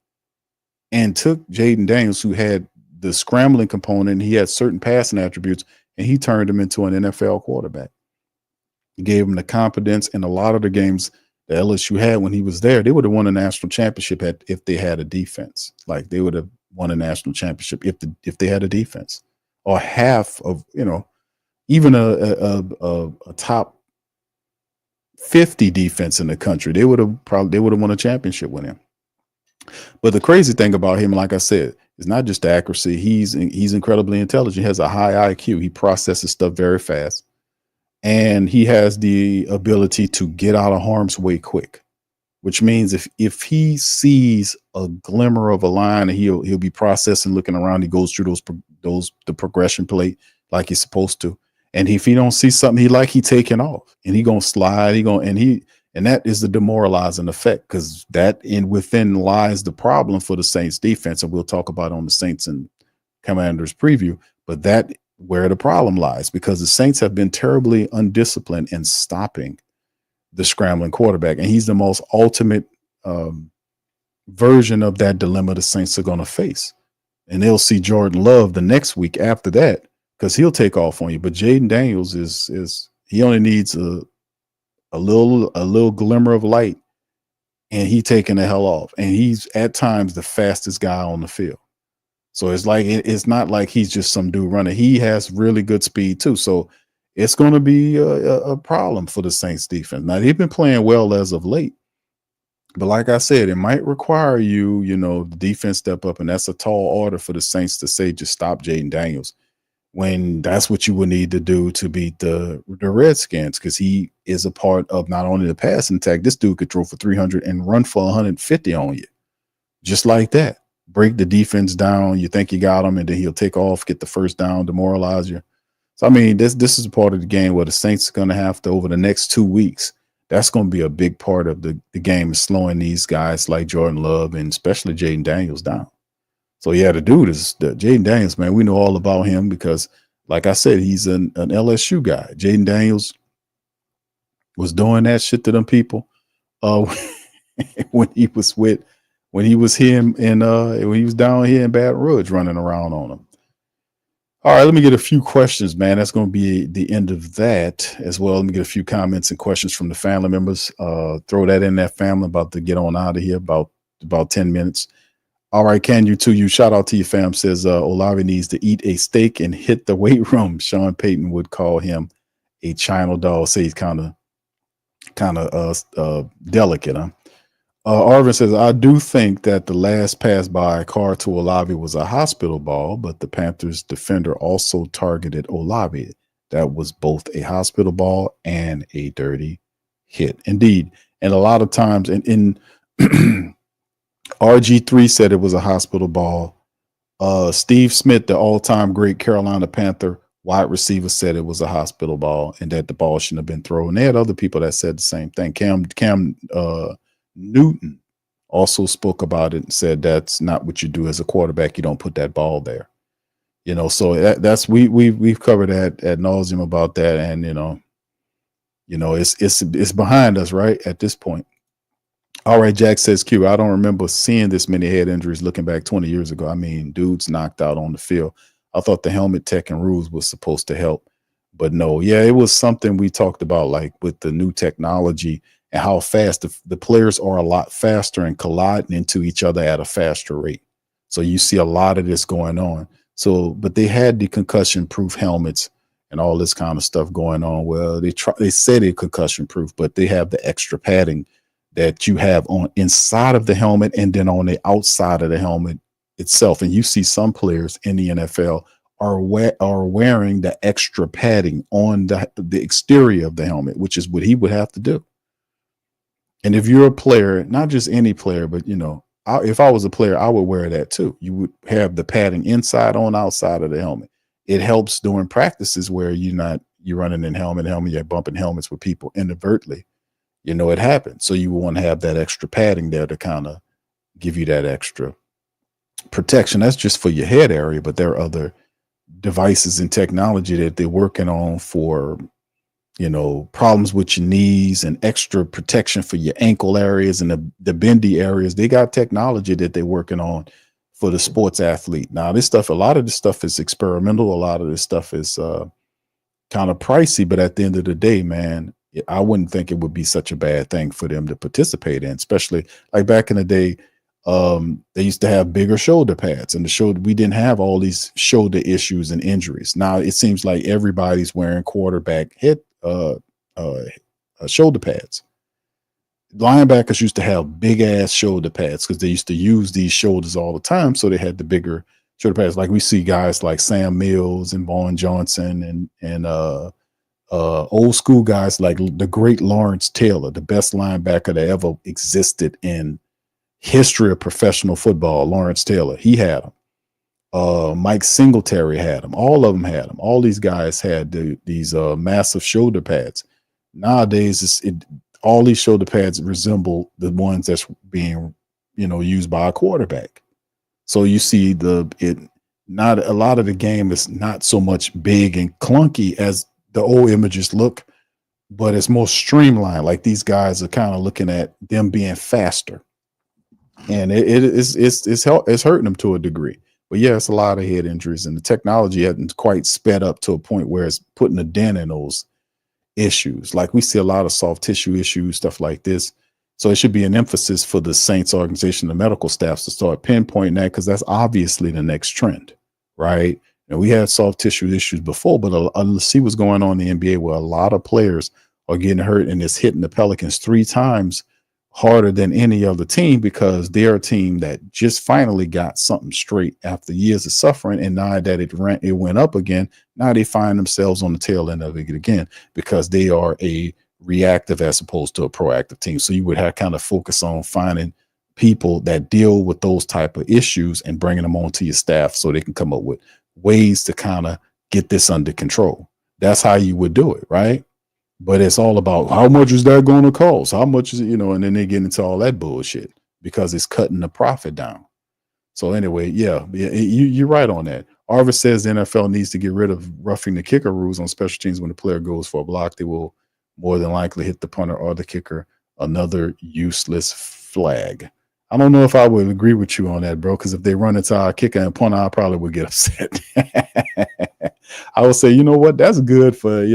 and took Jaden Daniels, who had the scrambling component. He had certain passing attributes, and he turned him into an NFL quarterback. He gave him the confidence, and a lot of the games that LSU had when he was there, they would have won a national championship if they had a defense. Like they would have won a national championship if they had a defense. Or half of, even a top 50 defense in the country, they would have won a championship with him. But the crazy thing about him, like I said, is not just the accuracy. He's incredibly intelligent. He has a high IQ. He processes stuff very fast, and he has the ability to get out of harm's way quick. Which means if he sees a glimmer of a line, and he'll be processing, looking around, he goes through the progression plate like he's supposed to. And if he don't see something he taking off, and he gonna slide, and that is the demoralizing effect, because within lies the problem for the Saints defense, and we'll talk about it on the Saints and Commanders preview. But that where the problem lies, because the Saints have been terribly undisciplined in stopping the scrambling quarterback, and he's the most ultimate version of that dilemma the Saints are going to face. And they'll see Jordan Love the next week after that, because he'll take off on you. But Jaden Daniels he only needs a little glimmer of light, and he taking the hell off. And he's at times the fastest guy on the field. So it's not like he's just some dude running. He has really good speed too. So it's going to be a problem for the Saints defense. Now, they've been playing well as of late, but like I said, it might require the defense step up, and that's a tall order for the Saints to say, just stop Jaden Daniels when that's what you would need to do to beat the Redskins, because he is a part of not only the passing attack. This dude could throw for 300 and run for 150 on you, just like that. Break the defense down. You think you got him, and then he'll take off, get the first down, demoralize you. So, I mean, this is a part of the game where the Saints are going to have to, over the next 2 weeks, that's going to be a big part of the game, is slowing these guys like Jordan Love and especially Jaden Daniels down. So, yeah, the dude is Jaden Daniels, man. We know all about him because, like I said, he's an LSU guy. Jaden Daniels was doing that shit to them people when he was down here in Baton Rouge running around on them. All right, let me get a few questions, man. That's going to be the end of that as well. Let me get a few comments and questions from the family members. Throw that in there, family. About to get on out of here, about 10 minutes. All right, can you too? You shout out to your fam. Says Olave needs to eat a steak and hit the weight room. Sean Payton would call him a China doll. Say he's kind of delicate, huh? Arvin says, I do think that the last pass by Carr to Olave was a hospital ball, but the Panthers defender also targeted Olave. That was both a hospital ball and a dirty hit. Indeed. And a lot of times, in RG3 said it was a hospital ball. Steve Smith, the all-time great Carolina Panther wide receiver, said it was a hospital ball and that the ball shouldn't have been thrown. They had other people that said the same thing. Cam Newton also spoke about it and said that's not what you do as a quarterback. You don't put that ball there, So that's we've covered that ad nauseum about that, and it's behind us right at this point. All right, Jack says, Q, I don't remember seeing this many head injuries looking back 20 years ago. I mean, dudes knocked out on the field. I thought the helmet tech and rules was supposed to help, but no, yeah, it was something we talked about, like with the new technology and how fast the players are a lot faster and colliding into each other at a faster rate. So you see a lot of this going on. So, but they had the concussion-proof helmets and all this kind of stuff going on. Well, they said they're concussion-proof, but they have the extra padding that you have on inside of the helmet and then on the outside of the helmet itself. And you see some players in the NFL are wearing the extra padding on the exterior of the helmet, which is what he would have to do. And if you're a player, not just any player, but, if I was a player, I would wear that too. You would have the padding inside on outside of the helmet. It helps during practices where you're running in helmet, you're bumping helmets with people inadvertently. It happens. So you want to have that extra padding there to kind of give you that extra protection. That's just for your head area, but there are other devices and technology that they're working on for problems with your knees and extra protection for your ankle areas and the bendy areas. They got technology that they're working on for the sports athlete. Now, a lot of this stuff is experimental. A lot of this stuff is kind of pricey, but at the end of the day, man, I wouldn't think it would be such a bad thing for them to participate in, especially like back in the day. They used to have bigger shoulder pads, and we didn't have all these shoulder issues and injuries. Now it seems like everybody's wearing quarterback shoulder pads. Linebackers used to have big ass shoulder pads because they used to use these shoulders all the time. So they had the bigger shoulder pads. Like we see guys like Sam Mills and Vaughn Johnson and old school guys like the great Lawrence Taylor, the best linebacker that ever existed in history of professional football. Lawrence Taylor, he had them. Mike Singletary had them. All of them had them. All these guys had these massive shoulder pads. Nowadays, all these shoulder pads resemble the ones that's being, used by a quarterback. So you see not a lot of the game is not so much big and clunky as the old images look, but it's more streamlined. Like these guys are kind of looking at them being faster, and it's hurting them to a degree. But yeah, it's a lot of head injuries, and the technology hasn't quite sped up to a point where it's putting a dent in those issues. Like we see a lot of soft tissue issues, stuff like this. So it should be an emphasis for the Saints organization, the medical staffs, to start pinpointing that, because that's obviously the next trend, right? And we had soft tissue issues before, but let's see what's going on in the NBA, where a lot of players are getting hurt, and it's hitting the Pelicans 3 times harder than any other team because they're a team that just finally got something straight after years of suffering. And now that it went up again, now they find themselves on the tail end of it again because they are a reactive as opposed to a proactive team. So you would have kind of focus on finding people that deal with those type of issues and bringing them onto your staff so they can come up with ways to kind of get this under control. That's how you would do it, right? But it's all about how much is that going to cost? How much is it, and then they get into all that bullshit because it's cutting the profit down. So anyway, you're right on that. Arvis says the NFL needs to get rid of roughing the kicker rules on special teams. When the player goes for a block, they will more than likely hit the punter or the kicker. Another useless flag. I don't know if I would agree with you on that, bro, because if they run into our kicker and punter, I probably would get upset. I would say, you know what, that's good for,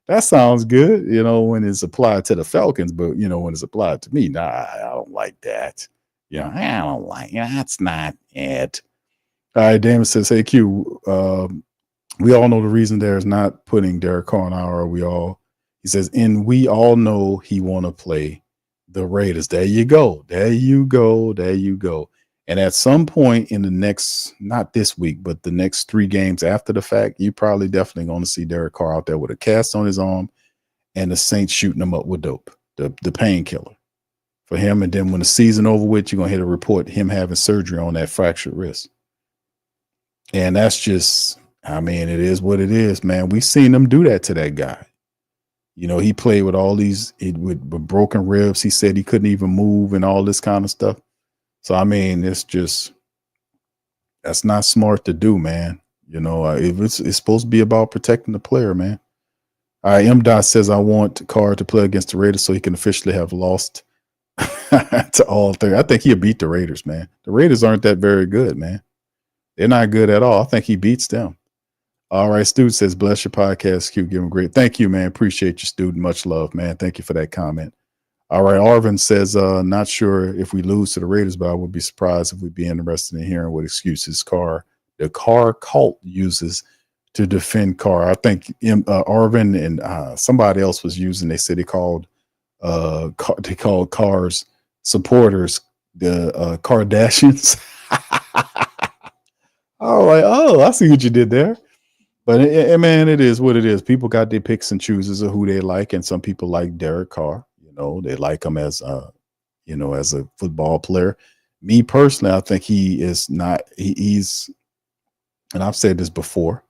that sounds good, when it's applied to the Falcons, but, when it's applied to me, nah, I don't like that. I don't like, that's not it. All right, Damon says, hey, Q, we all know the reason there's not putting Derek Carr on our, he says, and we all know he want to play the Raiders. There you go. And at some point in the next, not this week, but the next 3 games after the fact, you probably definitely going to see Derek Carr out there with a cast on his arm and the Saints shooting him up with dope, the painkiller for him. And then when the season over with, you're going to hear a report him having surgery on that fractured wrist. And that's just, it is what it is, man. We've seen them do that to that guy. He played with all these with broken ribs. He said he couldn't even move and all this kind of stuff. So, it's just, that's not smart to do, man. It's supposed to be about protecting the player, man. All right, M. says, I want Carr to play against the Raiders so he can officially have lost to all 30. I think he'll beat the Raiders, man. The Raiders aren't that very good, man. They're not good at all. I think he beats them. All right, Student says, bless your podcast, Q. Give him great. Thank you, man. Appreciate you, Student. Much love, man. Thank you for that comment. All right, Arvin says, not sure if we lose to the Raiders, but I would be surprised if we'd be interested in hearing what excuses the Carr cult uses to defend Carr. I think Arvin and somebody else was using, they said they called Carr's supporters the Kardashians. All right. Oh, I see what you did there. But man, it is what it is. People got their picks and chooses of who they like, and some people like Derek Carr. They like him as as a football player. Me personally, I think he is not. He's, and I've said this before,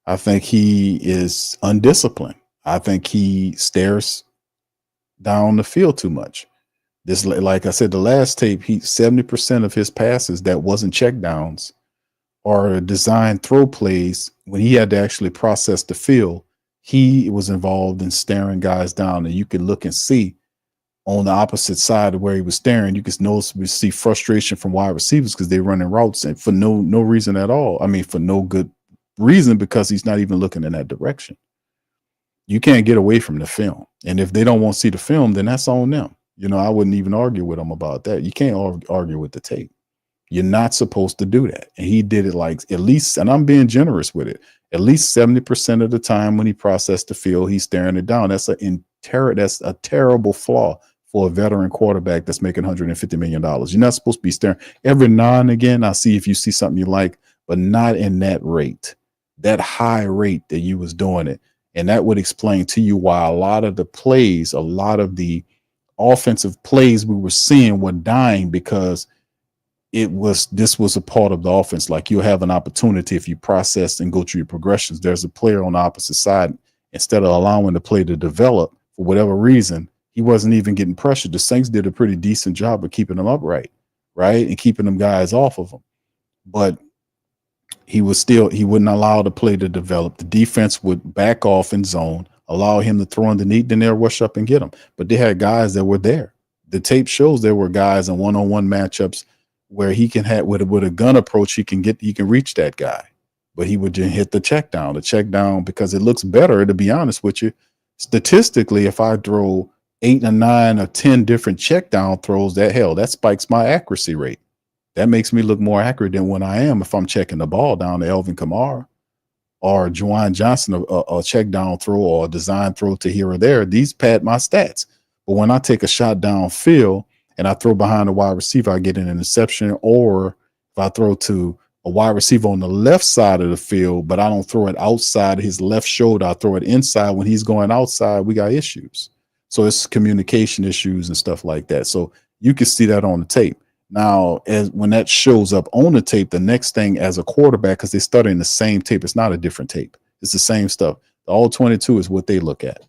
I think he is undisciplined. I think he stares down the field too much. This, like I said, the last tape, 70% of his passes that wasn't check downs or design throw plays, when he had to actually process the field, he was involved in staring guys down. And you could look and see on the opposite side of where he was staring, you could see frustration from wide receivers because they're running routes and for no reason at all. For no good reason, because he's not even looking in that direction. You can't get away from the film. And if they don't want to see the film, then that's on them. I wouldn't even argue with them about that. You can't argue with the tape. You're not supposed to do that. And he did it like at least, and I'm being generous with it, at least 70% of the time when he processed the field, he's staring it down. That's a terrible flaw for a veteran quarterback that's making $150 million. You're not supposed to be staring. Every now and again, I'll see if you see something you like, but not in that rate, that high rate that you was doing it. And that would explain to you why a lot of the plays, a lot of the offensive plays we were seeing were dying, because this was a part of the offense. Like, you'll have an opportunity if you process and go through your progressions. There's a player on the opposite side. Instead of allowing the play to develop for whatever reason, he wasn't even getting pressured. The Saints did a pretty decent job of keeping him upright, right? And keeping them guys off of him. But he wouldn't allow the play to develop. The defense would back off in zone, allow him to throw underneath, then they'll rush up and get him. But they had guys that were there. The tape shows there were guys in one-on-one matchups where he can have with a gun approach, he can reach that guy. But he would just hit the check down, because it looks better, to be honest with you. Statistically, if I throw 8 or 9 or 10 different check down throws, that spikes my accuracy rate. That makes me look more accurate than when I am if I'm checking the ball down to Elvin Kamara or Juwan Johnson, a check down throw or a design throw to here or there. These pad my stats. But when I take a shot downfield and I throw behind a wide receiver, I get an interception. Or if I throw to a wide receiver on the left side of the field, but I don't throw it outside his left shoulder, I throw it inside when he's going outside, we got issues. So it's communication issues and stuff like that. So you can see that on the tape. Now, as when that shows up on the tape, the next thing as a quarterback, because they're studying the same tape, it's not a different tape. It's the same stuff. The all 22 is what they look at.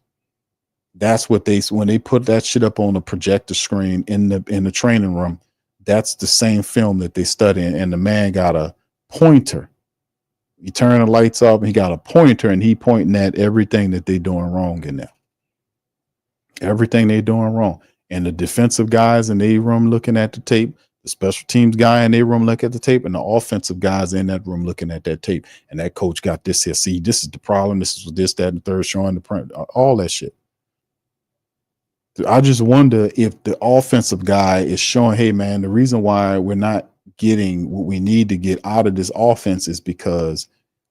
That's what when they put that shit up on the projector screen in the training room, that's the same film that they study. And the man got a pointer. You turn the lights off, and he got a pointer, and he pointing at everything that they're doing wrong in there. Everything they're doing wrong. And the defensive guys in their room looking at the tape, the special teams guy in their room look at the tape, and the offensive guys in that room looking at that tape. And that coach got this here. See, this is the problem. This is this, that, and the third, showing the print, all that shit. I just wonder if the offensive guy is showing, hey, man, the reason why we're not getting what we need to get out of this offense is because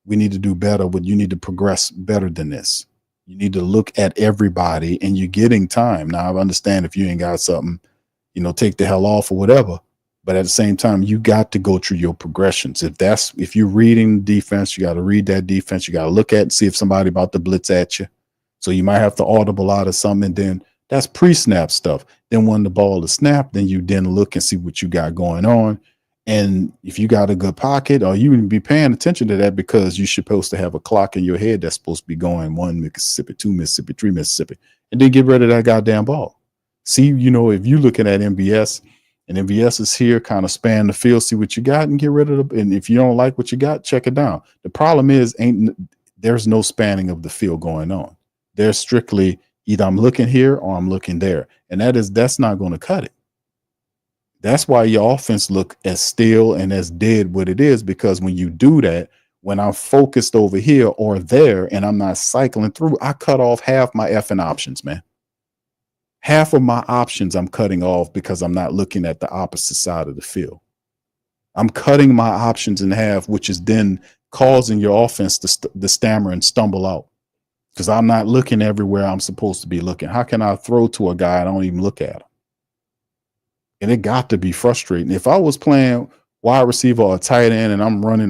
we need to do better, but you need to progress better than this. You need to look at everybody, and you're getting time. Now, I understand if you ain't got something, take the hell off or whatever. But at the same time, you got to go through your progressions. If you're reading defense, you got to read that defense. You got to look at and see if somebody about to blitz at you. So you might have to audible out of something. And then that's pre-snap stuff. Then when the ball is snapped, then you look and see what you got going on. And if you got a good pocket, or you can be paying attention to that, because you're supposed to have a clock in your head that's supposed to be going 1 Mississippi, 2 Mississippi, 3 Mississippi, and then get rid of that goddamn ball. See, if you're looking at MBS, and MVS is here, kind of span the field, see what you got, and get rid of it. And if you don't like what you got, check it down. The problem is, there's no spanning of the field going on. There's strictly either I'm looking here or I'm looking there, and that's not going to cut it. That's why your offense look as still and as dead what it is, because when you do that, when I'm focused over here or there, and I'm not cycling through, I cut off half my effing options, man. Half of my options I'm cutting off because I'm not looking at the opposite side of the field. I'm cutting my options in half, which is then causing your offense to stammer and stumble out, because I'm not looking everywhere I'm supposed to be looking. How can I throw to a guy I don't even look at him? And it got to be frustrating. If I was playing wide receiver or tight end, and I'm running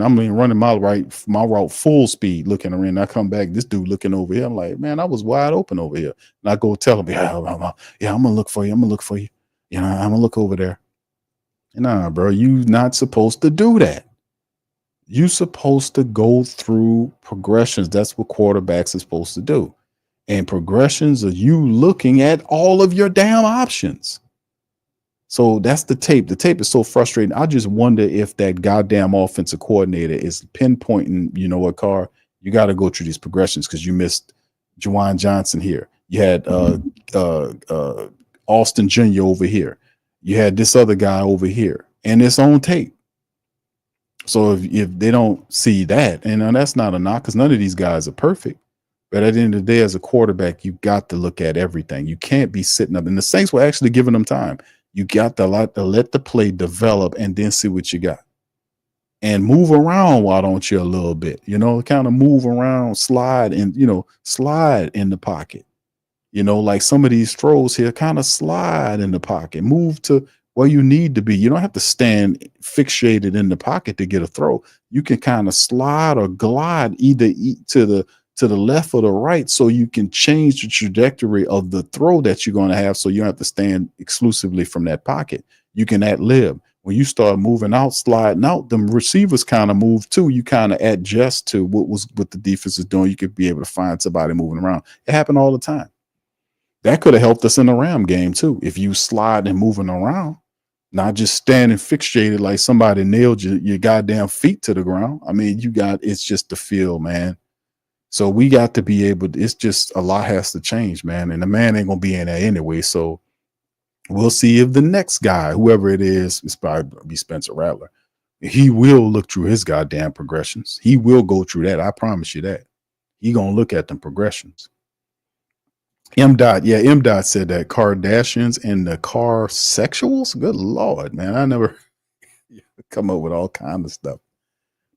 my route full speed, looking around, I come back, this dude looking over here. I'm like, man, I was wide open over here. And I go tell him, yeah, I'm gonna look for you. I'm gonna look over there. Nah, bro, you not supposed to do that. You supposed to go through progressions. That's what quarterbacks are supposed to do. And progressions are you looking at all of your damn options. So that's the tape. The tape is so frustrating. I just wonder if that goddamn offensive coordinator is pinpointing, you know what, Carr, you got to go through these progressions, because you missed Juwan Johnson here. You had Austin Jr. over here. You had this other guy over here, and it's on tape. So if they don't see that, and that's not a knock, because none of these guys are perfect. But at the end of the day, as a quarterback, you got to look at everything. You can't be sitting up. And the Saints were actually giving them time. You got to let the play develop and then see what you got. And move around, why don't you, a little bit? Kind of move around, slide in the pocket. Like some of these throws here, kind of slide in the pocket. Move to where you need to be. You don't have to stand fixated in the pocket to get a throw. You can kind of slide or glide either to the left or the right, so you can change the trajectory of the throw that you're going to have, so you don't have to stand exclusively from that pocket. You can ad-lib. When you start moving out, sliding out, the receivers kind of move too. You kind of adjust to what the defense is doing. You could be able to find somebody moving around. It happened all the time. That could have helped us in the Ram game too. If you slide and moving around, not just standing fixated like somebody nailed your goddamn feet to the ground. I mean, it's just the feel, man. So we got to be able to, it's just a lot has to change, man. And the man ain't going to be in there anyway. So we'll see if the next guy, whoever it is, it's probably be Spencer Rattler. He will look through his goddamn progressions. He will go through that. I promise you that. He going to look at them progressions. M. Dot said that Kardashians and the car sexuals. Good Lord, man. I never come up with all kinds of stuff.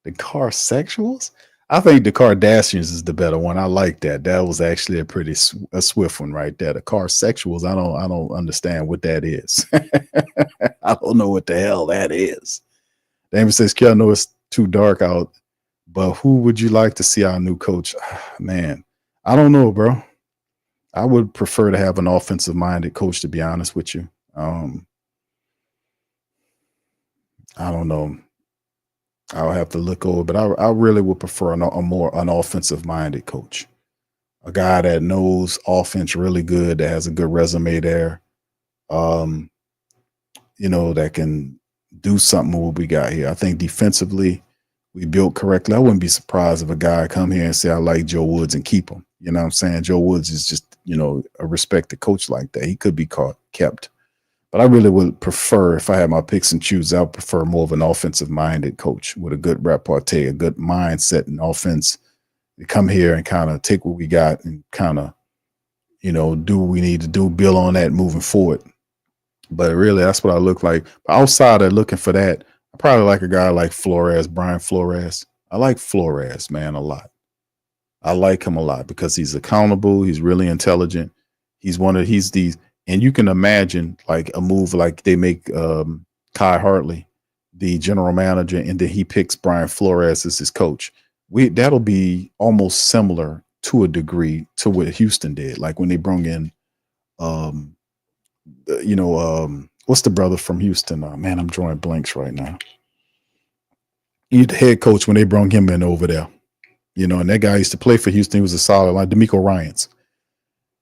The car sexuals. I think the Kardashians is the better one. I like that. That was actually a swift one right there. The car sexuals, I don't understand what that is. I don't know what the hell that is. Damon says, I know it's too dark out, but who would you like to see our new coach? Man, I don't know, bro. I would prefer to have an offensive minded coach, to be honest with you. I don't know. I'll have to look over, but I really would prefer an offensive minded coach, a guy that knows offense really good, that has a good resume there, that can do something with what we got here. I think defensively we built correctly. I wouldn't be surprised if a guy come here and say, I like Joe Woods and keep him. You know what I'm saying? Joe Woods is just, a respected coach like that. He could be kept. But I really would prefer, if I had my picks and choose, I would prefer more of an offensive-minded coach with a good repartee, a good mindset and offense to come here and kind of take what we got and kind of, do what we need to do, build on that moving forward. But really, that's what I look like. But outside of looking for that, I probably like a guy like Brian Flores. I like Flores, man, a lot. I like him a lot because he's accountable. He's really intelligent. And you can imagine like a move like they make Kai Hartley, the general manager, and then he picks Brian Flores as his coach. That'll be almost similar to a degree to what Houston did. Like when they brought in, what's the brother from Houston? Man, I'm drawing blanks right now. He's the head coach when they brought him in over there. And that guy used to play for Houston. He was a solid line, D'Amico Ryans.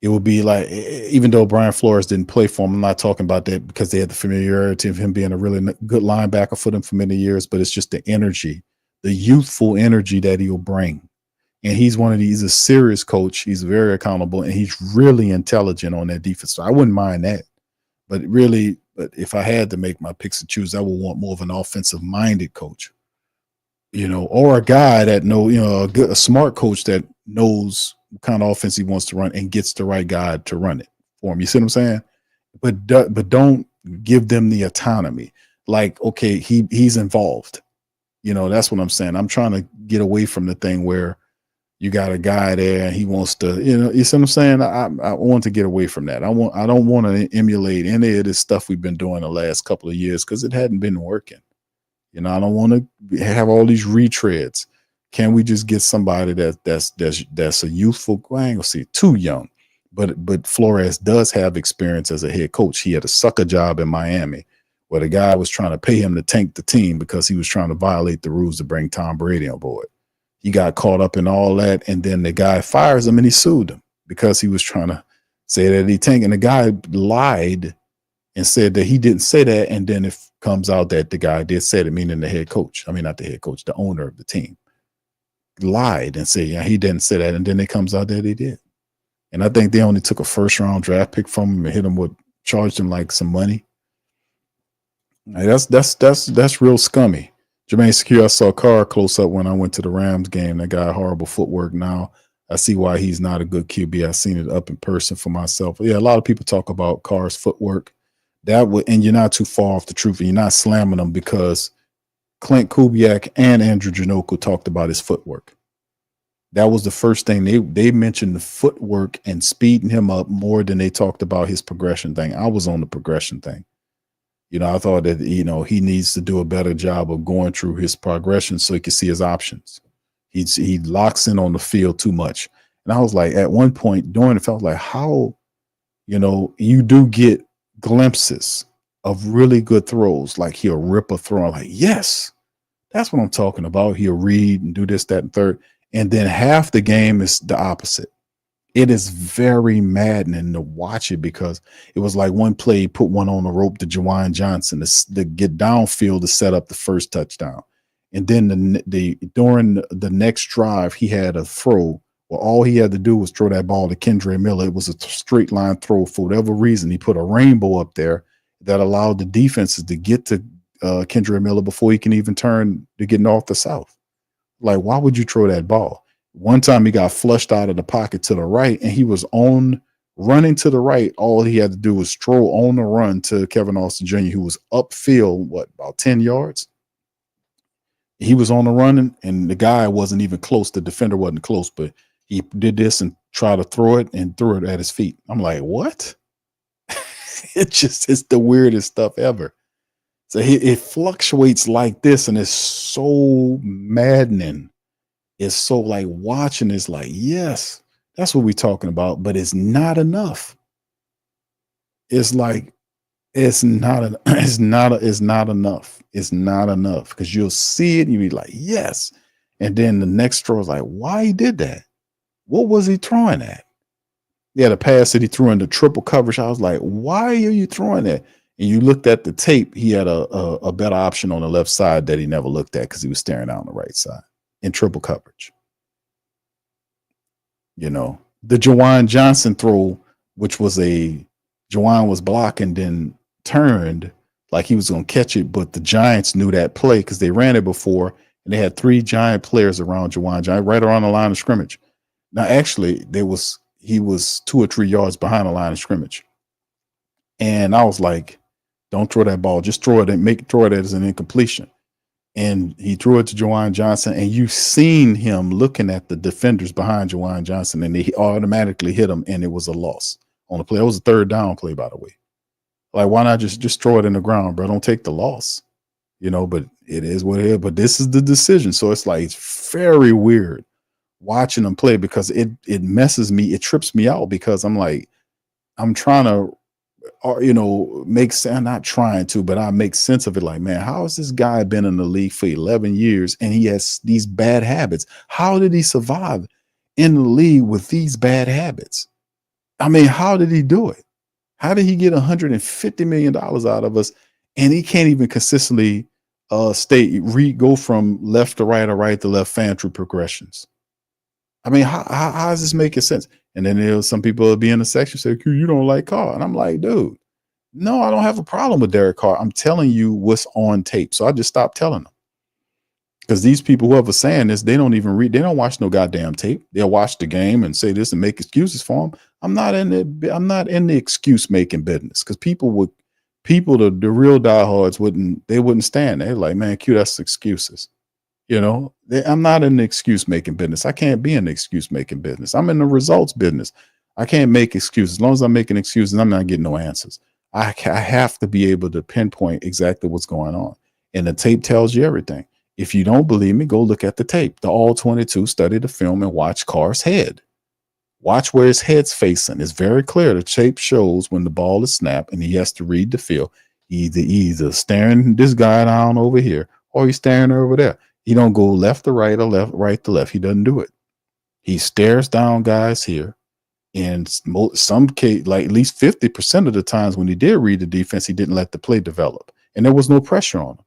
It would be like, even though Brian Flores didn't play for him, I'm not talking about that because they had the familiarity of him being a really good linebacker for them for many years, but it's just the energy, the youthful energy that he'll bring. And he's a serious coach. He's very accountable, and he's really intelligent on that defense. So I wouldn't mind that. But if I had to make my picks and choose, I would want more of an offensive-minded coach, or a guy that a smart coach that knows what kind of offense he wants to run and gets the right guy to run it for him. You see what I'm saying? But don't give them the autonomy. Like, okay, he's involved. That's what I'm saying. I'm trying to get away from the thing where you got a guy there and he wants to, you see what I'm saying? I want to get away from that. I don't want to emulate any of this stuff we've been doing the last couple of years because it hadn't been working. I don't want to have all these retreads. Can we just get somebody that's a youthful? I ain't gonna say too young, but Flores does have experience as a head coach. He had a sucker job in Miami where the guy was trying to pay him to tank the team because he was trying to violate the rules to bring Tom Brady on board. He got caught up in all that, and then the guy fires him and he sued him because he was trying to say that he tanked. And the guy lied and said that he didn't say that, and then it comes out that the guy did say it, meaning the head coach. I mean, not the head coach, the owner of the team. Lied and said, yeah, he didn't say that, and then it comes out that he did. And I think they only took a first-round draft pick from him and charged him like some money. Like, that's real scummy. Jermaine Secure, I saw Carr close up when I went to the Rams game. That guy, horrible footwork. Now I see why he's not a good QB. I've seen it up in person for myself. Yeah, a lot of people talk about Carr's footwork. And you're not too far off the truth, and you're not slamming them because Clint Kubiak and Andrew Janoko talked about his footwork. That was the first thing they mentioned, the footwork and speeding him up more than they talked about his progression thing. I was on the progression thing. I thought that, he needs to do a better job of going through his progression so he can see his options. He locks in on the field too much. And I was like, at one point during it, felt like how, you do get glimpses of really good throws. Like he'll rip a throw. I'm like, yes, that's what I'm talking about. He'll read and do this, that, and third. And then half the game is the opposite. It is very maddening to watch it because it was like one play, he put one on the rope to Jawan Johnson to get downfield to set up the first touchdown. And then during the next drive, he had a throw where all he had to do was throw that ball to Kendre Miller. It was a straight line throw. For whatever reason, he put a rainbow up there that allowed the defenses to get to Kendre Miller before he can even turn to get north or south. Like, why would you throw that ball? One time he got flushed out of the pocket to the right, and he was running to the right. All he had to do was throw on the run to Kevin Austin Jr., who was upfield, about 10 yards? He was on the run, and the guy wasn't even close. The defender wasn't close, but he did this and tried to throw it and threw it at his feet. I'm like, what? It's the weirdest stuff ever. So it fluctuates like this, and it's so maddening. It's so like watching is like, yes, that's what we're talking about, but it's not enough. It's like it's not enough. It's not enough because you'll see it and you'll be like, yes. And then the next throw is like, why he did that? What was he throwing at? Yeah, the pass that he threw into triple coverage. I was like, why are you throwing that? And you looked at the tape, he had a better option on the left side that he never looked at because he was staring out on the right side in triple coverage. You know, the Jawan Johnson throw, which was Jawan was blocking, then turned like he was going to catch it, but the Giants knew that play because they ran it before, and they had 3 Giant players around Jawan Johnson, right around the line of scrimmage. Now, actually, he was 2 or 3 yards behind the line of scrimmage. And I was like, don't throw that ball. Just throw it and throw it as an incompletion. And he threw it to Jawan Johnson, and you seen him looking at the defenders behind Jawan Johnson, and they automatically hit him, and it was a loss on the play. It was a 3rd down play, by the way. Like, why not just throw it in the ground, bro? Don't take the loss, you know, but it is what it is. But this is the decision. So it's like, it's very weird watching them play because it messes me. It trips me out because I'm like, I'm trying to, you know, make sense. Not trying to, but I make sense of it. Like, man, how has this guy been in the league for 11 years and he has these bad habits? How did he survive in the league with these bad habits? I mean, how did he do it? How did he get $150 million out of us and he can't even consistently go from left to right or right to left fan through progressions? I mean, how is this making sense? And then there's some people will be in the section say, you don't like Carr. And I'm like, dude, no, I don't have a problem with Derek Carr. I'm telling you what's on tape. So I just stopped telling them. Because these people, whoever's saying this, they don't even read, they don't watch no goddamn tape. They'll watch the game and say this and make excuses for them. I'm not in the excuse making business. Because the real diehards wouldn't stand. They're like, man, Q, that's excuses. You know, I'm not in the excuse making business. I can't be in the excuse making business. I'm in the results business. I can't make excuses. As long as I'm making excuses, I'm not getting no answers. I have to be able to pinpoint exactly what's going on. And the tape tells you everything. If you don't believe me, go look at the tape. The all 22, study the film and watch Carr's head. Watch where his head's facing. It's very clear. The tape shows when the ball is snapped and he has to read the field. Either staring this guy down over here or he's staring over there. He don't go left to right or right to left. He doesn't do it. He stares down guys here. And some case, like at least 50% of the times when he did read the defense, he didn't let the play develop. And there was no pressure on him.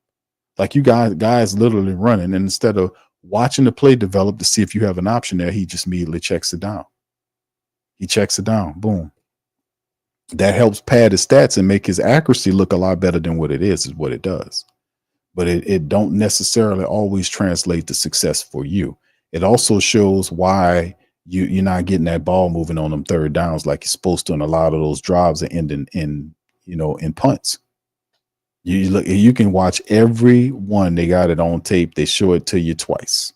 Like you guys literally running. And instead of watching the play develop to see if you have an option there, he just immediately checks it down. He checks it down. Boom. That helps pad his stats and make his accuracy look a lot better than what it is what it does. But it don't necessarily always translate to success for you. It also shows why you're not getting that ball moving on them 3rd downs like you're supposed to, and a lot of those drives are ending in punts. You can watch every one. They got it on tape. They show it to you twice.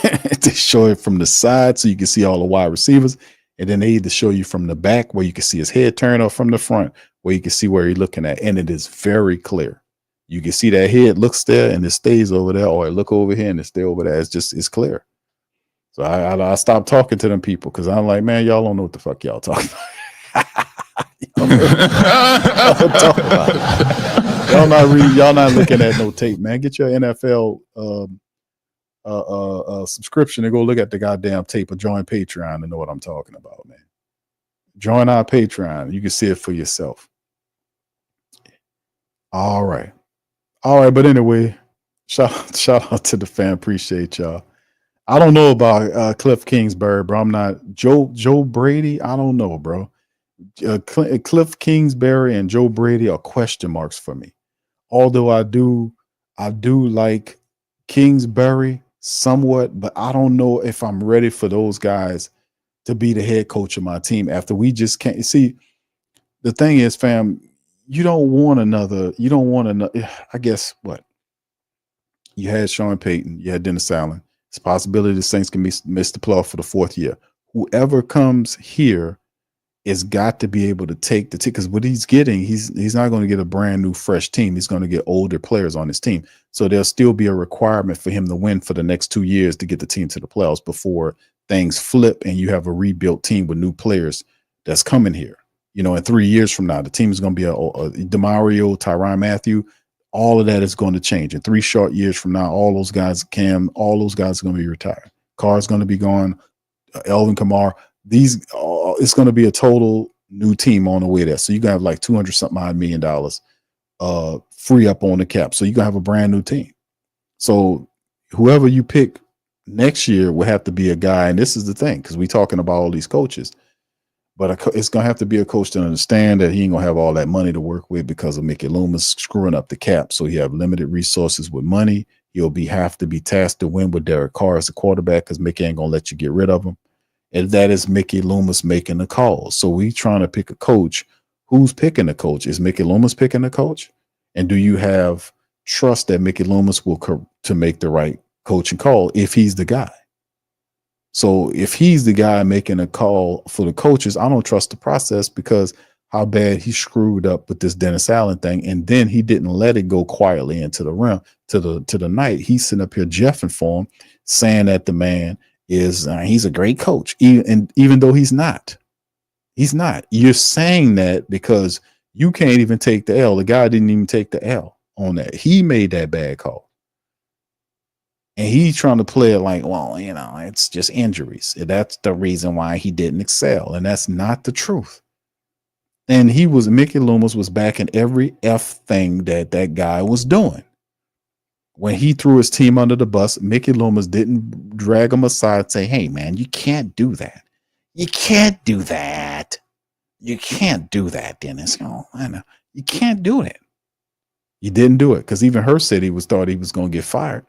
They show it from the side so you can see all the wide receivers, and then they either show you from the back where you can see his head turn, or from the front where you can see where he's looking at, and it is very clear. You can see that head looks there and it stays over there, or it look over here and it stay over there. It's clear. So I stopped talking to them people because I'm like, man, y'all don't know what the fuck y'all talking about. Y'all not looking at no tape, man. Get your NFL subscription and go look at the goddamn tape, or join Patreon to know what I'm talking about, man. Join our Patreon. You can see it for yourself. All right. But anyway, shout out to the fan. Appreciate y'all. I don't know about Cliff Kingsbury, bro. I'm not Joe Brady. I don't know, bro. Cliff Kingsbury and Joe Brady are question marks for me. Although I do like Kingsbury somewhat, but I don't know if I'm ready for those guys to be the head coach of my team after we just can't see. The thing is, fam, you don't want another, I guess what? You had Sean Payton. You had Dennis Allen. It's a possibility the Saints can miss the playoff for the 4th year. Whoever comes here is got to be able to take the tickets. What he's getting, he's not going to get a brand new, fresh team. He's going to get older players on his team. So there'll still be a requirement for him to win for the next 2 years to get the team to the playoffs before things flip and you have a rebuilt team with new players that's coming here. You know, in 3 years from now, the team is going to be a DeMario, Tyrann Mathieu. All of that is going to change. In 3 short years from now, all those guys, Cam, all those guys are going to be retired. Carr's going to be gone. Elvin Kamara. It's going to be a total new team on the way there. So you're going to have like $200-something million free up on the cap. So you're going to have a brand new team. So whoever you pick next year will have to be a guy. And this is the thing, because we're talking about all these coaches. But it's going to have to be a coach to understand that he ain't going to have all that money to work with because of Mickey Loomis screwing up the cap. So he have limited resources with money. He'll have to be tasked to win with Derek Carr as a quarterback because Mickey ain't going to let you get rid of him. And that is Mickey Loomis making the calls. So we trying to pick a coach. Who's picking the coach? Is Mickey Loomis picking the coach? And do you have trust that Mickey Loomis will to make the right coaching call if he's the guy? So if he's the guy making a call for the coaches, I don't trust the process because how bad he screwed up with this Dennis Allen thing. And then he didn't let it go quietly into the realm to the night. He's sitting up here jeffing for him, saying that the man is he's a great coach, even though he's not. You're saying that because you can't even take the L. The guy didn't even take the L on that. He made that bad call. And he's trying to play it like, well, you know, it's just injuries. That's the reason why he didn't excel. And that's not the truth. And Mickey Loomis was backing every F thing that guy was doing. When he threw his team under the bus, Mickey Loomis didn't drag him aside and say, hey, man, you can't do that. You can't do that. You can't do that, Dennis. Oh, I know. You can't do it. You didn't do it because even Hurst said thought he was going to get fired.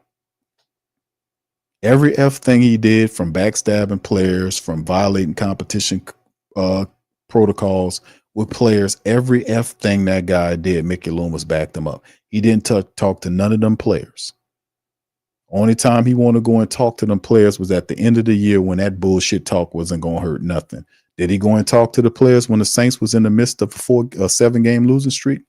Every F thing he did, from backstabbing players, from violating competition protocols with players, every F thing that guy did, Mickey Loomis backed him up. He didn't talk to none of them players. Only time he wanted to go and talk to them players was at the end of the year when that bullshit talk wasn't going to hurt nothing. Did he go and talk to the players when the Saints was in the midst of a 7-game losing streak?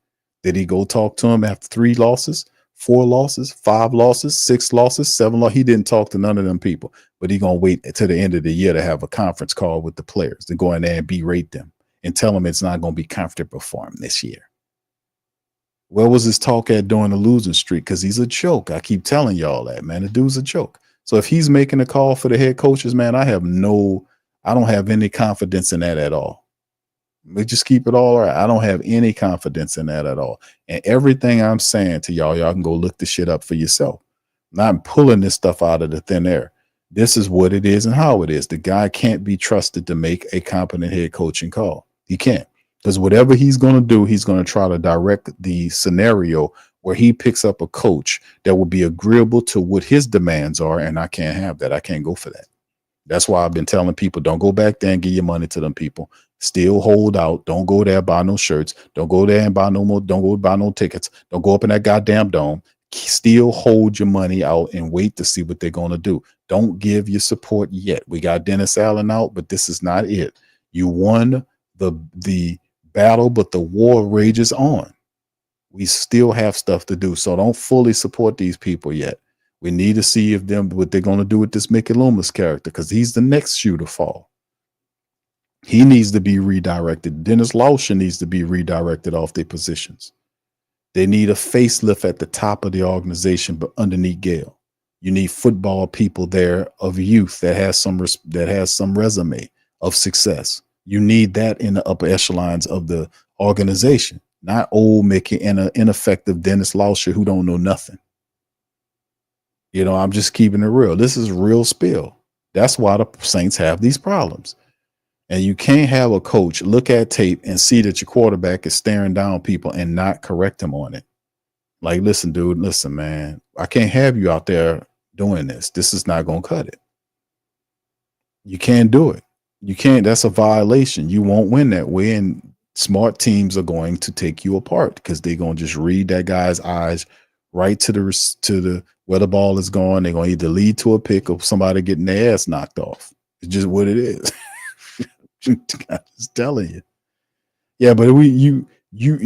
Did he go talk to them after 3 losses, 4 losses, 5 losses, 6 losses, 7 losses? He didn't talk to none of them people, but he going to wait to the end of the year to have a conference call with the players to go in there and berate them and tell them it's not going to be comfortable for him this year. Where was his talk at during the losing streak? Because he's a joke. I keep telling y'all that, man. The dude's a joke. So if he's making a call for the head coaches, man, I don't have any confidence in that at all. We just keep it all right. I don't have any confidence in that at all. And everything I'm saying to y'all can go look the shit up for yourself. I'm not pulling this stuff out of the thin air. This is what it is and how it is. The guy can't be trusted to make a competent head coaching call. He can't. Because whatever he's going to do, he's going to try to direct the scenario where he picks up a coach that will be agreeable to what his demands are. And I can't have that. I can't go for that. That's why I've been telling people, don't go back there and give your money to them people. Still hold out. Don't go there and buy no shirts. Don't go there and buy no more. Don't go buy no tickets. Don't go up in that goddamn dome. Still hold your money out and wait to see what they're going to do. Don't give your support yet. We got Dennis Allen out, but this is not it. You won the battle, but the war rages on. We still have stuff to do. So don't fully support these people yet. We need to see what they're going to do with this Mickey Loomis character, because he's the next shoe to fall. He needs to be redirected. Dennis Lauscher needs to be redirected off their positions. They need a facelift at the top of the organization, but underneath Gale. You need football people there of youth that has some resume of success. You need that in the upper echelons of the organization, not old Mickey and an ineffective Dennis Lauscher who don't know nothing. You know, I'm just keeping it real. This is real spill. That's why the Saints have these problems. And you can't have a coach look at tape and see that your quarterback is staring down people and not correct him on it. Like, listen, dude, listen, man, I can't have you out there doing this. This is not going to cut it. You can't do it. You can't. That's a violation. You won't win that way. And smart teams are going to take you apart because they're going to just read that guy's eyes right to the where the ball is going. They're going to either lead to a pick or somebody getting their ass knocked off. It's just what it is. I'm just telling you. Yeah, but you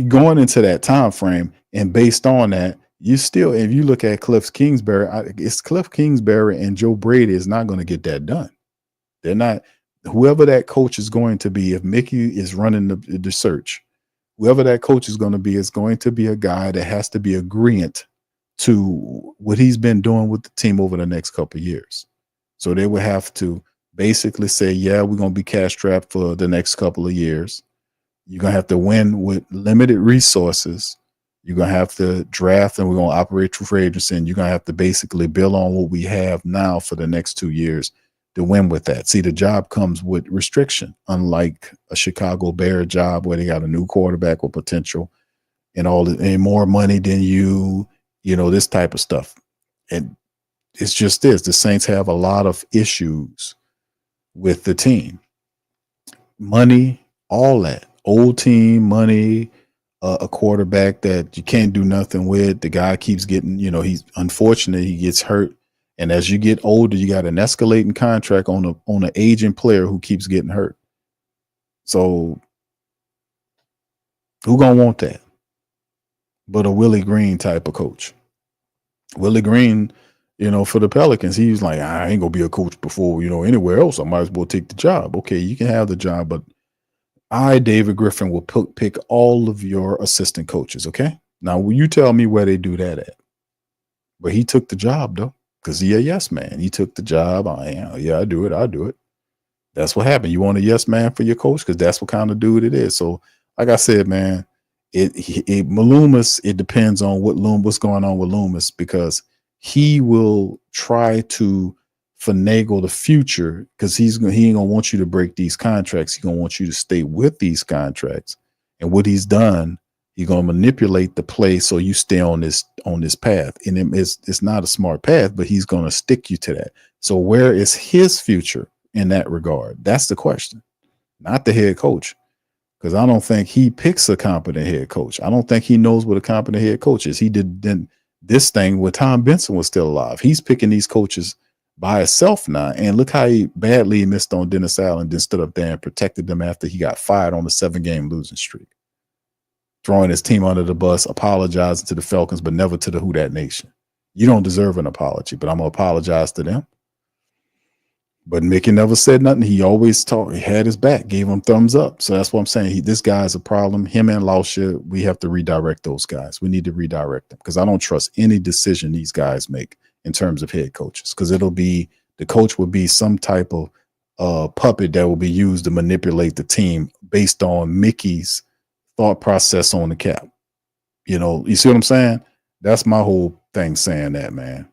going into that time frame, and based on that, you still, if you look at Cliff Kingsbury, it's Cliff Kingsbury and Joe Brady is not going to get that done. They're not. Whoever that coach is going to be, if Mickey is running the search, whoever that coach is going to be a guy that has to be agreeant to what he's been doing with the team over the next couple of years. So they would have to basically say, yeah, we're going to be cash strapped for the next couple of years. You're going to have to win with limited resources. You're going to have to draft, and we're going to operate through free agency, and you're going to have to basically build on what we have now for the next 2 years to win with that. See, the job comes with restriction, unlike a Chicago Bear job where they got a new quarterback with potential and more money than you know, this type of stuff. And it's just this. The Saints have a lot of issues with the team. Money, all that. Old team, money, a quarterback that you can't do nothing with. The guy keeps getting, he's unfortunate, he gets hurt. And as you get older, you got an escalating contract on an aging player who keeps getting hurt. So who gonna want that? But a Willie Green type of coach. Willie Green, for the Pelicans, he's like, I ain't gonna be a coach before, anywhere else. I might as well take the job. Okay, you can have the job, but David Griffin, will pick all of your assistant coaches. Okay, now will you tell me where they do that at? But he took the job though. Because he a yes man. He took the job. I do it. I'll do it. That's what happened. You want a yes man for your coach? Because that's what kind of dude it is. So, like I said, man, Loomis, it depends on what's going on with Loomis, because he will try to finagle the future, because he ain't gonna want you to break these contracts. He's gonna want you to stay with these contracts. And what he's done, he's gonna manipulate the play so you stay on this path. And it's not a smart path, but he's gonna stick you to that. So where is his future in that regard? That's the question, not the head coach. Because I don't think he picks a competent head coach. I don't think he knows what a competent head coach is. He did this thing when Tom Benson was still alive. He's picking these coaches by himself now. And look how badly he missed on Dennis Allen, then stood up there and protected them after he got fired on the 7-game losing streak. Throwing his team under the bus, apologizing to the Falcons, but never to the Who Dat Nation. You don't deserve an apology, but I'm going to apologize to them. But Mickey never said nothing. He always talked. He had his back, gave him thumbs up. So that's what I'm saying. This guy's a problem. Him and Lauscher, we have to redirect those guys. We need to redirect them, because I don't trust any decision these guys make in terms of head coaches, because the coach will be some type of puppet that will be used to manipulate the team based on Mickey's thought process on the cap. You see what I'm saying? That's my whole thing saying that, man.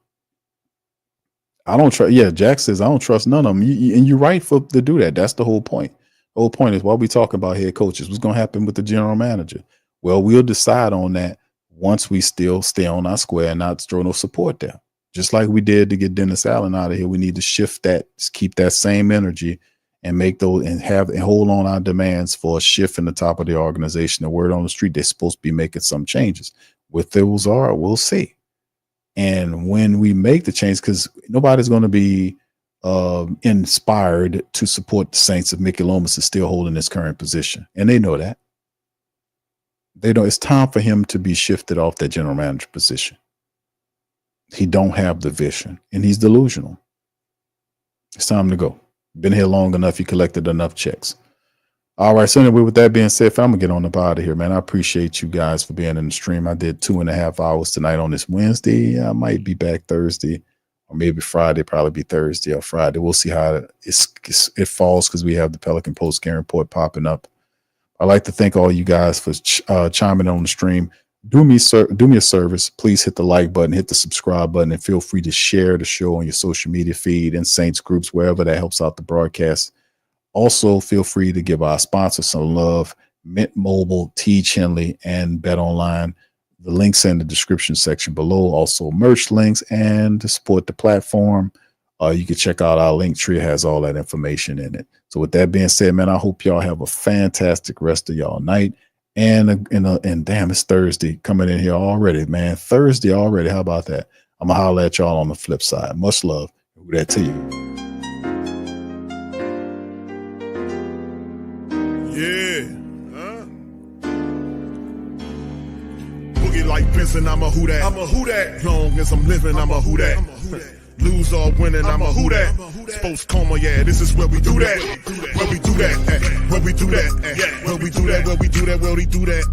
I don't trust. Yeah, Jack says I don't trust none of them. And you're right to do that. That's the whole point. The whole point is why we talk about head coaches. What's going to happen with the general manager? Well, we'll decide on that once we still stay on our square and not throw no support there. Just like we did to get Dennis Allen out of here, we need to shift that, keep that same energy, and make those and hold on our demands for a shift in the top of the organization. The word on the street, they're supposed to be making some changes. What those are, we'll see. And when we make the change, because nobody's going to be inspired to support the Saints if Mickey Loomis is still holding his current position. And they know that. They know it's time for him to be shifted off that general manager position. He don't have the vision, and he's delusional. It's time to go. Been here long enough. He collected enough checks. All right. So anyway, with that being said, I'm going to get on up out of here, man. I appreciate you guys for being in the stream. I did 2.5 hours tonight on this Wednesday. I might be back Thursday or maybe Friday, probably be Thursday or Friday. We'll see how it falls, because we have the Pelican Post Game Report popping up. I'd like to thank all you guys for chiming on the stream. Do me a service. Please hit the like button, hit the subscribe button, and feel free to share the show on your social media feed and Saints groups, wherever that helps out the broadcast. Also, feel free to give our sponsors some love, Mint Mobile, T. Chinley, and Bet Online. The links in the description section below. Also, merch links, and to support the platform, you can check out our link tree. It has all that information in it. So with that being said, man, I hope y'all have a fantastic rest of y'all night. And damn, it's Thursday coming in here already, man. Thursday already. How about that? I'm going to holler at y'all on the flip side. Much love. Who that to you? Yeah. Boogie like Benson, I'm a who that. I'm a who that. Long as I'm living, I'm a who that. Lose or winning, I'm a who that. Sports Coma, yeah, this is where we do that. Where we do that, where we do that, where we do that, where we do that, where we do that.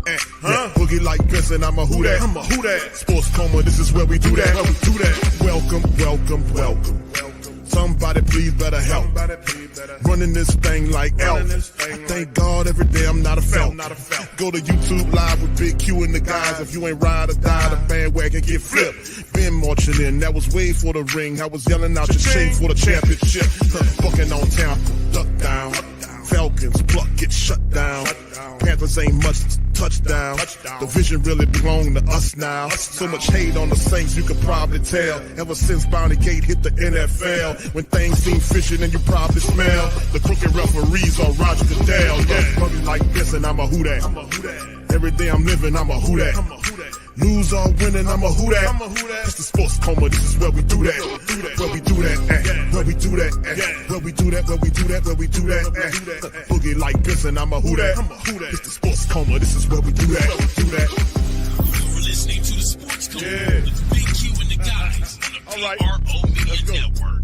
Boogie like Benson, I'm a who that. I'm a who that. Sports Coma, this is where we do that. Where we do that. Welcome, welcome, welcome. Somebody please better help. Running this thing like elf. I thank God every day I'm not a felt. Go to YouTube Live with Big Q and the guys. If you ain't ride or die, the bandwagon get flipped. Been marching in, that was way for the ring. I was yelling out your shade for the championship. Fucking on town, duck down. Falcons, pluck, get shut down. Panthers ain't much touchdown. The vision really belong to us now. So much hate on the Saints, you could probably tell. Ever since Bounty Gate hit the NFL, when things seem fishy and you probably smell the crooked referees on Roger Goodell. Yeah, running like this and I'm a who that. Every day I'm living, I'm a who that. Lose or winning, I'm a who that. It's the Sports Coma, this is where we do that. Where we do that, where we do that, where we do that, where we do that, where we do that. Boogie like this and I'm a who that. It's the Sports Coma, this is where we do that. You're listening to the Sports Coma with Big Q and the guys on the WR Media Network.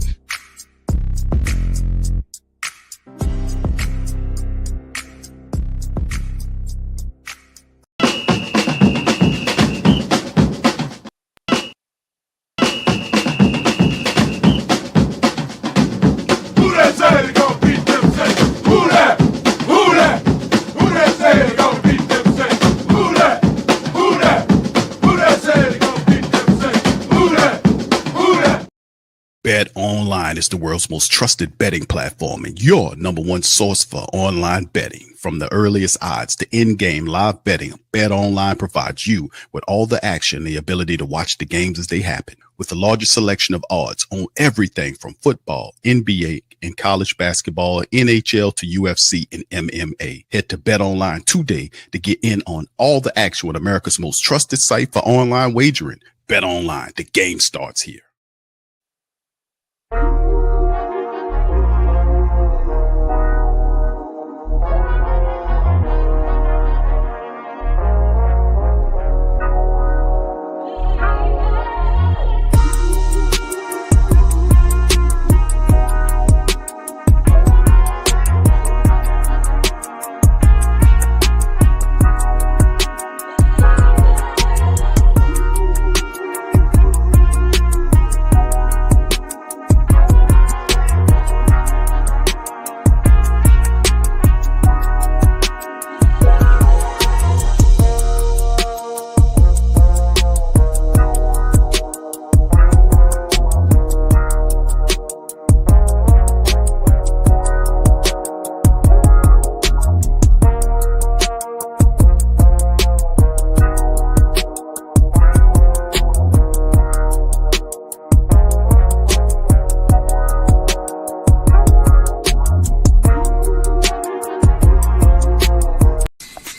Bet Online is the world's most trusted betting platform and your number one source for online betting. From the earliest odds to in-game live betting, Bet Online provides you with all the action and the ability to watch the games as they happen. With the largest selection of odds on everything from football, NBA, and college basketball, NHL to UFC and MMA. Head to Bet Online today to get in on all the action with America's most trusted site for online wagering. Bet Online, the game starts here.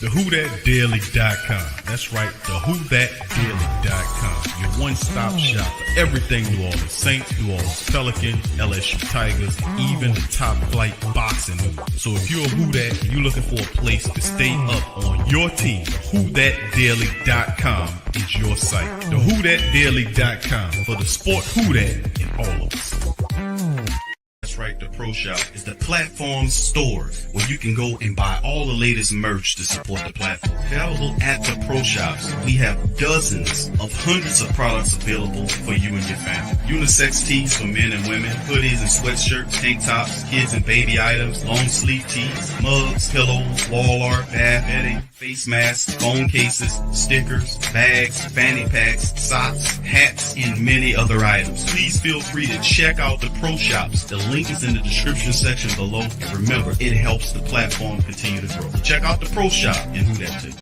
WhoThatDaily.com. That's right, WhoThatDaily.com. Your one-stop shop for everything New Orleans Saints, New Orleans Pelicans, LSU Tigers, even the top flight boxing news. So if you're a Who That and you're looking for a place to stay up on your team, WhoThatDaily.com is your site. The WhoThatDaily.com for the sport Who That in all of us. That's right, the Pro Shop is the platform store where you can go and buy all the latest merch to support the platform. Available at the Pro Shops, we have dozens of hundreds of products available for you and your family. Unisex tees for men and women, hoodies and sweatshirts, tank tops, kids and baby items, long sleeve tees, mugs, pillows, wall art, bath bedding, face masks, phone cases, stickers, bags, fanny packs, socks, hats, and many other items. Please feel free to check out the Pro Shops. The link is in the description section below. And remember, it helps the platform continue to grow. Check out the Pro Shop and Who That too.